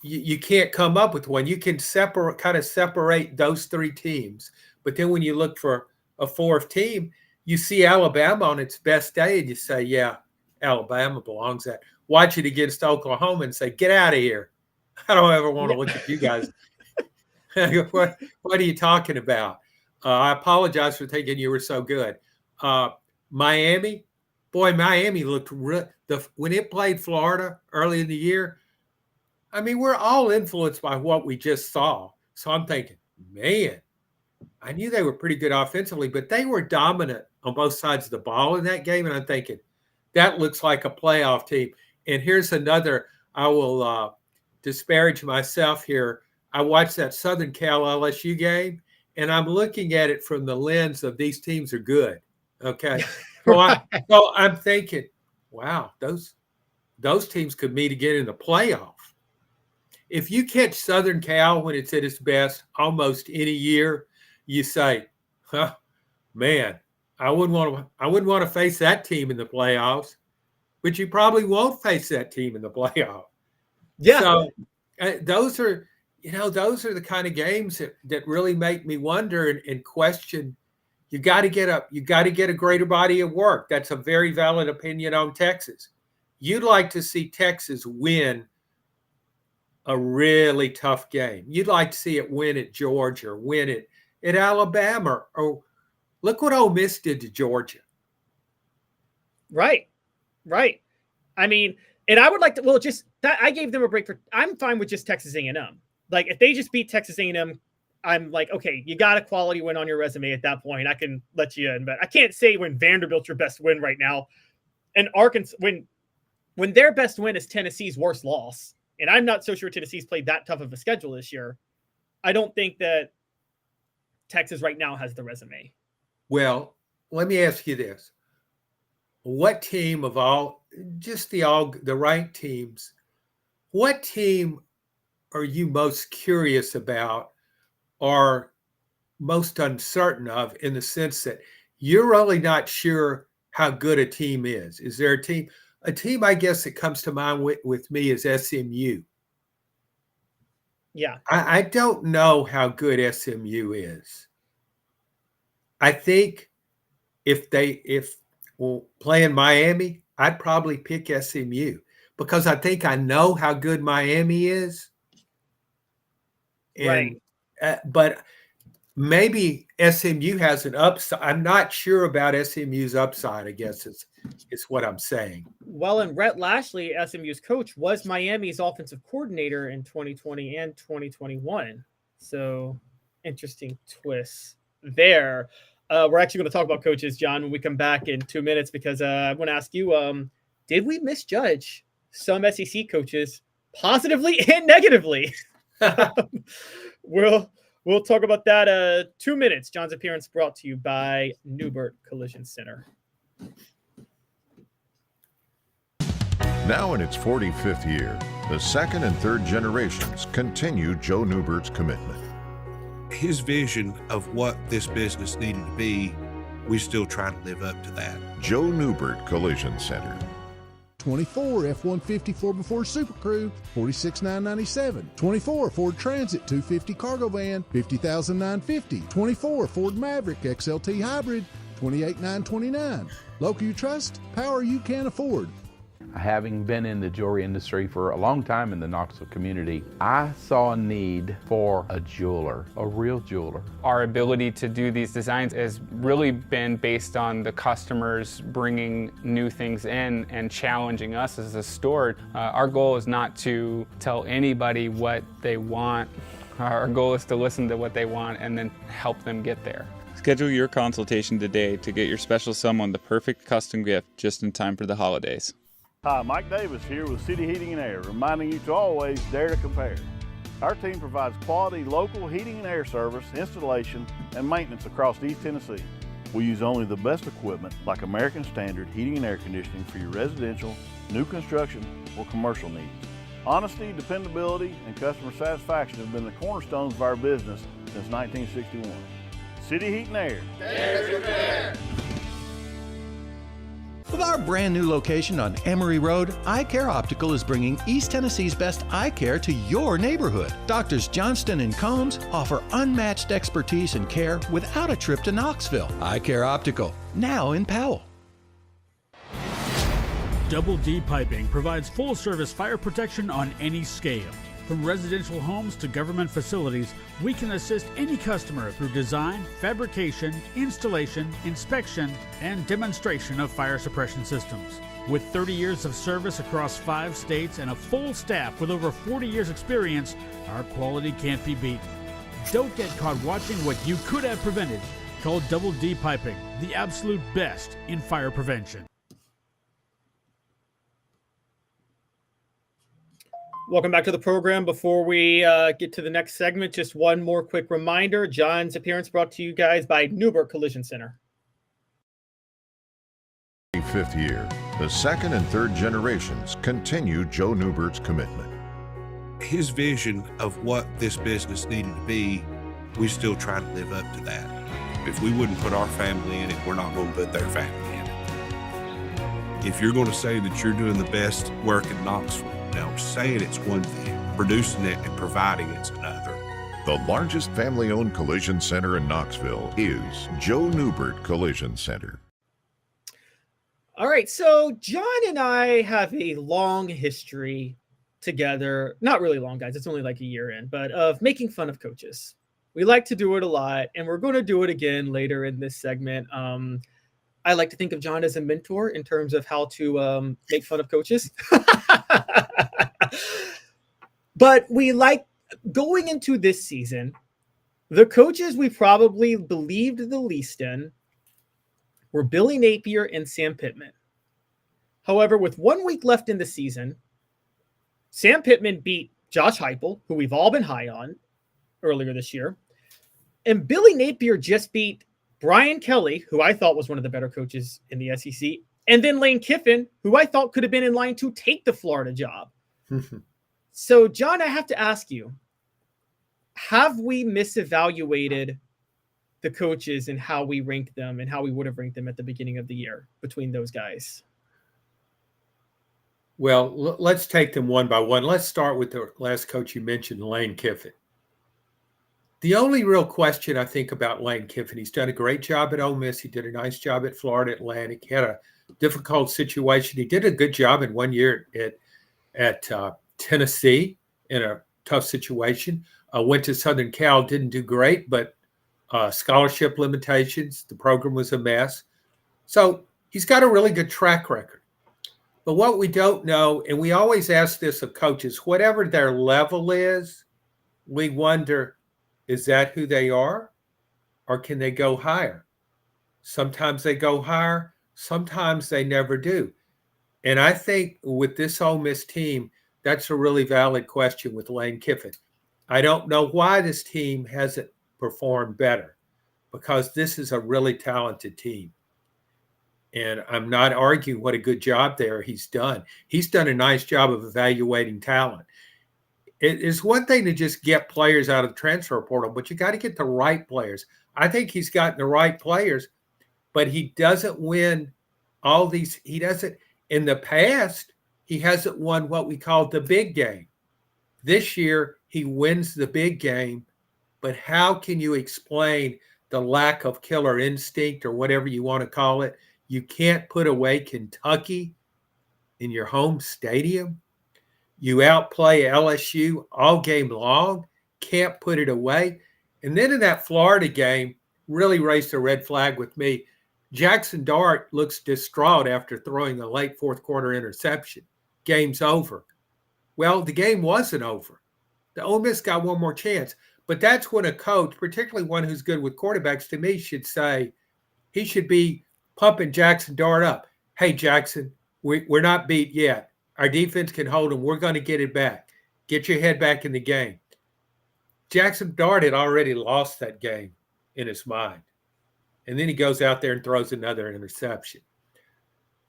[SPEAKER 14] You can't come up with one. You can separate those 3 teams. But then when you look for a 4th team, you see Alabama on its best day and you say, yeah, Alabama belongs there. Watch it against Oklahoma and say, get out of here. I don't ever want to look at you guys. What are you talking about? I apologize for thinking you were so good. Miami looked when it played Florida early in the year. I mean, we're all influenced by what we just saw. So I'm thinking, man, I knew they were pretty good offensively, but they were dominant on both sides of the ball in that game. And I'm thinking, that looks like a playoff team. And here's another, I will disparage myself here. I watched that Southern Cal LSU game, and I'm looking at it from the lens of these teams are good. Okay. So I'm thinking, wow, those teams could meet again in the playoff. If you catch Southern Cal when it's at its best almost any year, you say, huh, man, I wouldn't want to face that team in the playoffs, but you probably won't face that team in the playoff.
[SPEAKER 1] Yeah.
[SPEAKER 14] So those are the kind of games that really make me wonder and question. You got to get a greater body of work. That's a very valid opinion on Texas. You'd like to see Texas win a really tough game. You'd like to see it win at Georgia, or win it at Alabama, or look what Ole Miss did to Georgia.
[SPEAKER 1] Right. I mean, and I would like to, I gave them a break I'm fine with just Texas A&M. Like, if they just beat Texas A&M, I'm like, okay, you got a quality win on your resume at that point. I can let you in, but I can't say when Vanderbilt's your best win right now. And Arkansas, when their best win is Tennessee's worst loss, and I'm not so sure Tennessee's played that tough of a schedule this year, I don't think that Texas right now has the resume.
[SPEAKER 14] Well, let me ask you this. What team of the ranked teams, what team are you most curious about or most uncertain of, in the sense that you're really not sure how good a team is? Is there a team? A team, I guess, that comes to mind with me is SMU.
[SPEAKER 1] Yeah.
[SPEAKER 14] I don't know how good SMU is. I think if playing Miami, I'd probably pick SMU because I think I know how good Miami is. And,
[SPEAKER 1] right.
[SPEAKER 14] But maybe SMU has an upside. I'm not sure about SMU's upside, I guess is what I'm saying.
[SPEAKER 1] Well, and Rhett Lashley, SMU's coach, was Miami's offensive coordinator in 2020 and 2021. So interesting twists there. We're actually going to talk about coaches, John, when we come back in 2 minutes, because I want to ask you, did we misjudge some SEC coaches positively and negatively? We'll talk about that 2 minutes. John's appearance brought to you by Neubert Collision Center.
[SPEAKER 6] Now in its 45th year, the second and third generations continue Joe Neubert's commitment.
[SPEAKER 7] His vision of what this business needed to be, we still try to live up to that.
[SPEAKER 6] Joe Neubert Collision Center.
[SPEAKER 12] 24 F-150 4x4 Super Crew, $46,997. 24 Ford Transit 250 cargo van, $50,950. 24 Ford Maverick XLT Hybrid, $28,929. Local you trust, power you can afford.
[SPEAKER 15] Having been in the jewelry industry for a long time in the Knoxville community, I saw a need for a jeweler, a real jeweler.
[SPEAKER 16] Our ability to do these designs has really been based on the customers bringing new things in and challenging us as a store. Our goal is not to tell anybody what they want. Our goal is to listen to what they want and then help them get there.
[SPEAKER 17] Schedule your consultation today to get your special someone the perfect custom gift just in time for the holidays.
[SPEAKER 18] Hi, Mike Davis here with City Heating and Air, reminding you to always dare to compare. Our team provides quality local heating and air service, installation, and maintenance across East Tennessee. We use only the best equipment like American Standard heating and air conditioning for your residential, new construction, or commercial needs. Honesty, dependability, and customer satisfaction have been the cornerstones of our business since 1961. City Heat and Air.
[SPEAKER 4] Dare to compare.
[SPEAKER 10] With our brand new location on Emory Road, Eye Care Optical is bringing East Tennessee's best eye care to your neighborhood. Doctors Johnston and Combs offer unmatched expertise and care without a trip to Knoxville. Eye Care Optical, now in Powell.
[SPEAKER 9] Double D Piping provides full-service fire protection on any scale. From residential homes to government facilities, we can assist any customer through design, fabrication, installation, inspection, and demonstration of fire suppression systems. With 30 years of service across 5 states and a full staff with over 40 years experience, our quality can't be beaten. Don't get caught watching what you could have prevented. Call Double D Piping, the absolute best in fire prevention.
[SPEAKER 1] Welcome back to the program. Before we get to the next segment, just one more quick reminder. John's appearance brought to you guys by Neubert Collision Center.
[SPEAKER 6] 5th year, the second and third generations continue Joe Neubert's commitment.
[SPEAKER 7] His vision of what this business needed to be, we still try to live up to that. If we wouldn't put our family in it, we're not going to put their family in it. If you're going to say that you're doing the best work in Knoxville, now saying it's one thing, producing it and providing it's another.
[SPEAKER 6] The largest family-owned collision center in Knoxville is Joe Neubert Collision Center.
[SPEAKER 1] All right, so John and I have a long history together. Not really long, guys. It's only like a year in, but of making fun of coaches. We like to do it a lot, and we're going to do it again later in this segment. I like to think of John as a mentor in terms of how to make fun of coaches. But we like going into this season, the coaches we probably believed the least in were Billy Napier and Sam Pittman. However, with 1 week left in the season, Sam Pittman beat Josh Heupel, who we've all been high on earlier this year. And Billy Napier just beat Brian Kelly, who I thought was one of the better coaches in the SEC. And then Lane Kiffin, who I thought could have been in line to take the Florida job. So, John, I have to ask you, have we misevaluated the coaches and how we ranked them and how we would have ranked them at the beginning of the year between those guys?
[SPEAKER 14] Well, let's take them one by one. Let's start with the last coach you mentioned, Lane Kiffin. The only real question I think about Lane Kiffin, he's done a great job at Ole Miss. He did a nice job at Florida Atlantic. He had a difficult situation. He did a good job in 1 year at Tennessee in a tough situation. Went to Southern Cal, didn't do great, but scholarship limitations, the program was a mess. So he's got a really good track record. But what we don't know, and we always ask this of coaches, whatever their level is, we wonder, is that who they are? Or can they go higher? Sometimes they go higher, sometimes they never do. And I think with this Ole Miss team, that's a really valid question with Lane Kiffin. I don't know why this team hasn't performed better, because this is a really talented team. And I'm not arguing what a good job there he's done. He's done a nice job of evaluating talent. It is one thing to just get players out of the transfer portal, but you got to get the right players. I think he's gotten the right players, but he doesn't win all these. He doesn't. In the past, he hasn't won what we call the big game. This year, he wins the big game, but how can you explain the lack of killer instinct or whatever you want to call it? You can't put away Kentucky in your home stadium. You outplay LSU all game long, can't put it away. And then in that Florida game, really raised a red flag with me. Jackson Dart looks distraught after throwing a late fourth quarter interception. Game's over. Well, the game wasn't over. The Ole Miss got one more chance. But that's when a coach, particularly one who's good with quarterbacks, to me should say, he should be pumping Jackson Dart up. Hey, Jackson, we're not beat yet. Our defense can hold them. We're going to get it back. Get your head back in the game. Jackson Dart had already lost that game in his mind. And then he goes out there and throws another interception.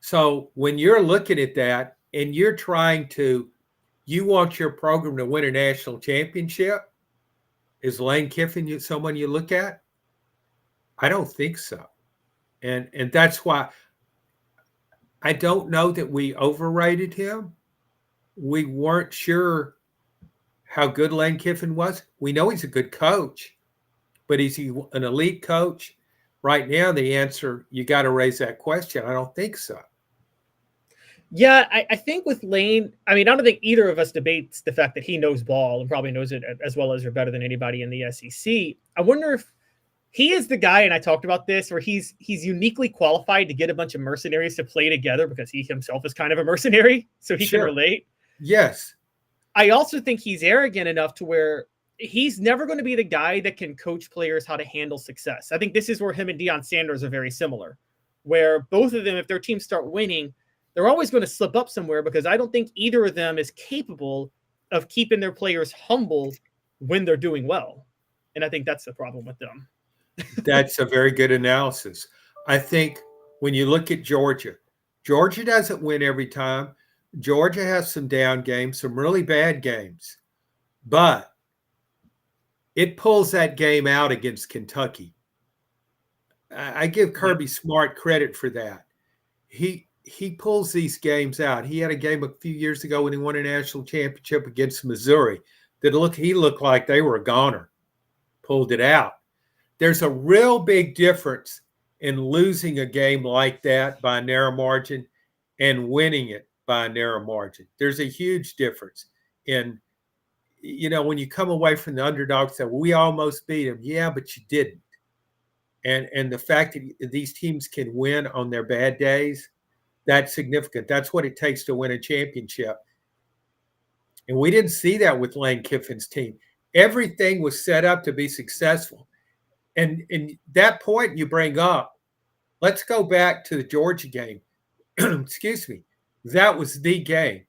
[SPEAKER 14] So when you're looking at that and you're trying to, you want your program to win a national championship, is Lane Kiffin someone you look at? I don't think so. And that's why I don't know that we overrated him. We weren't sure how good Lane Kiffin was. We know he's a good coach, but is he an elite coach? Right now, the answer, you got to raise that question. I don't think so.
[SPEAKER 1] Yeah, I think with Lane, I mean, I don't think either of us debates the fact that he knows ball and probably knows it as well as or better than anybody in the SEC. I wonder if he is the guy, and I talked about this, where he's uniquely qualified to get a bunch of mercenaries to play together because he himself is kind of a mercenary, so he can relate.
[SPEAKER 14] Yes.
[SPEAKER 1] I also think he's arrogant enough to where he's never going to be the guy that can coach players how to handle success. I think this is where him and Deion Sanders are very similar, where both of them, if their teams start winning, they're always going to slip up somewhere because I don't think either of them is capable of keeping their players humble when they're doing well. And I think that's the problem with them.
[SPEAKER 14] That's a very good analysis. I think when you look at Georgia, Georgia doesn't win every time. Georgia has some down games, some really bad games, but it pulls that game out against Kentucky. I give Kirby Smart credit for that. He pulls these games out. He had a game a few years ago when he won a national championship against Missouri that he looked like they were a goner. Pulled it out. There's a real big difference in losing a game like that by a narrow margin and winning it by a narrow margin. There's a huge difference in, when you come away from the underdog and say, well, we almost beat them. Yeah, but you didn't. And the fact that these teams can win on their bad days, that's significant. That's what it takes to win a championship. And we didn't see that with Lane Kiffin's team. Everything was set up to be successful. And that point you bring up, let's go back to the Georgia game. Excuse me. That was the game.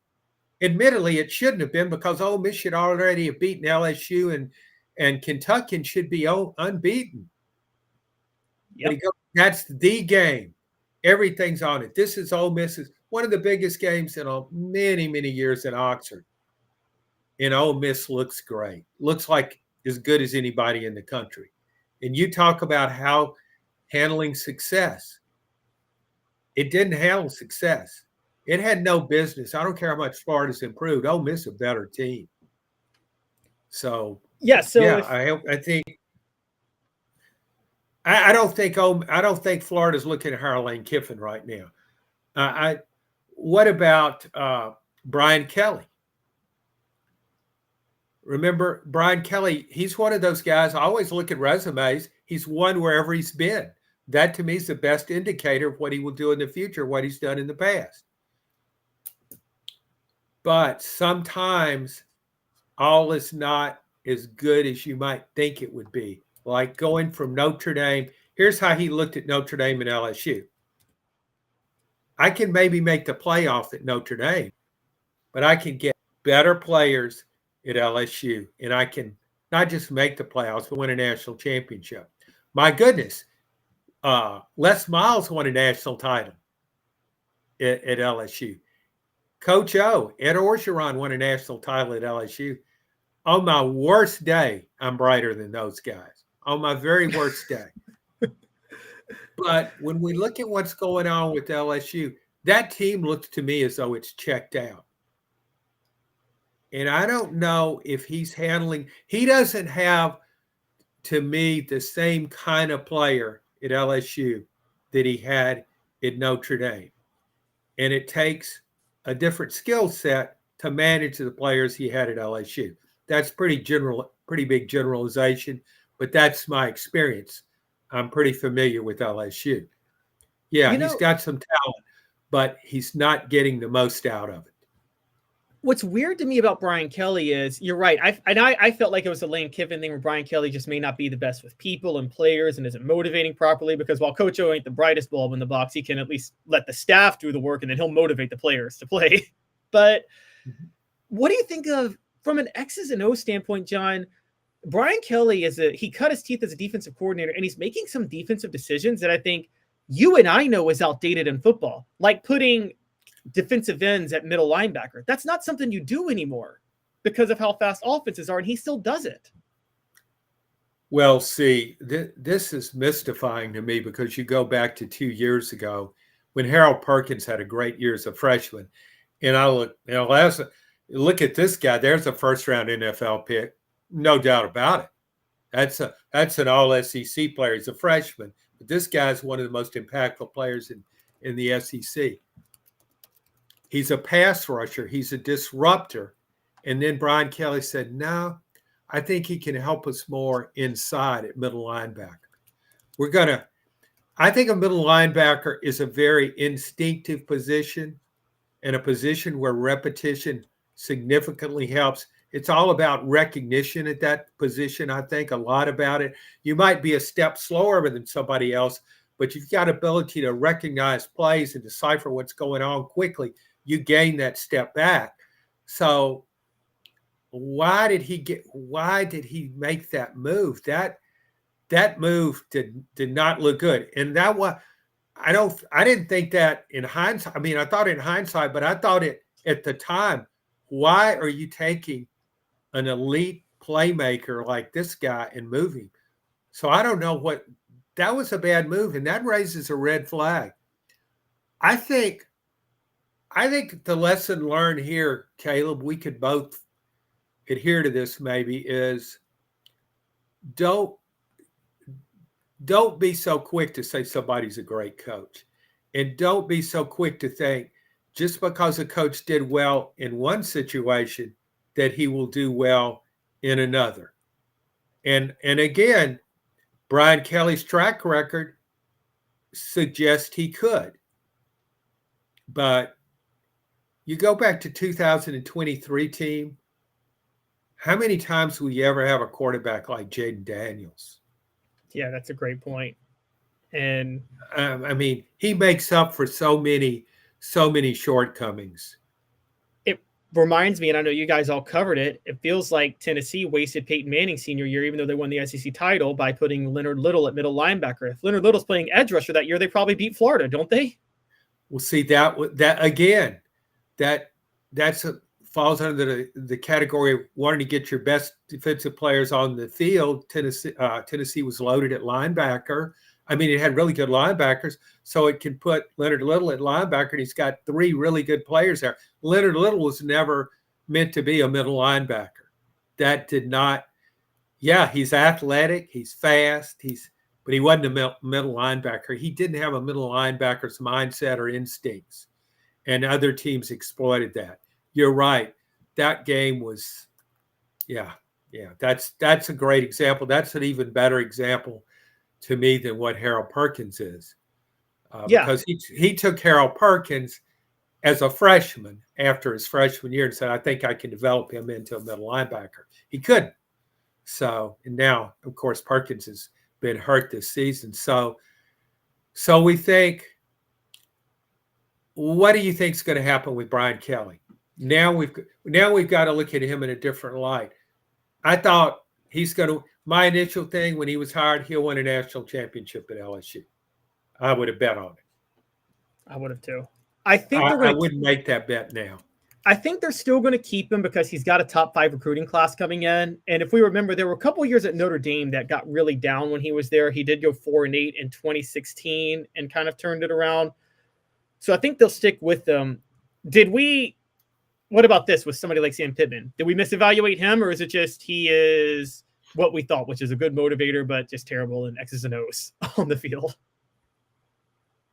[SPEAKER 14] Admittedly, it shouldn't have been because Ole Miss should already have beaten LSU and Kentucky should be unbeaten. Yep. That's the game. Everything's on it. This is Ole Miss's one of the biggest games in many, many years in Oxford. And Ole Miss looks great. Looks like as good as anybody in the country. And you talk about how handling success. It didn't handle success. It had no business. I don't care how much Florida's improved. Ole Miss is a better team. So
[SPEAKER 1] I think
[SPEAKER 14] I don't think Florida's looking at hire Lane Kiffin right now. What about Brian Kelly? Remember Brian Kelly? He's one of those guys. I always look at resumes. He's won wherever he's been. That to me is the best indicator of what he will do in the future, what he's done in the past. But sometimes all is not as good as you might think it would be. Like going from Notre Dame. Here's how he looked at Notre Dame and LSU. I can maybe make the playoff at Notre Dame, but I can get better players at LSU, and I can not just make the playoffs, but win a national championship. My goodness, Les Miles won a national title at LSU. Coach O, Ed Orgeron won a national title at LSU. On my worst day, I'm brighter than those guys. On my very worst day. But when we look at what's going on with LSU, that team looks to me as though it's checked out. And I don't know if he's handling – he doesn't have, to me, the same kind of player at LSU that he had at Notre Dame. And it takes a different skill set to manage the players he had at LSU. That's pretty big generalization, but that's my experience. I'm pretty familiar with LSU. Yeah, he's got some talent, but he's not getting the most out of it.
[SPEAKER 1] What's weird to me about Brian Kelly is, you're right. I felt like it was a Lane Kiffin thing where Brian Kelly just may not be the best with people and players and isn't motivating properly, because while Coach O ain't the brightest bulb in the box, he can at least let the staff do the work and then he'll motivate the players to play. But what do you think of, from an X's and O's standpoint, John? Brian Kelly he cut his teeth as a defensive coordinator, and he's making some defensive decisions that I think you and I know is outdated in football, like putting defensive ends at middle linebacker. That's not something you do anymore because of how fast offenses are, and he still does it.
[SPEAKER 14] Well, see, this is mystifying to me because you go back to 2 years ago when Harold Perkins had a great year as a freshman, and I look at this guy. There's a first-round NFL pick, no doubt about it. That's an all-SEC player. He's a freshman, but this guy's one of the most impactful players in the SEC. He's a pass rusher. He's a disruptor. And then Brian Kelly said, no, I think he can help us more inside at middle linebacker. I think a middle linebacker is a very instinctive position and a position where repetition significantly helps. It's all about recognition at that position. I think a lot about it. You might be a step slower than somebody else, but you've got ability to recognize plays and decipher what's going on quickly. You gain that step back. So why did he make that move? That move did not look good. And that was, I didn't think that in hindsight. I mean, I thought in hindsight, but I thought it at the time. Why are you taking an elite playmaker like this guy and moving? So I don't know what, that was a bad move, and that raises a red flag. I think the lesson learned here, Caleb, we could both adhere to this maybe, is don't be so quick to say somebody's a great coach. And don't be so quick to think just because a coach did well in one situation that he will do well in another. And again, Brian Kelly's track record suggests he could. But you go back to 2023 team, how many times will you ever have a quarterback like Jaden Daniels?
[SPEAKER 1] Yeah, that's a great point. And
[SPEAKER 14] I mean, he makes up for so many shortcomings.
[SPEAKER 1] It reminds me, and I know you guys all covered it, it feels like Tennessee wasted Peyton Manning's senior year, even though they won the SEC title, by putting Leonard Little at middle linebacker. If Leonard Little's playing edge rusher that year, they probably beat Florida, don't they?
[SPEAKER 14] Well, see, that again, that's falls under the category of wanting to get your best defensive players on the field. Tennessee was loaded at linebacker. I mean, it had really good linebackers, so it can put Leonard Little at linebacker, and he's got three really good players there. Leonard Little was never meant to be a middle linebacker. That did not. Yeah, he's athletic, he's fast, but he wasn't a middle linebacker. He didn't have a middle linebacker's mindset or instincts, and other teams exploited that. You're right. That game was, yeah. That's a great example. That's an even better example to me than what Harold Perkins is. Because he took Harold Perkins as a freshman after his freshman year and said, I think I can develop him into a middle linebacker. He couldn't. So, and now, of course, Perkins has been hurt this season. So we think, what do you think is going to happen with Brian Kelly? Now we've got to look at him in a different light. I thought he's going to. My initial thing when he was hired, he'll win a national championship at LSU. I would have bet on it.
[SPEAKER 1] I would have too. I think
[SPEAKER 14] I wouldn't make that bet now.
[SPEAKER 1] I think they're still going to keep him because he's got a top 5 recruiting class coming in. And if we remember, there were a couple of years at Notre Dame that got really down when he was there. He did go 4-8 in 2016 and kind of turned it around. So I think they'll stick with them. What about this with somebody like Sam Pittman? Did we misevaluate him, or is it just he is what we thought, which is a good motivator, but just terrible in X's and O's on the field?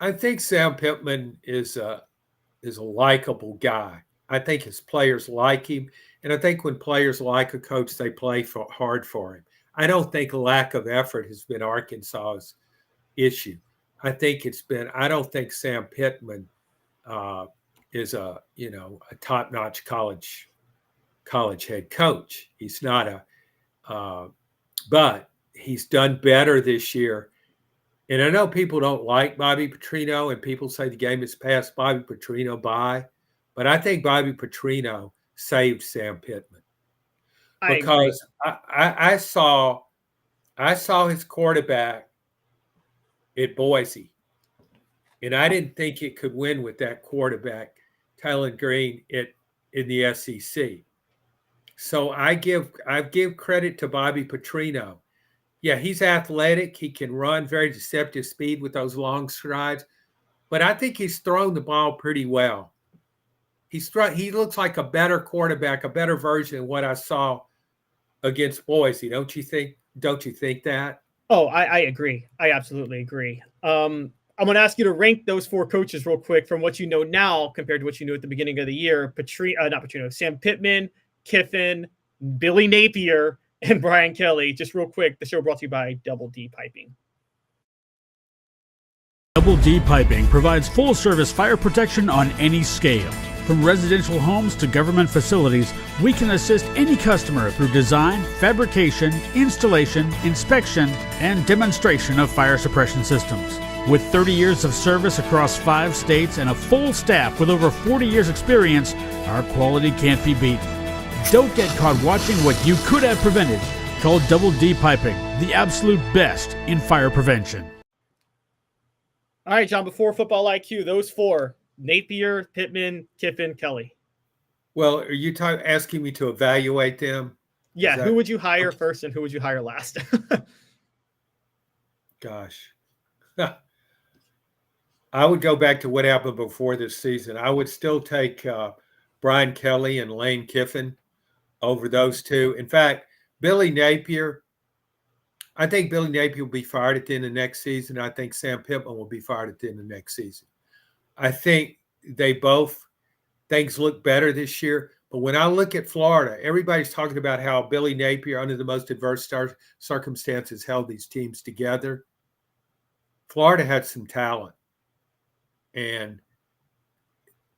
[SPEAKER 14] I think Sam Pittman is a likable guy. I think his players like him, and I think when players like a coach, they play hard for him. I don't think lack of effort has been Arkansas's issue. I don't think Sam Pittman is a top-notch college head coach. He's not but he's done better this year. And I know people don't like Bobby Petrino, and people say the game has passed Bobby Petrino by, but I think Bobby Petrino saved Sam Pittman because I saw his quarterback at Boise, and I didn't think it could win with that quarterback, Tylen Green, in the SEC. So I give credit to Bobby Petrino. Yeah, he's athletic. He can run very deceptive speed with those long strides, but I think he's thrown the ball pretty well. He looks like a better quarterback, a better version of what I saw against Boise. Don't you think that?
[SPEAKER 1] Oh, I agree. I absolutely agree. I'm going to ask you to rank those 4 coaches real quick from what you know now compared to what you knew at the beginning of the year. Sam Pittman, Kiffin, Billy Napier, and Brian Kelly. Just real quick, the show brought to you by Double D Piping.
[SPEAKER 9] Double D Piping provides full-service fire protection on any scale. From residential homes to government facilities, we can assist any customer through design, fabrication, installation, inspection, and demonstration of fire suppression systems. With 30 years of service across 5 states and a full staff with over 40 years experience, our quality can't be beaten. Don't get caught watching what you could have prevented. Call Double D Piping, the absolute best in fire prevention.
[SPEAKER 1] All right, John, before Football IQ, those four: Napier, Pittman, Kiffin, Kelly.
[SPEAKER 14] Well, are you asking me to evaluate them?
[SPEAKER 1] Yeah, who would you hire first and who would you hire last?
[SPEAKER 14] Gosh. I would go back to what happened before this season. I would still take Brian Kelly and Lane Kiffin over those two. In fact, Billy Napier, I think Billy Napier will be fired at the end of next season. I think Sam Pittman will be fired at the end of next season. I think things look better this year. But when I look at Florida, everybody's talking about how Billy Napier, under the most adverse circumstances, held these teams together. Florida had some talent. And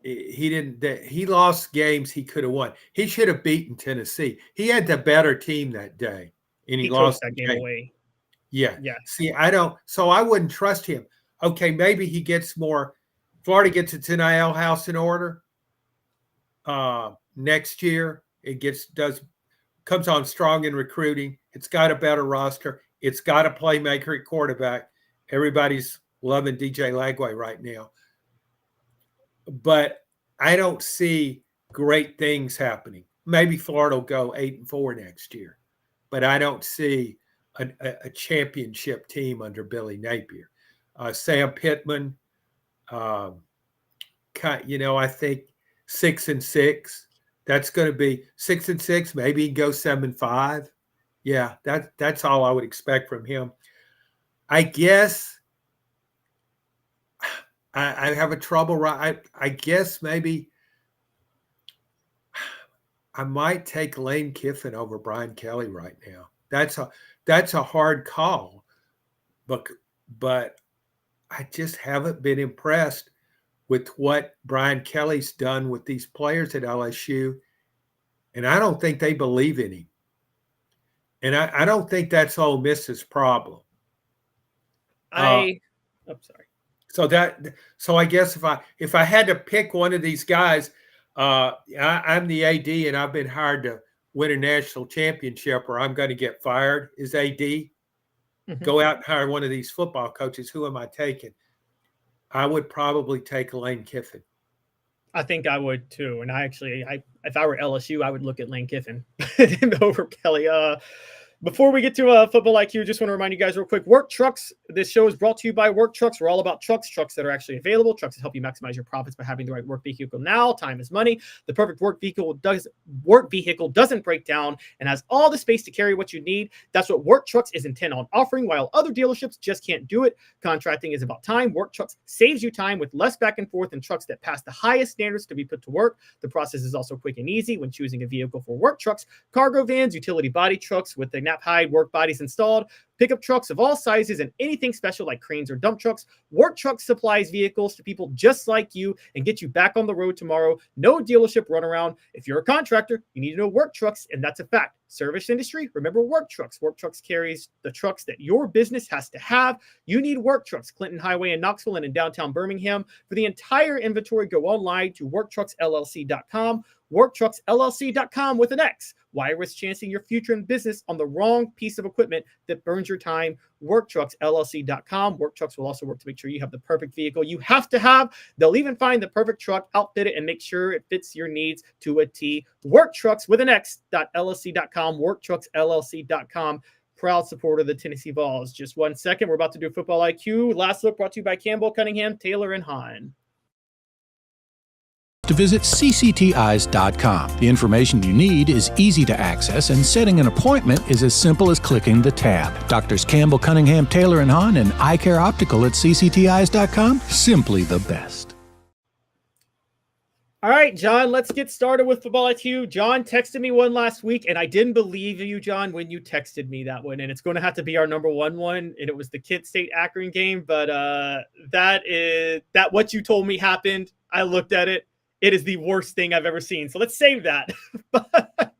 [SPEAKER 14] he lost games he could have won. He should have beaten Tennessee. He had the better team that day, and he lost
[SPEAKER 1] that game away.
[SPEAKER 14] Yeah. See, so I wouldn't trust him. Okay, maybe he gets more. Florida gets its NIL house in order next year. It comes on strong in recruiting. It's got a better roster. It's got a playmaker at quarterback. Everybody's loving DJ Lagway right now. But I don't see great things happening. Maybe Florida will go 8-4 next year, but I don't see a championship team under Billy Napier. Sam Pittman, I think 6-6. That's going to be 6-6. Maybe he goes 7-5. Yeah, that's all I would expect from him. I guess I have a trouble. I guess maybe I might take Lane Kiffin over Brian Kelly right now. That's a hard call, but I just haven't been impressed with what Brian Kelly's done with these players at LSU, and I don't think they believe in him. And I don't think that's Ole Miss's problem.
[SPEAKER 1] I'm sorry.
[SPEAKER 14] So I guess if I had to pick one of these guys, I'm the AD and I've been hired to win a national championship, or I'm going to get fired as AD. Mm-hmm. Go out and hire one of these football coaches. Who am I taking? I would probably take Lane Kiffin.
[SPEAKER 1] I think I would too. And if I were LSU, I would look at Lane Kiffin over Kelly. Before we get to Football IQ, just want to remind you guys real quick, Work Trucks. This show is brought to you by Work Trucks. We're all about trucks that are actually available, trucks that help you maximize your profits by having the right work vehicle now. Time is money. The perfect work vehicle doesn't break down and has all the space to carry what you need. That's what Work Trucks is intent on offering, while other dealerships just can't do it. Contracting is about time. Work Trucks saves you time with less back and forth and trucks that pass the highest standards to be put to work. The process is also quick and easy when choosing a vehicle for Work Trucks. Cargo vans, utility body trucks with the hide work bodies installed, pickup trucks of all sizes, and anything special like cranes or dump trucks. Work Trucks supplies vehicles to people just like you and get you back on the road tomorrow. No dealership runaround. If you're a contractor, you need to know Work Trucks, and that's a fact. Service industry, remember Work Trucks. Work Trucks carries the trucks that your business has to have. You need Work Trucks. Clinton Highway in Knoxville and in downtown Birmingham. For the entire inventory, go online to worktrucksllc.com. worktrucksllc.com with an X. Why risk chancing your future in business on the wrong piece of equipment that burns your time? worktrucksllc.com. Work Trucks will also work to make sure you have the perfect vehicle you have to have. They'll even find the perfect truck, outfit it, and make sure it fits your needs to a T. Work Trucks with an X.llc.com. worktrucksllc.com. Proud supporter of the Tennessee Vols. Just 1 second. We're about to do Football IQ. Last look brought to you by Campbell, Cunningham, Taylor, and Hahn.
[SPEAKER 10] To visit cctis.com. The information you need is easy to access, and setting an appointment is as simple as clicking the tab. Doctors Campbell, Cunningham, Taylor, and Hahn, and Eye Care Optical at cctis.com. Simply the best.
[SPEAKER 1] All right, John, let's get started with Football IQ. John texted me one last week, and I didn't believe you, John, when you texted me that one. And it's going to have to be our number one, and it was the Kent State-Akron game. But that what you told me happened. I looked at it. It is the worst thing I've ever seen. So let's save that. But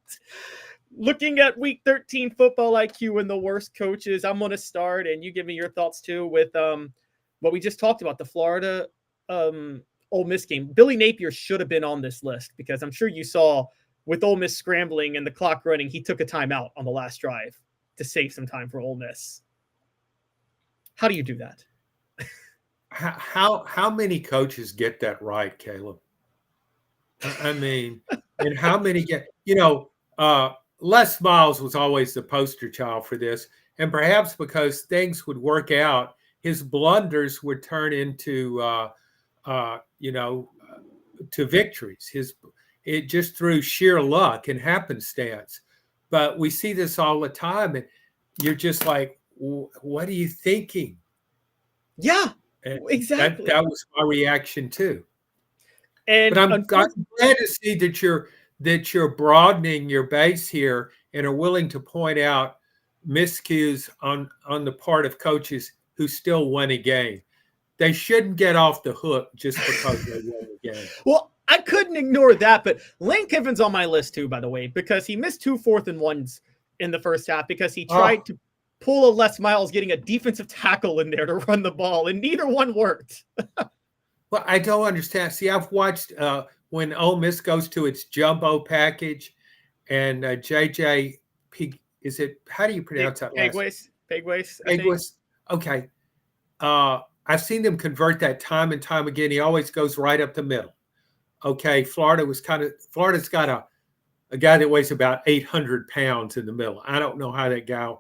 [SPEAKER 1] looking at Week 13 Football IQ and the worst coaches, I'm going to start, and you give me your thoughts too, with what we just talked about, the Florida Ole Miss game. Billy Napier should have been on this list because I'm sure you saw with Ole Miss scrambling and the clock running, he took a timeout on the last drive to save some time for Ole Miss. How do you do that?
[SPEAKER 14] How many coaches get that right, Caleb? I mean, and how many get, Les Miles was always the poster child for this. And perhaps because things would work out, his blunders would turn into, to victories. It just through sheer luck and happenstance. But we see this all the time, and you're just like, what are you thinking?
[SPEAKER 1] Yeah,
[SPEAKER 14] and
[SPEAKER 1] exactly.
[SPEAKER 14] That was my reaction too.
[SPEAKER 1] And
[SPEAKER 14] but I'm glad to see that you're broadening your base here and are willing to point out miscues on the part of coaches who still won a game. They shouldn't get off the hook just because they won a game.
[SPEAKER 1] Well, I couldn't ignore that, but Lane Kiffin's on my list too, by the way, because he missed 2 4th-and-1s in the first half because he tried to pull a Les Miles getting a defensive tackle in there to run the ball, and neither one worked.
[SPEAKER 14] Well, I don't understand. See, I've watched when Ole Miss goes to its jumbo package, and JJ, how do you pronounce that last name?
[SPEAKER 1] Pegways.
[SPEAKER 14] Okay. I've seen them convert that time and time again. He always goes right up the middle. Okay, Florida's got a guy that weighs about 800 pounds in the middle. I don't know how that guy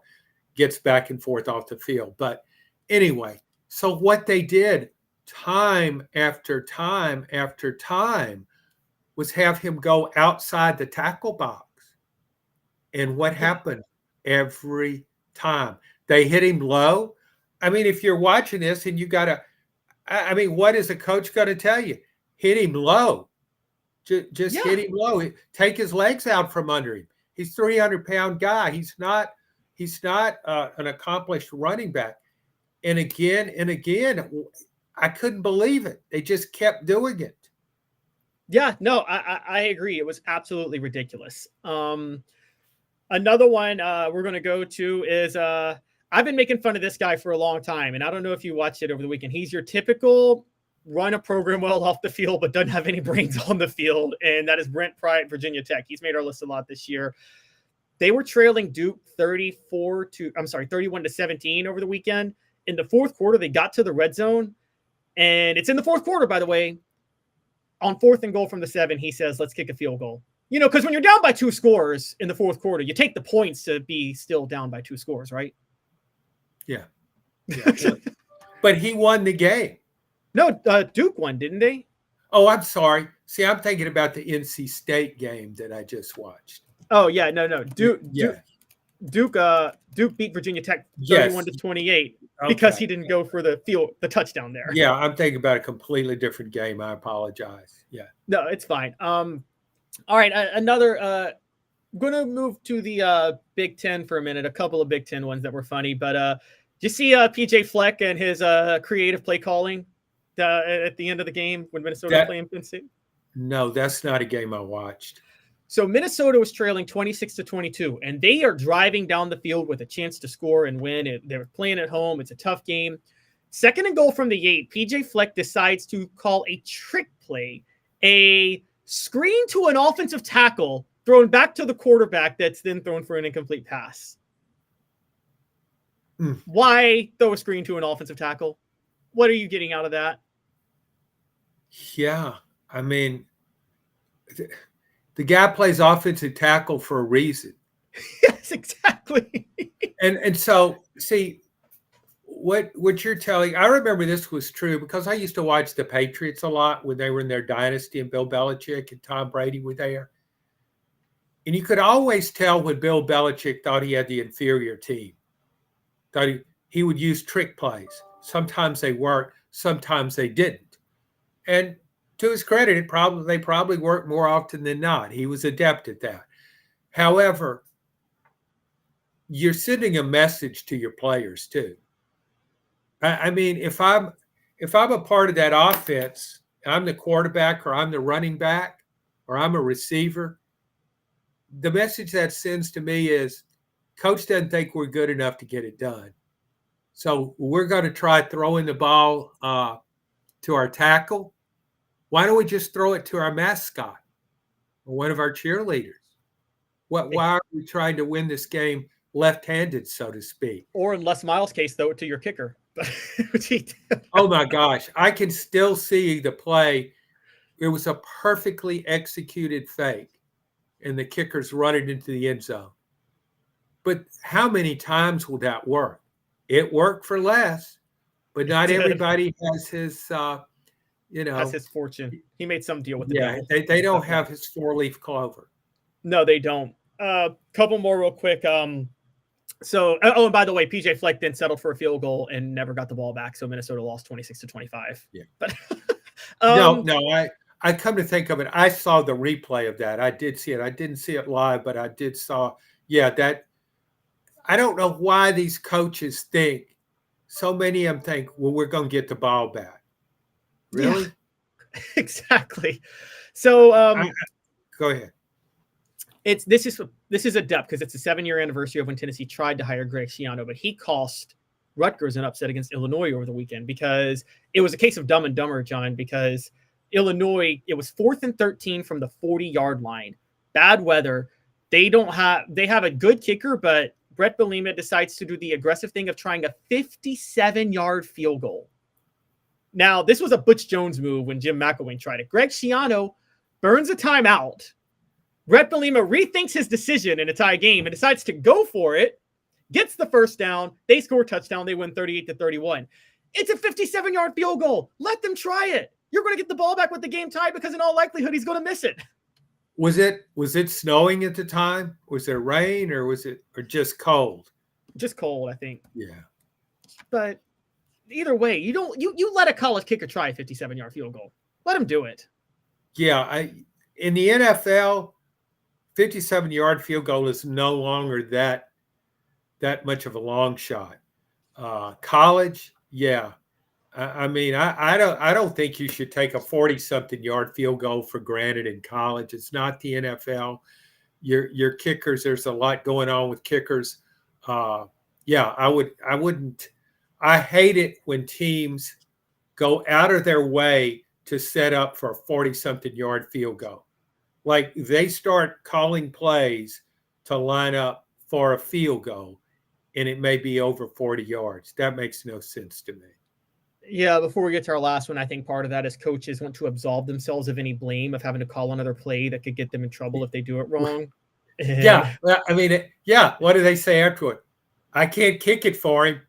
[SPEAKER 14] gets back and forth off the field. But anyway, so what they did time after time after time was have him go outside the tackle box. And what happened every time? They hit him low. I mean, if you're watching this and you got to, what is a coach going to tell you? Hit him low. Just hit him low. Take his legs out from under him. He's a 300-pound guy. He's not an accomplished running back. And again, I couldn't believe it. They just kept doing it.
[SPEAKER 1] Yeah, no, I agree. It was absolutely ridiculous. Another one we're going to go to is I've been making fun of this guy for a long time, and I don't know if you watched it over the weekend. He's your typical run a program well off the field, but doesn't have any brains on the field, and that is Brent Pry at Virginia Tech. He's made our list a lot this year. They were trailing Duke 31-17 over the weekend. In the fourth quarter, they got to the red zone, and it's in the fourth quarter, by the way. On 4th and goal from the 7, he says, let's kick a field goal. Because when you're down by 2 scores in the fourth quarter, you take the points to be still down by 2 scores, right?
[SPEAKER 14] Yeah. But he won the game.
[SPEAKER 1] No, Duke won, didn't they?
[SPEAKER 14] Oh, I'm sorry. See, I'm thinking about the NC State game that I just watched.
[SPEAKER 1] Oh, yeah, no. Duke beat Virginia Tech 31-28 because he didn't go for the touchdown there.
[SPEAKER 14] Yeah, I'm thinking about a completely different game. I apologize. Yeah.
[SPEAKER 1] No, it's fine. All right, another going to move to the Big Ten for a minute. A couple of Big Ten ones that were funny, but did you see PJ Fleck and his creative play calling at the end of the game when Minnesota played Penn State?
[SPEAKER 14] No, that's not a game I watched.
[SPEAKER 1] So Minnesota was trailing 26-22, and they are driving down the field with a chance to score and win. They're playing at home. It's a tough game. 2nd and goal from the 8, PJ Fleck decides to call a trick play, a screen to an offensive tackle, thrown back to the quarterback that's then thrown for an incomplete pass. Why throw a screen to an offensive tackle? What are you getting out of that?
[SPEAKER 14] Yeah, I mean, the guy plays offensive tackle for a reason.
[SPEAKER 1] Yes, exactly.
[SPEAKER 14] and so, see, what you're telling, I remember this was true because I used to watch the Patriots a lot when they were in their dynasty and Bill Belichick and Tom Brady were there. And you could always tell when Bill Belichick thought he had the inferior team. Thought he would use trick plays. Sometimes they worked, sometimes they didn't. And to his credit, they probably worked more often than not. He was adept at that. However, you're sending a message to your players too. I mean, if I'm a part of that offense, I'm the quarterback or I'm the running back or I'm a receiver, the message that sends to me is, coach doesn't think we're good enough to get it done. So we're going to try throwing the ball to our tackle. Why don't we just throw it to our mascot? one of our cheerleaders. Why are we trying to win this game left-handed, so to speak?
[SPEAKER 1] Or in Les Miles' case, though, to your kicker.
[SPEAKER 14] Oh my gosh. I can still see the play. It was a perfectly executed fake, and the kicker's running into the end zone. But how many times will that work? It worked for Les, but not everybody has his,
[SPEAKER 1] has his fortune. He made some deal with the
[SPEAKER 14] devil. They don't have his 4-leaf clover.
[SPEAKER 1] No, they don't. Couple more real quick. So, and by the way, PJ Fleck then settled for a field goal and never got the ball back. So Minnesota lost 26-25.
[SPEAKER 14] Yeah.
[SPEAKER 1] But
[SPEAKER 14] I come to think of it, I saw the replay of that. I did see it. I didn't see it live, but I did saw. That. I don't know why these coaches think. So many of them think, well, we're going to get the ball back. Really?
[SPEAKER 1] Yeah, exactly. So
[SPEAKER 14] go ahead.
[SPEAKER 1] This is a depth because it's a 7-year anniversary of when Tennessee tried to hire Greg Schiano, but he cost Rutgers an upset against Illinois over the weekend because it was a case of dumb and dumber, John, because Illinois, it was 4th and 13 from the 40-yard line. Bad weather. They have a good kicker, but Brett Bielema decides to do the aggressive thing of trying a 57-yard field goal. Now, this was a Butch Jones move when Jim McElwain tried it. Greg Schiano burns a timeout. Brett Bielema rethinks his decision in a tie game and decides to go for it, gets the first down. They score a touchdown. They win 38-31. It's a 57-yard field goal. Let them try it. You're going to get the ball back with the game tied because in all likelihood, he's going to miss it.
[SPEAKER 14] Was it snowing at the time? Was there rain or just cold?
[SPEAKER 1] Just cold, I think.
[SPEAKER 14] Yeah.
[SPEAKER 1] But either way, you let a college kicker try a 57-yard field goal. Let him do it.
[SPEAKER 14] Yeah, in the NFL, 57-yard field goal is no longer that much of a long shot. College, yeah. I mean, I don't think you should take a 40-something yard field goal for granted in college. It's not the NFL. Your kickers, there's a lot going on with kickers. Yeah, I wouldn't. I hate it when teams go out of their way to set up for a 40-something yard field goal. Like they start calling plays to line up for a field goal, and it may be over 40 yards. That makes no sense to me.
[SPEAKER 1] Yeah, before we get to our last one, I think part of that is coaches want to absolve themselves of any blame of having to call another play that could get them in trouble if they do it wrong.
[SPEAKER 14] Yeah, I mean, what do they say afterward? I can't kick it for him.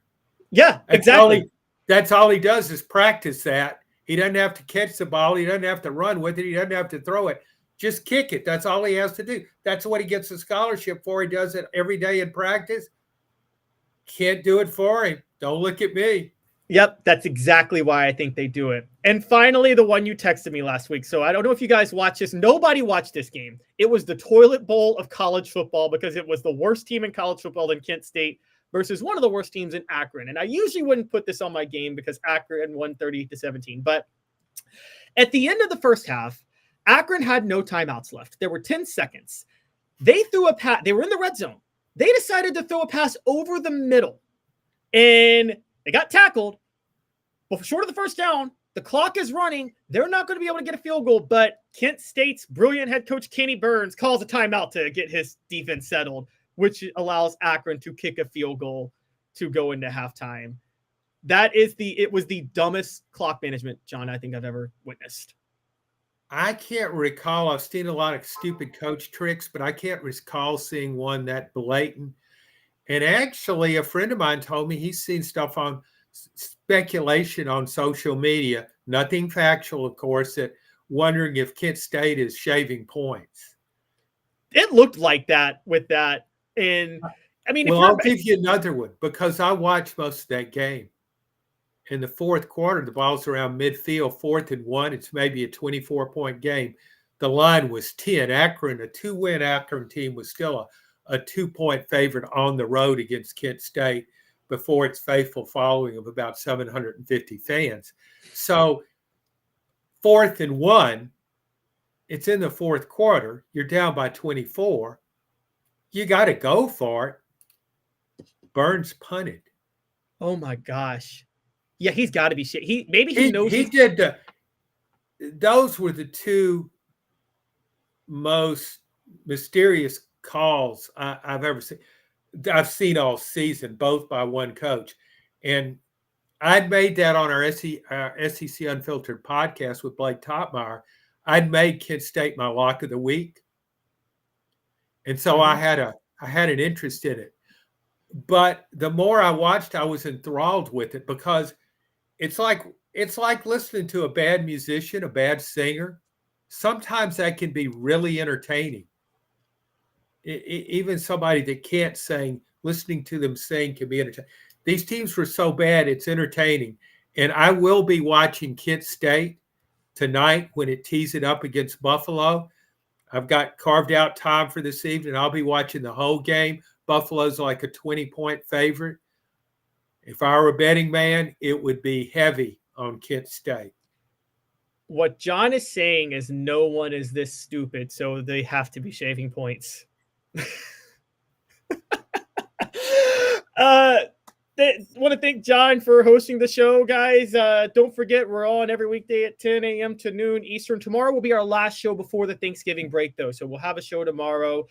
[SPEAKER 1] Yeah, exactly.
[SPEAKER 14] That's all he does is practice that. He doesn't have to catch the ball. He doesn't have to run with it. He doesn't have to throw it. Just kick it. That's all he has to do. That's what he gets a scholarship for. He does it every day in practice. Can't do it for him. Don't look at me.
[SPEAKER 1] Yep, that's exactly why I think they do it. And finally, the one you texted me last week. So I don't know if you guys watched this. Nobody watched this game. It was the toilet bowl of college football because it was the worst team in college football in Kent State versus one of the worst teams in Akron. And I usually wouldn't put this on my game because Akron won 30-17. But at the end of the first half, Akron had no timeouts left. There were 10 seconds. They threw a pass. They were in the red zone. They decided to throw a pass over the middle. And they got tackled. But short of the first down, the clock is running. They're not going to be able to get a field goal, but Kent State's brilliant head coach Kenny Burns calls a timeout to get his defense settled, which allows Akron to kick a field goal to go into halftime. It was the dumbest clock management, John, I think I've ever witnessed.
[SPEAKER 14] I can't recall. I've seen a lot of stupid coach tricks, but I can't recall seeing one that blatant. And actually, a friend of mine told me he's seen stuff on speculation on social media, nothing factual, of course, that wondering if Kent State is shaving points.
[SPEAKER 1] It looked like that with that. And I mean,
[SPEAKER 14] I'll give you another one because I watched most of that game. In the fourth quarter, the ball's around midfield, 4th and 1. It's maybe a 24-point game. The line was 10. Akron, a 2-win Akron team, was still a 2-point favorite on the road against Kent State before its faithful following of about 750 fans. So 4th and 1, it's in the fourth quarter. You're down by 24. You got to go for it. Burns punted.
[SPEAKER 1] Oh my gosh. Yeah, he's got to be shit. He knows.
[SPEAKER 14] He did. Those were the two most mysterious calls I've ever seen. I've seen all season, both by one coach. And I'd made that on our SEC Unfiltered podcast with Blake Topmeyer. I'd made Kent State my lock of the week. And so I had an interest in it. But the more I watched, I was enthralled with it, because it's like listening to a bad musician, a bad singer. Sometimes that can be really entertaining. Even somebody that can't sing, listening to them sing can be entertaining. These teams were so bad, it's entertaining. And I will be watching Kent State tonight when it tees it up against Buffalo. I've got carved out time for this evening. I'll be watching the whole game. Buffalo's like a 20-point favorite. If I were a betting man, it would be heavy on Kent State.
[SPEAKER 1] What John is saying is no one is this stupid, so they have to be shaving points. Want to thank John for hosting the show, guys. Don't forget, we're on every weekday at 10 a.m. to noon Eastern. Tomorrow will be our last show before the Thanksgiving break, though, so we'll have a show tomorrow.